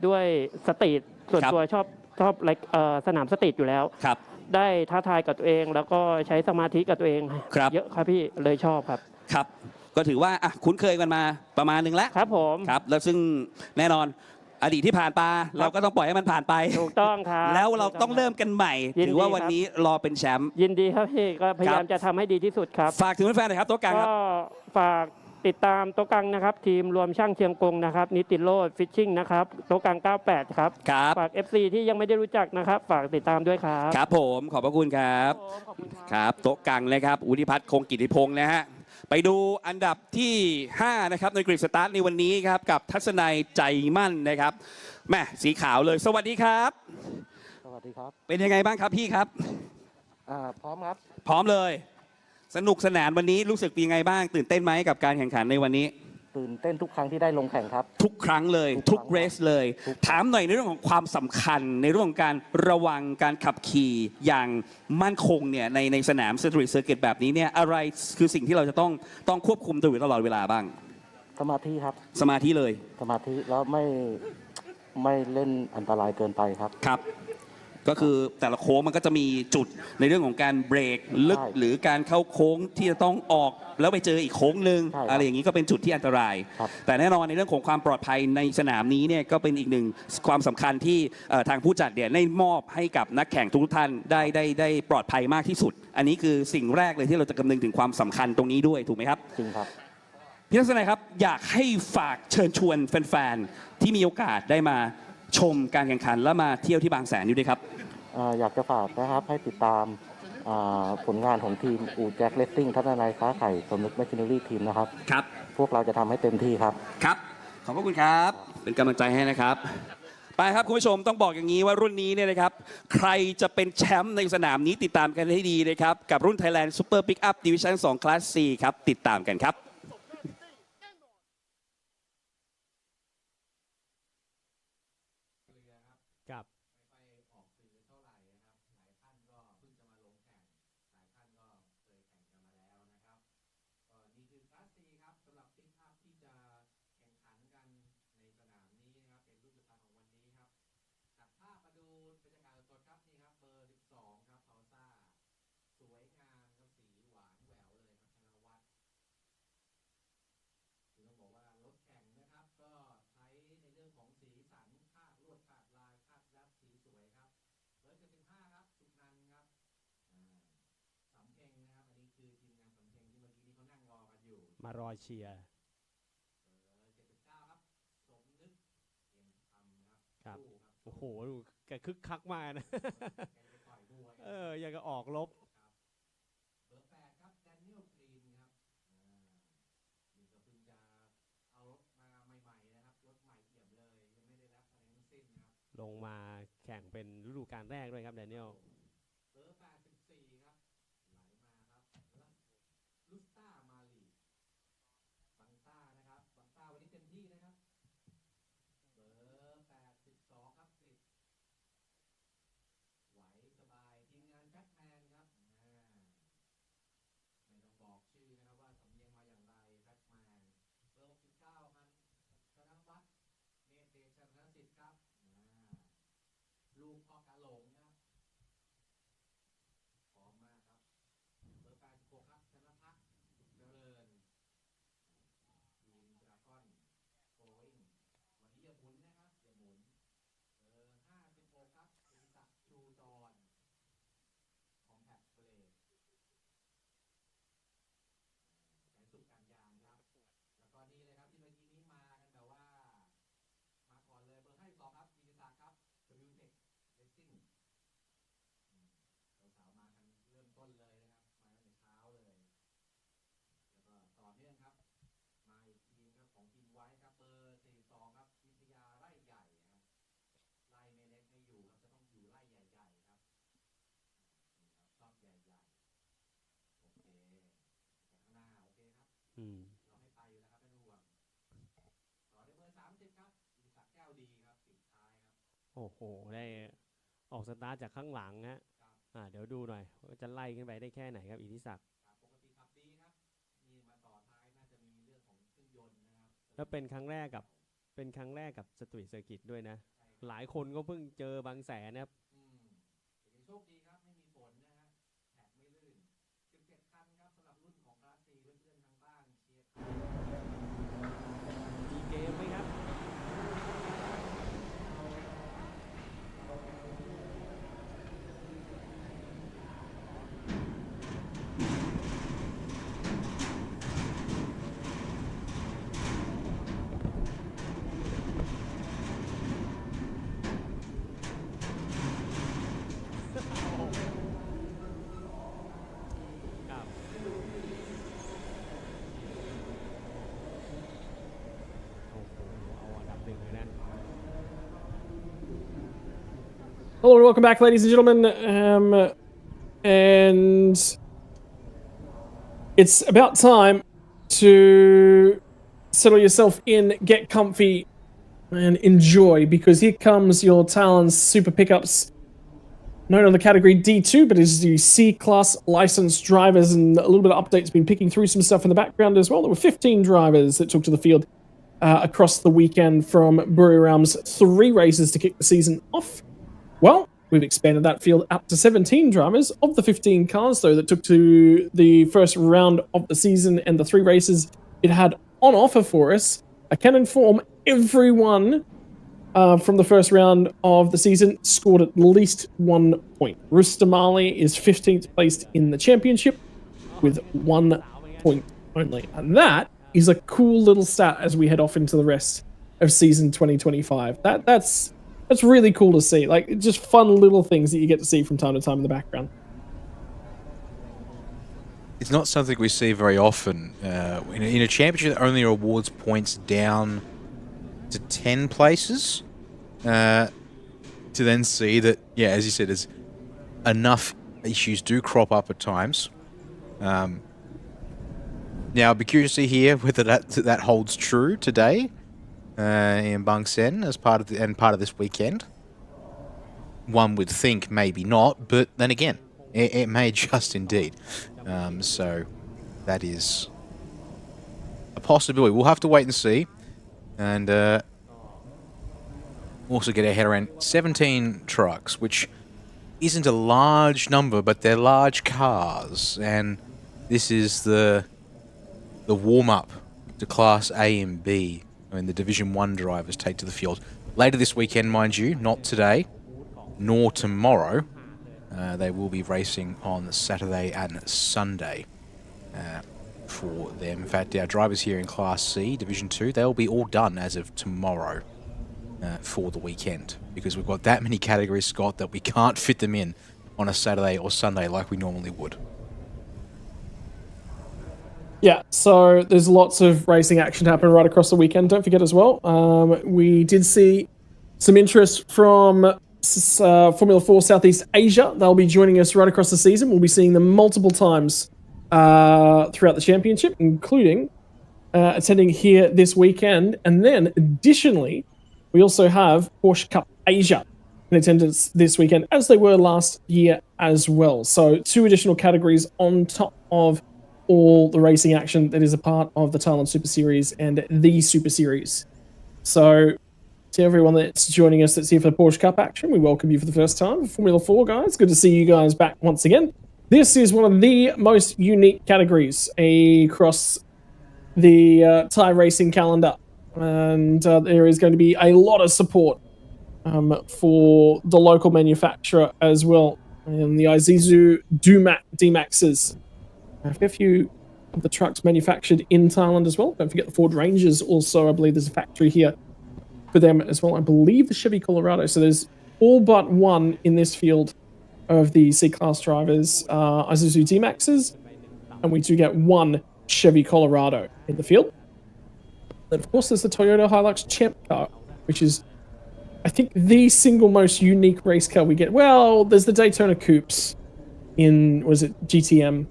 ด้วยสตรีทส่วนตัวชอบสนามสตรีทอยู่แล้วได้ท้าทายกับตัวเองแล้วก็ใช้สมาธิกับตัวเองเยอะครับพี่เลยชอบครับก็ถือว่าคุ้นเคยกันมาประมาณนึงแล้วครับผมครับแล้วซึ่งแน่นอนอดีตที่ผ่านไปเราก็ต้องปล่อยให้มันผ่านไปถูกต้องครับแล้วเราต้องเริ่มกันใหม่ถือว่าวันนี้รอเป็นแชมป์ยินดีครับพี่ก็พยายามจะทำให้ดีที่สุดครับฝากถึงแฟนๆหน่อยครับโต๊ะกังครับก็ฝากติดตามโต๊ะกังนะครับทีมรวมช่างเชียงกงนะครับนิติโรจน์ฟิชชิ่งนะครับโต๊ะกัง98ครับฝาก FC ที่ยังไม่ได้รู้จักนะครับฝากติดตามด้วยครับครับผมขอบพระคุณครับครับโต๊ะกังเลยครับอุทิพัฒน์คงกิติพงศ์นะฮะไปดูอันดับที่5นะครับในกรีดสตาร์ทในวันนี้ครับกับทัศนัยใจมั่นนะครับแม่สีขาวเลยสวัสดีครับสวัสดีครับเป็นยังไงบ้างครับพี่ครับพร้อมครับพร้อมเลยสนุกสนานวันนี้รู้สึกเป็นยังไงบ้างตื่นเต้นไหมกับการแข่งขันในวันนี้ตื่นเต้นทุกครั้งที่ได้ลงแข่งครับทุกครั้งเลยทุกเรสเลยถามหน่อยในเรื่องของความสำคัญในเรื่องของการระวังการขับขี่อย่างมั่นคงเนี่ยในสนามสตรีทเซอร์กิตแบบนี้เนี่ยอะไรคือสิ่งที่เราจะต้องควบคุมตัวอยู่ตลอดเวลาบ้างสมาธิครับสมาธิเลยสมาธิแล้วไม่เล่นอันตรายเกินไปครับครับก็คือแต่ละโค้งมันก็จะมีจุดในเรื่องของการเบรกลึกหรือการเข้าโค้งที่จะต้องออกแล้วไปเจออีกโค้งหนึ่งอะไรอย่างนี้ก็เป็นจุดที่อันตรายแต่แน่นอนในเรื่องของความปลอดภัยในสนามนี้เนี่ยก็เป็นอีกหนึ่งความสำคัญที่ทางผู้จัดเนี่ยได้มอบให้กับนักแข่งทุกท่านได้ปลอดภัยมากที่สุดอันนี้คือสิ่งแรกเลยที่เราจะคำนึงถึงความสำคัญตรงนี้ด้วยถูกไหมครับจริงครับพี่ทัศนัยครับอยากให้ฝากเชิญชวนแฟนๆที่มีโอกาสได้มาชมการแข่งขันและมาเที่ยวที่บางแสนอยู่ด้วยครับอยากจะฝากนะครับให้ติดตามผลงานของทีมอูแจ็คเลสซิ่งทัศนัยค้าไข่สมนึกแมชชีนอรี่ทีมนะครับครับพวกเราจะทำให้เต็มที่ครับครับขอบพระคุณครับเป็นกำลังใจให้นะครับไปครับคุณผู้ชมต้องบอกอย่างนี้ว่ารุ่นนี้เนี่ยนะครับใครจะเป็นแชมป์ในสนามนี้ติดตามกันให้ดีนะครับกับรุ่น Thailand Super Pickup Division 2 Class C ครับติดตามกันครับกับ มารอเชียร์ครับโอ้โหดูแกคึกคักมากนะ อยากจะออกลบเบอร์ 8 ครับแดเนียลกรีนครับนี่ก็เพิ่งจะเอารถมาใหม่ๆนะครับรถใหม่เอี่ยมเลยยังไม่ได้รับอะไรทั้งสิ้นนะครับลงมาแข่งเป็นฤดูกาลแรกด้วยครับแดเนียลเบอร์ 84 ครับไหลมาครับลุสต้ามาลีบังต้านะครับบังต้าวันนี้เต็มที่นะครับเบอร์ 82 ครับกฤษไหวสบายทีมงานแฟตแมนครับไม่ต้องบอกชื่อนะครับว่าสำเนียงมาอย่างไรแฟตแมนเบอร์ 69 มันธนวัฒน์เนตรเดชธนสิทธิ์ครับลูกพ่อกาหลงครับพร้อมมากครับเบอร์ 86 ครับธนพัฒน์เจริญทีมดราก้อนโกอิงวันนี้อย่าหมุนนะครับอย่าหมุนเบอร์ 56 ครับศิริศักดิ์ชูจรคอมแพคเบรดแสนสุขการยางครับแล้วก็นี่เลยครับที่เมื่อกี้นี้มากันแบบว่ามาก่อนเลยเบอร์ 52 ครับศิริศักดิ์ครับ WTech Racing สาวๆมากันเริ่มต้นเลยนะครับมาตั้งแต่เช้าเลยแล้วก็ต่อเนื่องครับมาอีกทีมครับของทีมไว้ครับเบอร์ 42 ครับวิทยาไร่ใหญ่ครับไร่ไม่เล็กไม่อยู่ครับจะต้องอยู่ไร่ใหญ่ๆครับนี่ครับชอบใหญ่ๆโอเคแต่ข้างหน้าโอเคครับเราให้ไปอยู่แล้วครับไม่ต้องห่วงต่อด้วยเบอร์ 30 ครับศิริศักดิ์แก้วดีครับปิดท้ายครับโอ้โหได้ออกสตาร์ทจากข้างหลังฮะเดี๋ยวดูหน่อยว่าจะไล่ขึ้นไปได้แค่ไหนครับอิทธิศักดิ์ปกติขับดีครับนี่มาต่อท้ายน่าจะมีเรื่องของเครื่องยนต์นะครับแล้วเป็นครั้งแรกกับสตรีทเซอร์กิตด้วยนะหลายคนก็เพิ่งเจอบางแสนนะครับโชคดีครับไม่มีฝนนะฮะแท็กไม่ลื่น17 คันครับสำหรับรุ่นของคลาส C เพื่อนๆทางบ้านเชียร์มีเกมไหมครับHello and welcome back, ladies and gentlemen. And it's about time to settle yourself in, get comfy, and enjoy, because here comes your Talon's super pickups, known on the category D2, but is the C-class licensed drivers, and a little bit of updates. Been picking through some stuff in the background as well. There were 15 drivers that took to the field across the weekend from Buriram's 3 races to kick the season off. Well, we've expanded that field up to 17 drivers. Of the 15 cars, though, that took to the first round of the season and the 3 races it had on offer for us, I can inform everyone from the first round of the season scored at least 1 point. Rustamali is 15th placed in the championship with 1 point only. And that is a cool little stat as we head off into the rest of season 2025. That's really cool to see. Like, just fun little things that you get to see from time to time in the background. It's not something we see very often. In a championship that only awards points down to 10 places, to then see that, yeah, as you said, as enough issues do crop up at times. Now, I'd be curious to hear whether that holds true today. In Bangsaen as part of this weekend. One would think maybe not, but then again, it may just indeed. So that is a possibility. We'll have to wait and see, and also get our head around 17 trucks, which isn't a large number, but they're large cars, and this is the warm-up to Class A and B. I mean, the Division 1 drivers take to the field. Later this weekend, mind you, not today, nor tomorrow. They will be racing on Saturday and Sunday. for them. In fact, our drivers here in Class C, Division 2, they'll be all done as of tomorrow for the weekend, because we've got that many categories, Scott, that we can't fit them in on a Saturday or Sunday like we normally would. Yeah, so there's lots of racing action happening right across the weekend. Don't forget as well, we did see some interest from Formula 4 Southeast Asia. They'll be joining us right across the season. We'll be seeing them multiple times throughout the championship, including attending here this weekend. And then additionally, we also have Porsche Cup Asia in attendance this weekend, as they were last year as well. So 2 additional categories on top of all the racing action that is a part of the Thailand Super Series and the Super Series. So to everyone that's joining us that's here for the Porsche Cup action, we welcome you for the first time. Formula 4 guys, good to see you guys back once again. This is one of the most unique categories across the Thai racing calendar. And there is going to be a lot of support for the local manufacturer as well. And the Isuzu D-Maxes. A few of the trucks manufactured in Thailand as well. Don't forget the Ford Rangers also. I believe there's a factory here for them as well. I believe the Chevy Colorado. So there's all but one in this field of the C-Class drivers, Isuzu D-Maxes. And we do get one Chevy Colorado in the field. Then, of course, there's the Toyota Hilux Champ car, which is, I think, the single most unique race car we get. Well, there's the Daytona Coupes in, was it GTM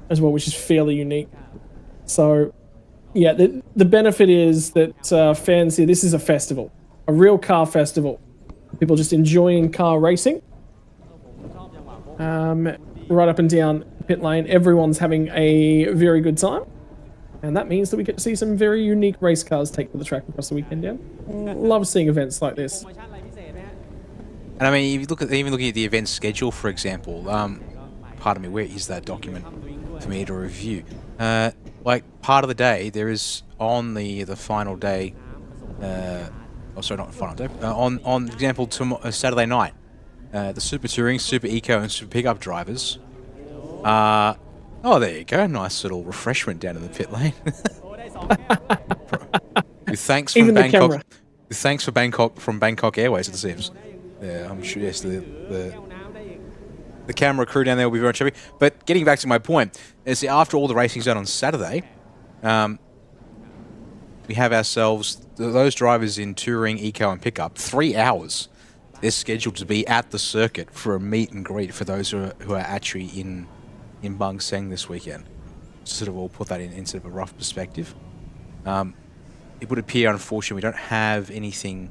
as well, which is fairly unique. So, yeah, the benefit is that fans here, this is a festival, a real car festival. People just enjoying car racing. Right up and down pit lane, everyone's having a very good time. And that means that we get to see some very unique race cars take to the track across the weekend, yeah? Love seeing events like this. And I mean, if you look at even looking at the event schedule, for example, pardon me, where is that document for me to review? Like part of the day, there is on the final day, oh sorry, not final day, on example Saturday night, the Super Touring, Super Eco, and Super Pickup drivers. Oh, there you go, nice little refreshment down in the pit lane. With thanks from Bangkok. With thanks from Bangkok Airways, it seems. Yeah, I'm sure. Yes, the camera crew down there will be very much happy. But getting back to my point, is after all the racing's done on Saturday, we have ourselves those drivers in Touring, Eco, and Pickup. 3 hours. They're scheduled to be at the circuit for a meet and greet for those who are actually in Bangsaen this weekend. Sort of all put that in sort of a rough perspective. It would appear, unfortunately, we don't have anything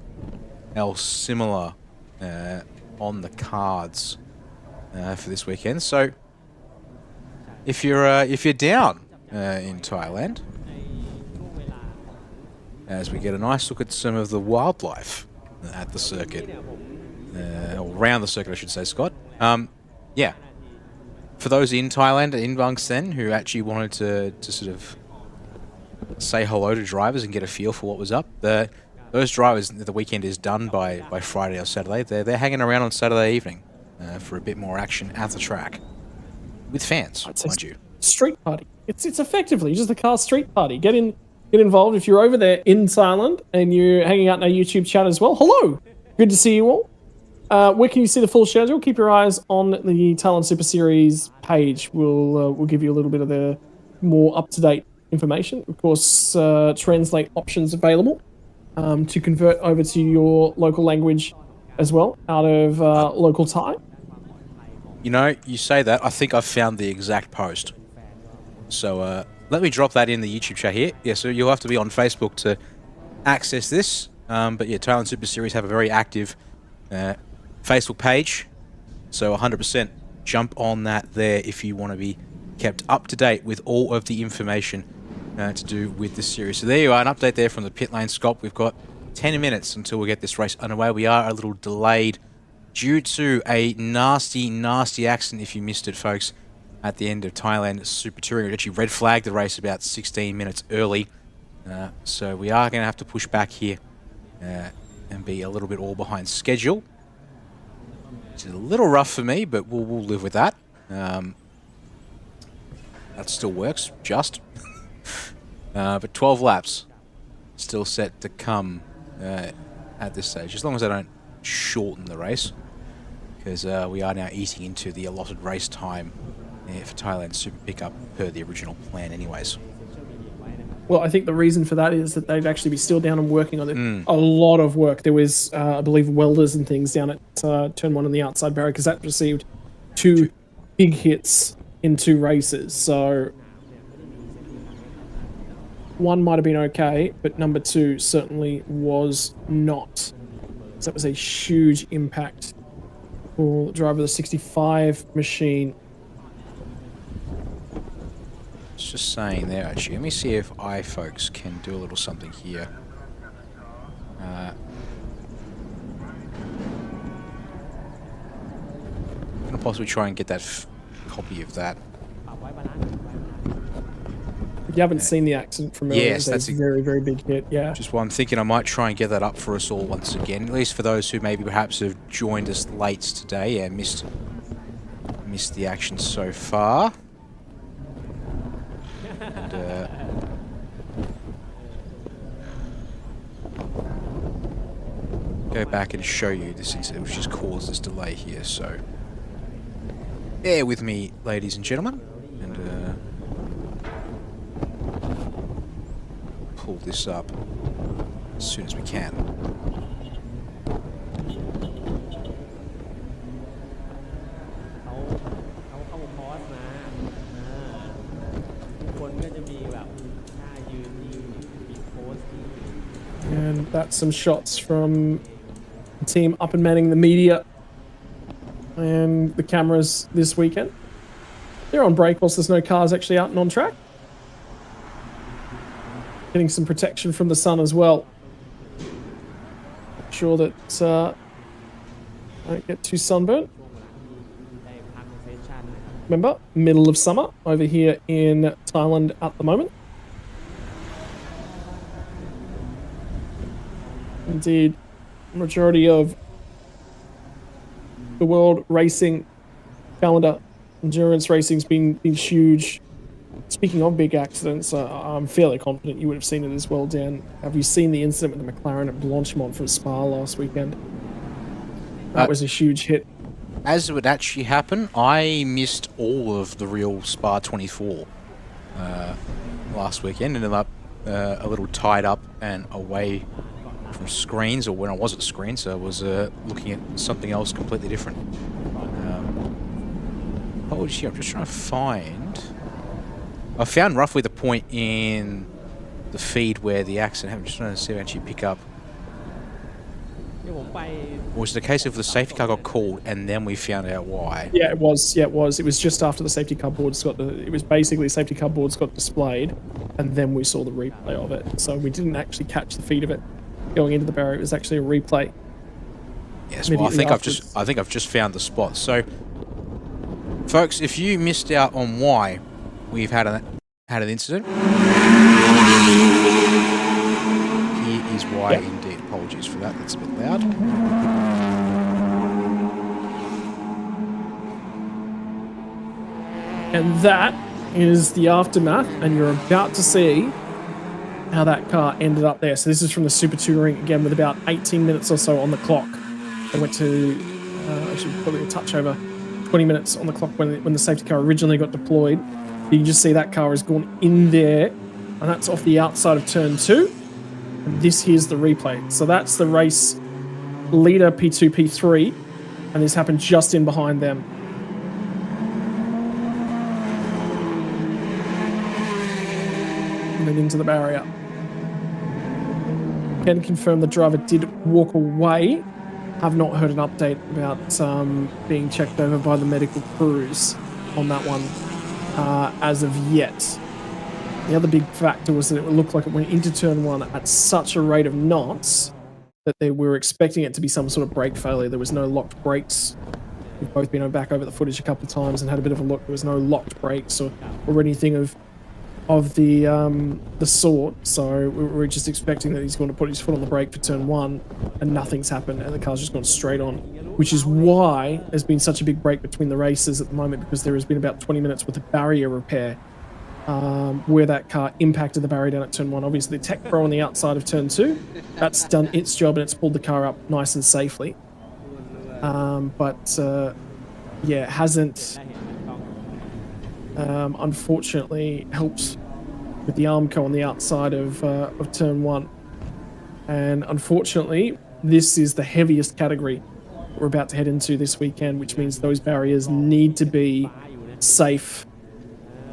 else similar on the cards for this weekend. So, if you're down in Thailand, as we get a nice look at some of the wildlife at the circuit, or around the circuit, I should say, Scott. Yeah. For those in Thailand, in Bangsaen, who actually wanted to sort of say hello to drivers and get a feel for what was up, those drivers, the weekend is done by Friday or Saturday. They're hanging around on Saturday evening for a bit more action at the track with fans, mind you. Street party. It's effectively just a car street party. Get involved if you're over there in Thailand and you're hanging out in our YouTube chat as well. Hello, good to see you all. Where can you see the full schedule? Keep your eyes on the Thailand Super Series page. We'll give you a little bit of the more up-to-date information. Of course, translate options available to convert over to your local language as well, out of local Thai. You know, you say that. I think I've found the exact post. So let me drop that in the YouTube chat here. Yeah, so you'll have to be on Facebook to access this. But yeah, Thailand Super Series have a very active Facebook page, so 100% jump on that there if you want to be kept up to date with all of the information to do with this series. So there you are, an update there from the pit lane, Scott. We've got 10 minutes until we get this race underway. We are a little delayed due to a nasty, nasty accident, if you missed it, folks, at the end of Thailand Super Touring. It actually red flagged the race about 16 minutes early. So we are going to have to push back here and be a little bit all behind schedule. It's a little rough for me, but we'll live with that. that still works, just. But 12 laps still set to come at this stage, as long as I don't shorten the race, because we are now eating into the allotted race time for Thailand Super Pickup per the original plan anyways. Well, I think the reason for that is that they'd actually be still down and working on it. A lot of work. There was, I believe, welders and things down at turn 1 on the outside barrier, because that received 2 big hits in 2 races. So one might have been okay, but number 2 certainly was not. So that was a huge impact for the driver of the 65 machine. It's just saying there, actually. Let me see if folks can do a little something here. I'm going to possibly try and get that copy of that. If you haven't seen the accident from earlier, yes, that's a very, very big hit. Yeah. Just what I'm thinking. I might try and get that up for us all once again, at least for those who maybe perhaps have joined us late today and missed the action so far. And, go back and show you this incident which has caused this delay here, so bear with me, ladies and gentlemen, and pull this up as soon as we can. And that's some shots from the team up and manning the media and the cameras this weekend. They're on break whilst there's no cars actually out and on track. Getting some protection from the sun as well. Make sure that I don't get too sunburnt. Remember, middle of summer over here in Thailand at the moment. Indeed, majority of the world racing calendar, endurance racing's been huge. Speaking of big accidents, I'm fairly confident you would have seen it as well, Dan. Have you seen the incident with the McLaren at Blanchimont from Spa last weekend? That was a huge hit. As it would actually happen, I missed all of the real Spa 24 last weekend, ended up a little tied up and away from screens, or when I was at screen, so I was looking at something else completely different. Apologies here, I'm just trying to find... I found roughly the point in the feed where the accident happened. I'm just trying to see if I actually pick up. Was it the case of the safety car got called and then we found out why? Yeah, it was. Yeah, it was. It was just after the safety car boards got it was basically safety car boards got displayed, and then we saw the replay of it. So we didn't actually catch the feed of it going into the barrier. It was actually a replay. Yes, well, I think I've just found the spot. So, folks, if you missed out on why we've had an incident, here is why. Indeed. Apologies for that. That's a bit loud. And that is the aftermath, and you're about to see how that car ended up there. So this is from the Super Touring, again, with about 18 minutes or so on the clock. They went to, actually probably a touch over 20 minutes on the clock when the safety car originally got deployed. You can just see that car has gone in there, and that's off the outside of turn 2. And this here's the replay. So that's the race leader, P2, P3, and this happened just in behind them. And then into the barrier. Can confirm the driver did walk away. Have not heard an update about being checked over by the medical crews on that one as of yet. The other big factor was that it looked like it went into turn 1 at such a rate of knots that they were expecting it to be some sort of brake failure. There was no locked brakes. We've both been back over the footage a couple of times and had a bit of a look. There was no locked brakes or anything of the sort. So we're just expecting that he's going to put his foot on the brake for turn 1, and nothing's happened, and the car's just gone straight on. Which is why there's been such a big break between the races at the moment, because there has been about 20 minutes worth of barrier repair where that car impacted the barrier down at turn 1. Obviously, the Tech Pro on the outside of turn 2, that's done its job and it's pulled the car up nice and safely. Yeah, it hasn't unfortunately helped with the Armco on the outside of turn 1. And unfortunately, this is the heaviest category we're about to head into this weekend, which means those barriers need to be safe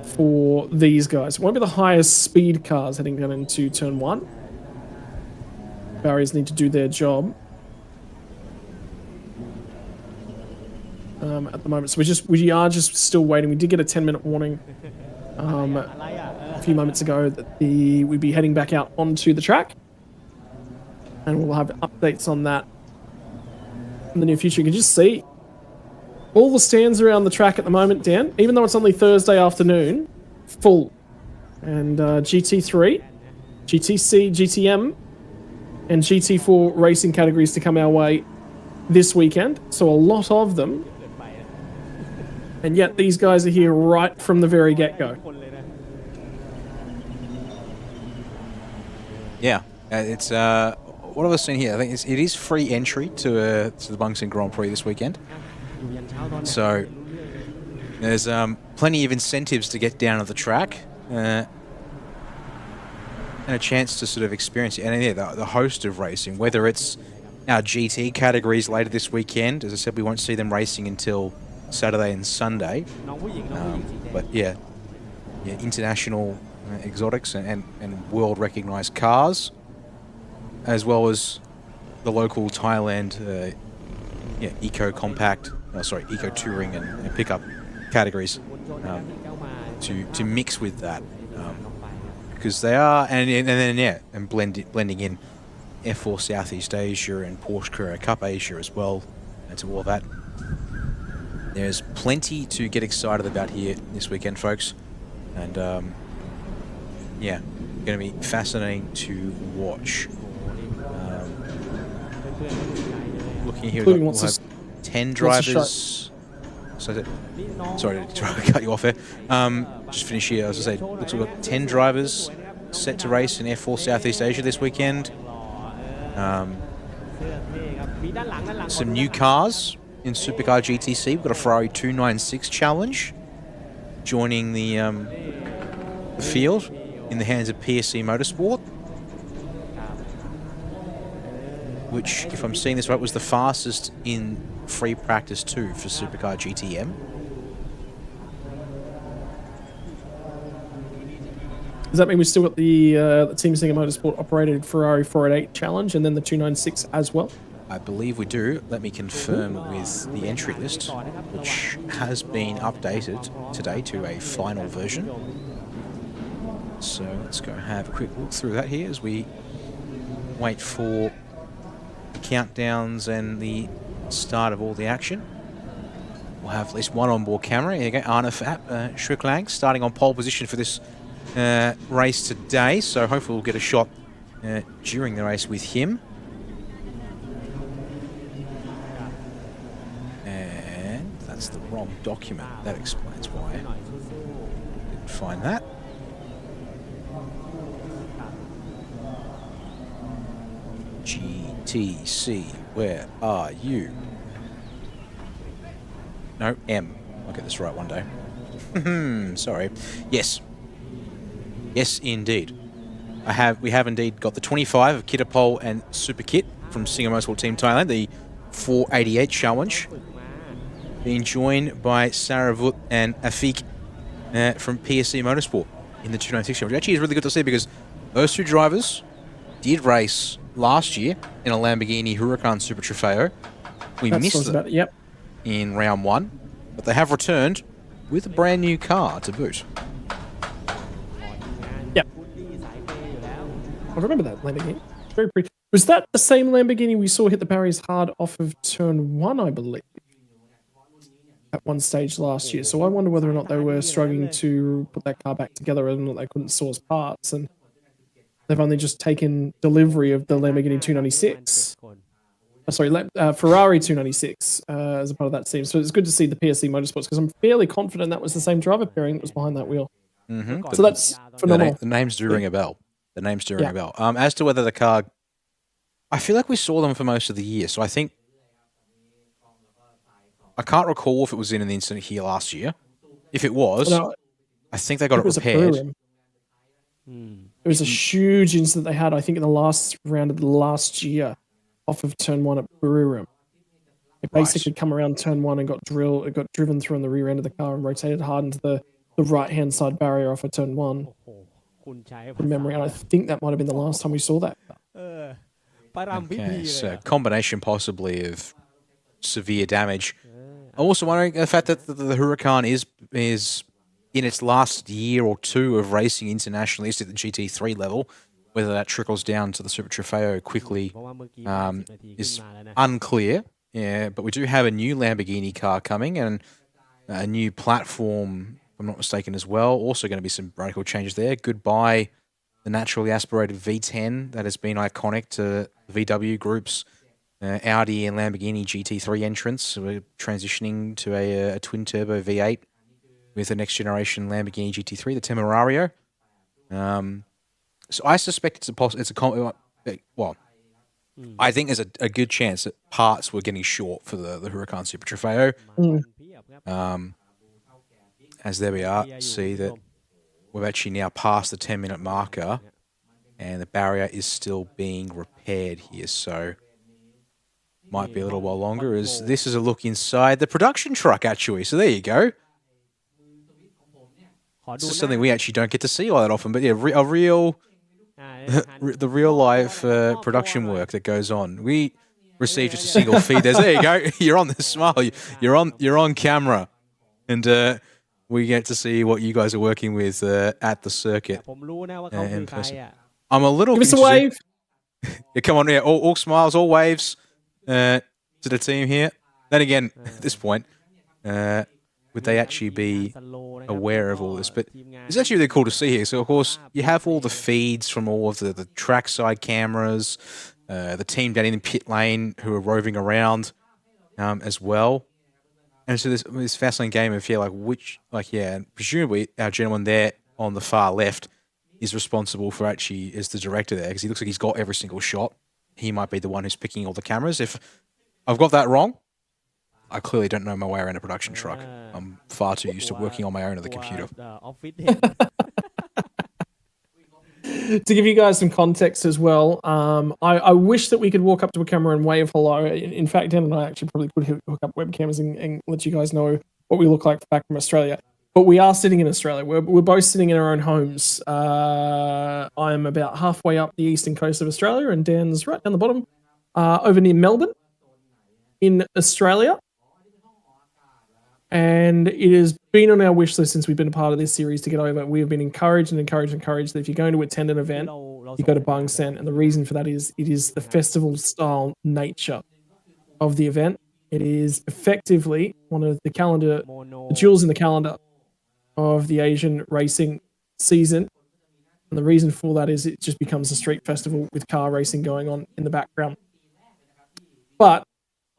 for these guys. It won't be the highest speed cars heading down into turn 1. Barriers need to do their job at the moment. So we are just still waiting. We did get a 10-minute warning a few moments ago that we'd be heading back out onto the track, and we'll have updates on that in the near future. You can just see all the stands around the track at the moment, Dan, even though it's only Thursday afternoon, full. And GT3, GTC, GTM, and GT4 racing categories to come our way this weekend. So a lot of them. And yet these guys are here right from the very get-go. Yeah, it's what have I seen here? I think it is free entry to the Bangsaen Grand Prix this weekend. So there's plenty of incentives to get down to the track and a chance to sort of experience it. And yeah, the host of racing, whether it's our GT categories later this weekend. As I said, we won't see them racing until Saturday and Sunday. But yeah, international exotics and world recognized cars, as well as the local Thailand eco compact, eco touring and pickup categories to mix with that, because they are and blending in F4 Southeast Asia and Porsche Carrera Cup Asia as well, and to all that. There's plenty to get excited about here this weekend, folks, and going to be fascinating to watch. Looking here, we'll have 10 drivers. Sorry to cut you off there. Just finish here. As I say, looks like we've got 10 drivers set to race in F4 Southeast Asia this weekend. Some new cars in Supercar GTC. We've got a Ferrari 296 Challenge joining the field in the hands of PSC Motorsport, which, if I'm seeing this right, was the fastest in free practice 2 for Supercar GTM. Does that mean we've still got the Team Singer Motorsport operated Ferrari 488 Challenge and then the 296 as well? I believe we do. Let me confirm with the entry list, which has been updated today to a final version. So let's go have a quick look through that here as we wait for the countdowns and the start of all the action. We'll have at least one onboard camera. Here you go, Arne Schricklang starting on pole position for this race today. So hopefully we'll get a shot during the race with him. And that's the wrong document. That explains why. Didn't find that. GTC, where are you? No, M. I'll get this right one day. Sorry. Yes. Yes, indeed. We have indeed got the 25 of Kitapol and Super Kit from Singer Motorsport Team Thailand, the 488 Challenge, being joined by Saravut and Afik from PSC Motorsport in the 296 Challenge. Actually, it's really good to see because those two drivers did race last year in a Lamborghini Huracan Super Trofeo. We missed them in round 1, but they have returned with a brand new car to boot. Yep. I remember that Lamborghini. Very pretty. Was that the same Lamborghini we saw hit the barriers hard off of turn 1, I believe, at one stage last year? So I wonder whether or not they were struggling to put that car back together and they couldn't source parts, and they've only just taken delivery of the Lamborghini 296. Ferrari 296 as a part of that team. So it's good to see the PSC Motorsports, because I'm fairly confident that was the same driver pairing that was behind that wheel. Mm-hmm. So that's phenomenal. The names do ring a bell. The names do ring Yeah. a bell. As to whether the car, I feel like we saw them for most of the year. So I think I can't recall if it was in an incident here last year. If it was, No, I think they got it was a repaired. Podium. It was a huge incident they had, I think, in the last round of the last year off of turn 1 at Buriram. It basically come around turn 1 and got driven through on the rear end of the car and rotated hard into the right-hand side barrier off of turn 1 from memory. And I think that might have been the last time we saw that. Okay, so combination possibly of severe damage. I'm also wondering the fact that the Huracan is in its last year or two of racing internationally, at the GT3 level, whether that trickles down to the Super Trofeo quickly is unclear. Yeah, but we do have a new Lamborghini car coming and a new platform, if I'm not mistaken, as well. Also going to be some radical changes there. Goodbye, the naturally aspirated V10 that has been iconic to VW Group's Audi and Lamborghini GT3 entrants. So we're transitioning to a twin-turbo V8 with the next generation Lamborghini GT3, the Temerario. So I suspect I think there's a good chance that parts were getting short for the Huracan Super Trofeo. As there we are, see that we've actually now passed the 10-minute marker and the barrier is still being repaired here. So might be a little while longer as this is a look inside the production truck actually. So there you go. This is something we actually don't get to see all that often, but yeah, the real life production work that goes on. We received just a single feed. There you go. You're on the smile. You're on camera, and we get to see what you guys are working with at the circuit in person. I'm a little. Give us a wave. Yeah, come on, yeah. All smiles, all waves to the team here. Then again, at this point, would they actually be aware of all this? But it's actually really cool to see here. So, of course, you have all the feeds from all of the trackside cameras, the team down in the pit lane who are roving around as well. And so this fascinating game of, presumably our gentleman there on the far left is responsible for is the director there because he looks like he's got every single shot. He might be the one who's picking all the cameras. If I've got that wrong, I clearly don't know my way around a production truck. I'm far too used to working on my own at the computer. To give you guys some context as well, I wish that we could walk up to a camera and wave hello. In fact, Dan and I actually probably could hook up webcams and let you guys know what we look like back from Australia. But we are sitting in Australia. We're both sitting in our own homes. I'm about halfway up the eastern coast of Australia, and Dan's right down the bottom over near Melbourne in Australia. And it has been on our wish list since we've been a part of this series to get over. We have been encouraged that if you're going to attend an event, you go to Bangsaen. And the reason for that is it is the festival-style nature of the event. It is effectively one of the jewels in the calendar of the Asian racing season. And the reason for that is it just becomes a street festival with car racing going on in the background. But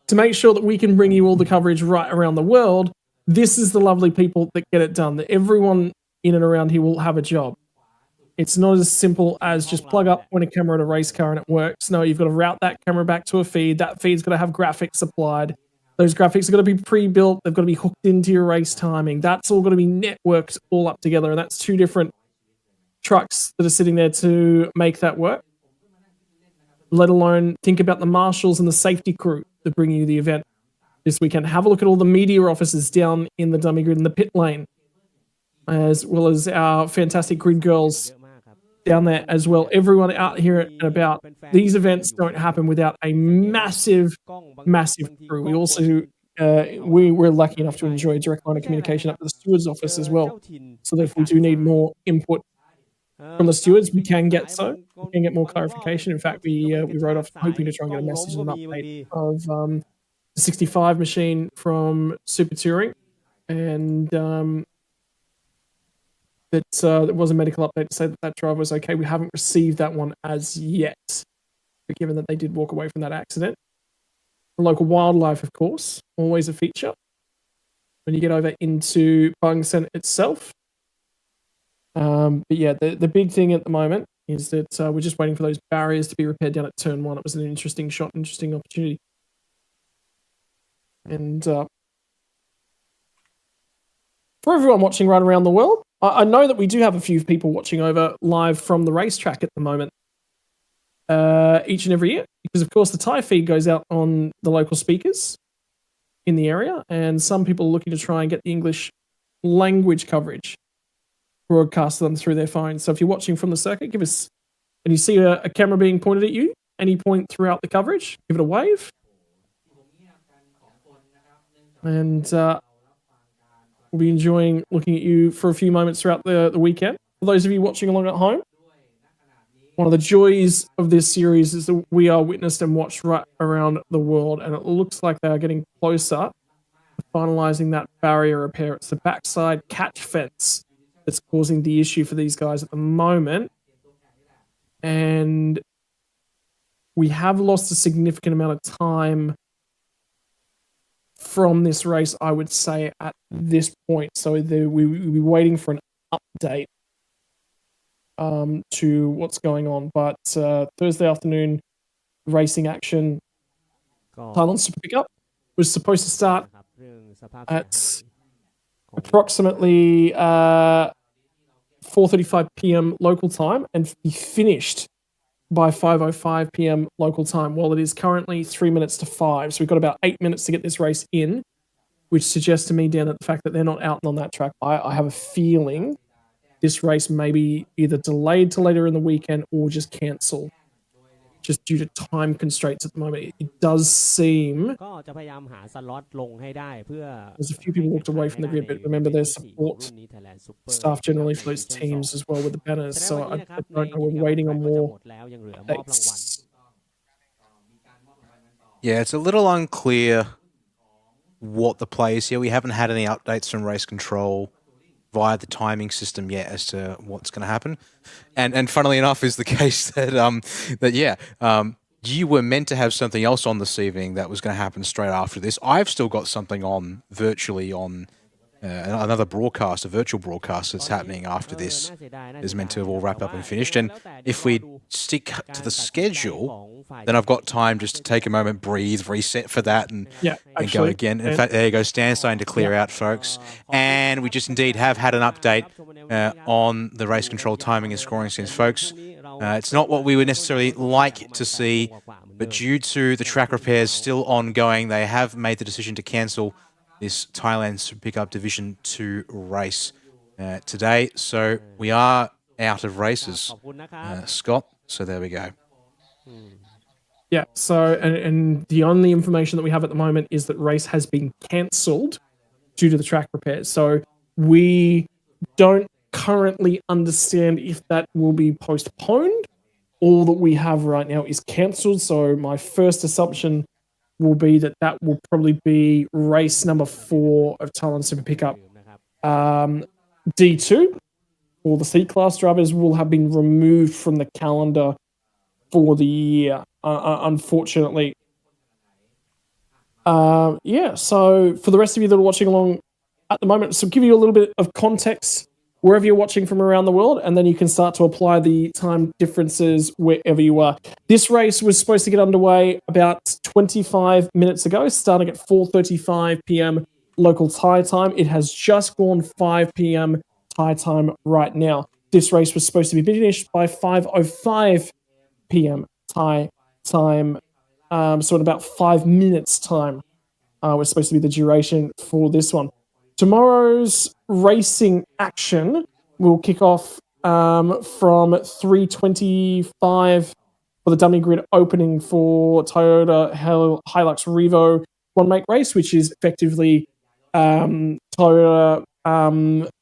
to make sure that we can bring you all the coverage right around the world, this is the lovely people that get it done. That everyone in and around here will have a job. It's not as simple as just plug up, point a camera at a race car and it works. No, you've got to route that camera back to a feed. That feed's got to have graphics supplied. Those graphics are going to be pre-built. They've got to be hooked into your race timing. That's all got to be networked all up together. And that's two different trucks that are sitting there to make that work. Let alone think about the marshals and the safety crew that bring you the event this weekend. Have a look at all the media officers down in the dummy grid in the pit lane, as well as our fantastic grid girls down there as well. Everyone out here and about. These events don't happen without a massive crew. We also we're lucky enough to enjoy a direct line of communication up to the steward's office as well, so that if we do need more input from the stewards, we can get more clarification. In fact, we wrote off hoping to try and get a message and an update of the 65 machine from Super Touring, and that there was a medical update to say that driver was okay. We haven't received that one as yet, but given that they did walk away from that accident. The local wildlife, of course, always a feature when you get over into Bangsaen itself. But yeah, the big thing at the moment is that we're just waiting for those barriers to be repaired down at turn 1. It was an interesting shot, interesting opportunity. And for everyone watching right around the world, I know that we do have a few people watching over live from the racetrack at the moment, each and every year, because of course the Thai feed goes out on the local speakers in the area, and some people are looking to try and get the English language coverage broadcast them through their phones. So if you're watching from the circuit, give us, and you see a camera being pointed at you, any point throughout the coverage, give it a wave. And we'll be enjoying looking at you for a few moments throughout the weekend. For those of you watching along at home, one of the joys of this series is that we are witnessed and watched right around the world, and it looks like they are getting closer to finalising that barrier repair. It's the backside catch fence that's causing the issue for these guys at the moment. And we have lost a significant amount of time from this race, I would say, at this point. So we'll be waiting for an update to what's going on. But Thursday afternoon racing action, Thailand Super Pickup was supposed to start at approximately 4:35 p.m. local time and be finished by 5:05 p.m. local time. Well, it is currently 3 minutes to 5, so we've got about 8 minutes to get this race in, which suggests to me, Dan, that the fact that they're not out on that track, I have a feeling this race may be either delayed to later in the weekend or just cancelled, just due to time constraints at the moment. It does seem there's a few people walked away from the grid, but remember there's support staff generally for those teams as well with the banners, so I don't know, we're waiting on more updates. Yeah, it's a little unclear what the play is here. We haven't had any updates from race control via the timing system yet as to what's going to happen. And funnily enough is the case that you were meant to have something else on this evening that was going to happen straight after this. I've still got something on virtually on another broadcast, a virtual broadcast that's happening after this is meant to have all wrapped up and finished. And if we stick to the schedule, then I've got time just to take a moment, breathe, reset for that, and go again. In fact, there you go, Stan's starting to clear out, folks. And we just indeed have had an update on the race control timing and scoring sense, folks. It's not what we would necessarily like to see, but due to the track repairs still ongoing, they have made the decision to cancel this Thailand Super Pickup Division 2 race today. So we are out of races, Scott. So there we go. Yeah, so, and the only information that we have at the moment is that race has been cancelled due to the track repairs. So we don't currently understand if that will be postponed. All that we have right now is cancelled. So my first assumption will be that that will probably be race number 4 of Thailand Super Pickup. D2, or the C-Class drivers, will have been removed from the calendar for the year, unfortunately. Yeah, so for the rest of you that are watching along at the moment, so give you a little bit of context wherever you're watching from around the world, and then you can start to apply the time differences wherever you are. This race was supposed to get underway about 25 minutes ago, starting at 4:35 p.m. local Thai time. It has just gone 5 p.m. Thai time right now. This race was supposed to be finished by 5:05 p.m. Thai time, so in about 5 minutes time was supposed to be the duration for this one. Tomorrow's racing action will kick off from 3:25 for the dummy grid opening for Toyota Hilux Revo One Make Race, which is effectively Toyota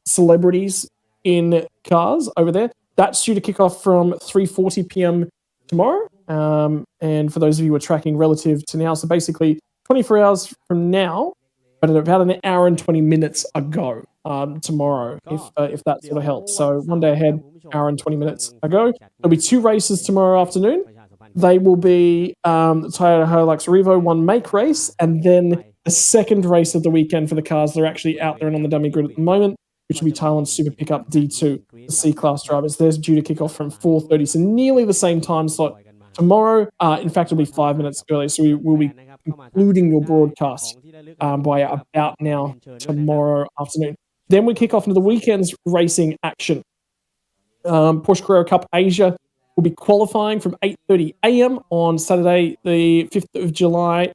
celebrities in cars over there. That's due to kick off from 3:40 p.m. tomorrow. And for those of you who are tracking relative to now, so basically 24 hours from now, but about an hour and 20 minutes ago tomorrow, if that sort of helps. So one day ahead, hour and 20 minutes ago. There'll be 2 races tomorrow afternoon. They will be the Toyota Hilux Revo One Make Race, and then the second race of the weekend for the cars that are actually out there and on the dummy grid at the moment which will be Thailand Super Pickup D2, the C-Class drivers. They're due to kick off from 4:30, so nearly the same time slot tomorrow. In fact, it'll be 5 minutes early, so we will be concluding your broadcast by about now tomorrow afternoon. Then we kick off into the weekend's racing action. Porsche Carrera Cup Asia will be qualifying from 8:30 a.m. on Saturday, the 5th of July,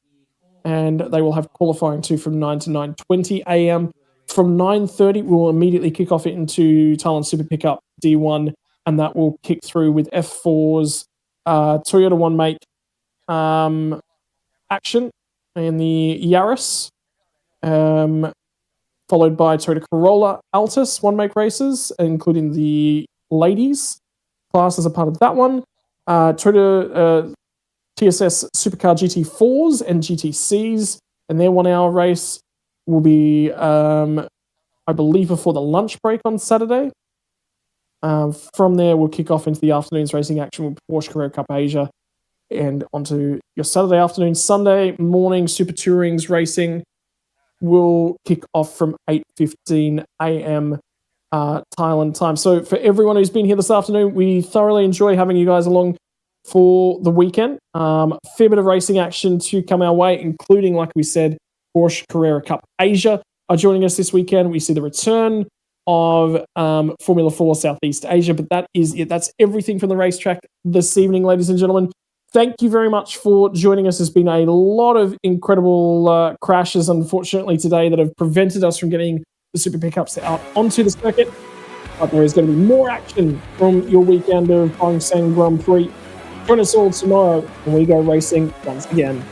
and they will have qualifying too from 9 to 9:20 a.m. From 9:30, we will immediately kick off into Thailand Super Pickup D1, and that will kick through with F4's Toyota One Make action in the Yaris, followed by Toyota Corolla Altis One Make races, including the ladies class as a part of that one. Toyota TSS Supercar GT4s and GTCs, and their 1 hour race will be, I believe, before the lunch break on Saturday. From there, we'll kick off into the afternoon's racing action with Porsche Carrera Cup Asia, and onto your Saturday afternoon. Sunday morning Super Tourings racing will kick off from 8:15 a.m. Thailand time. So for everyone who's been here this afternoon, we thoroughly enjoy having you guys along for the weekend. Fair bit of racing action to come our way, including, like we said, Porsche Carrera Cup Asia are joining us this weekend. We see the return of Formula 4 Southeast Asia, but that is it. That's everything from the racetrack this evening, ladies and gentlemen. Thank you very much for joining us. There's been a lot of incredible crashes, unfortunately, today that have prevented us from getting the Super Pickups out onto the circuit. But there is going to be more action from your weekend of Bangsaen Grand Prix. Join us all tomorrow when we go racing once again.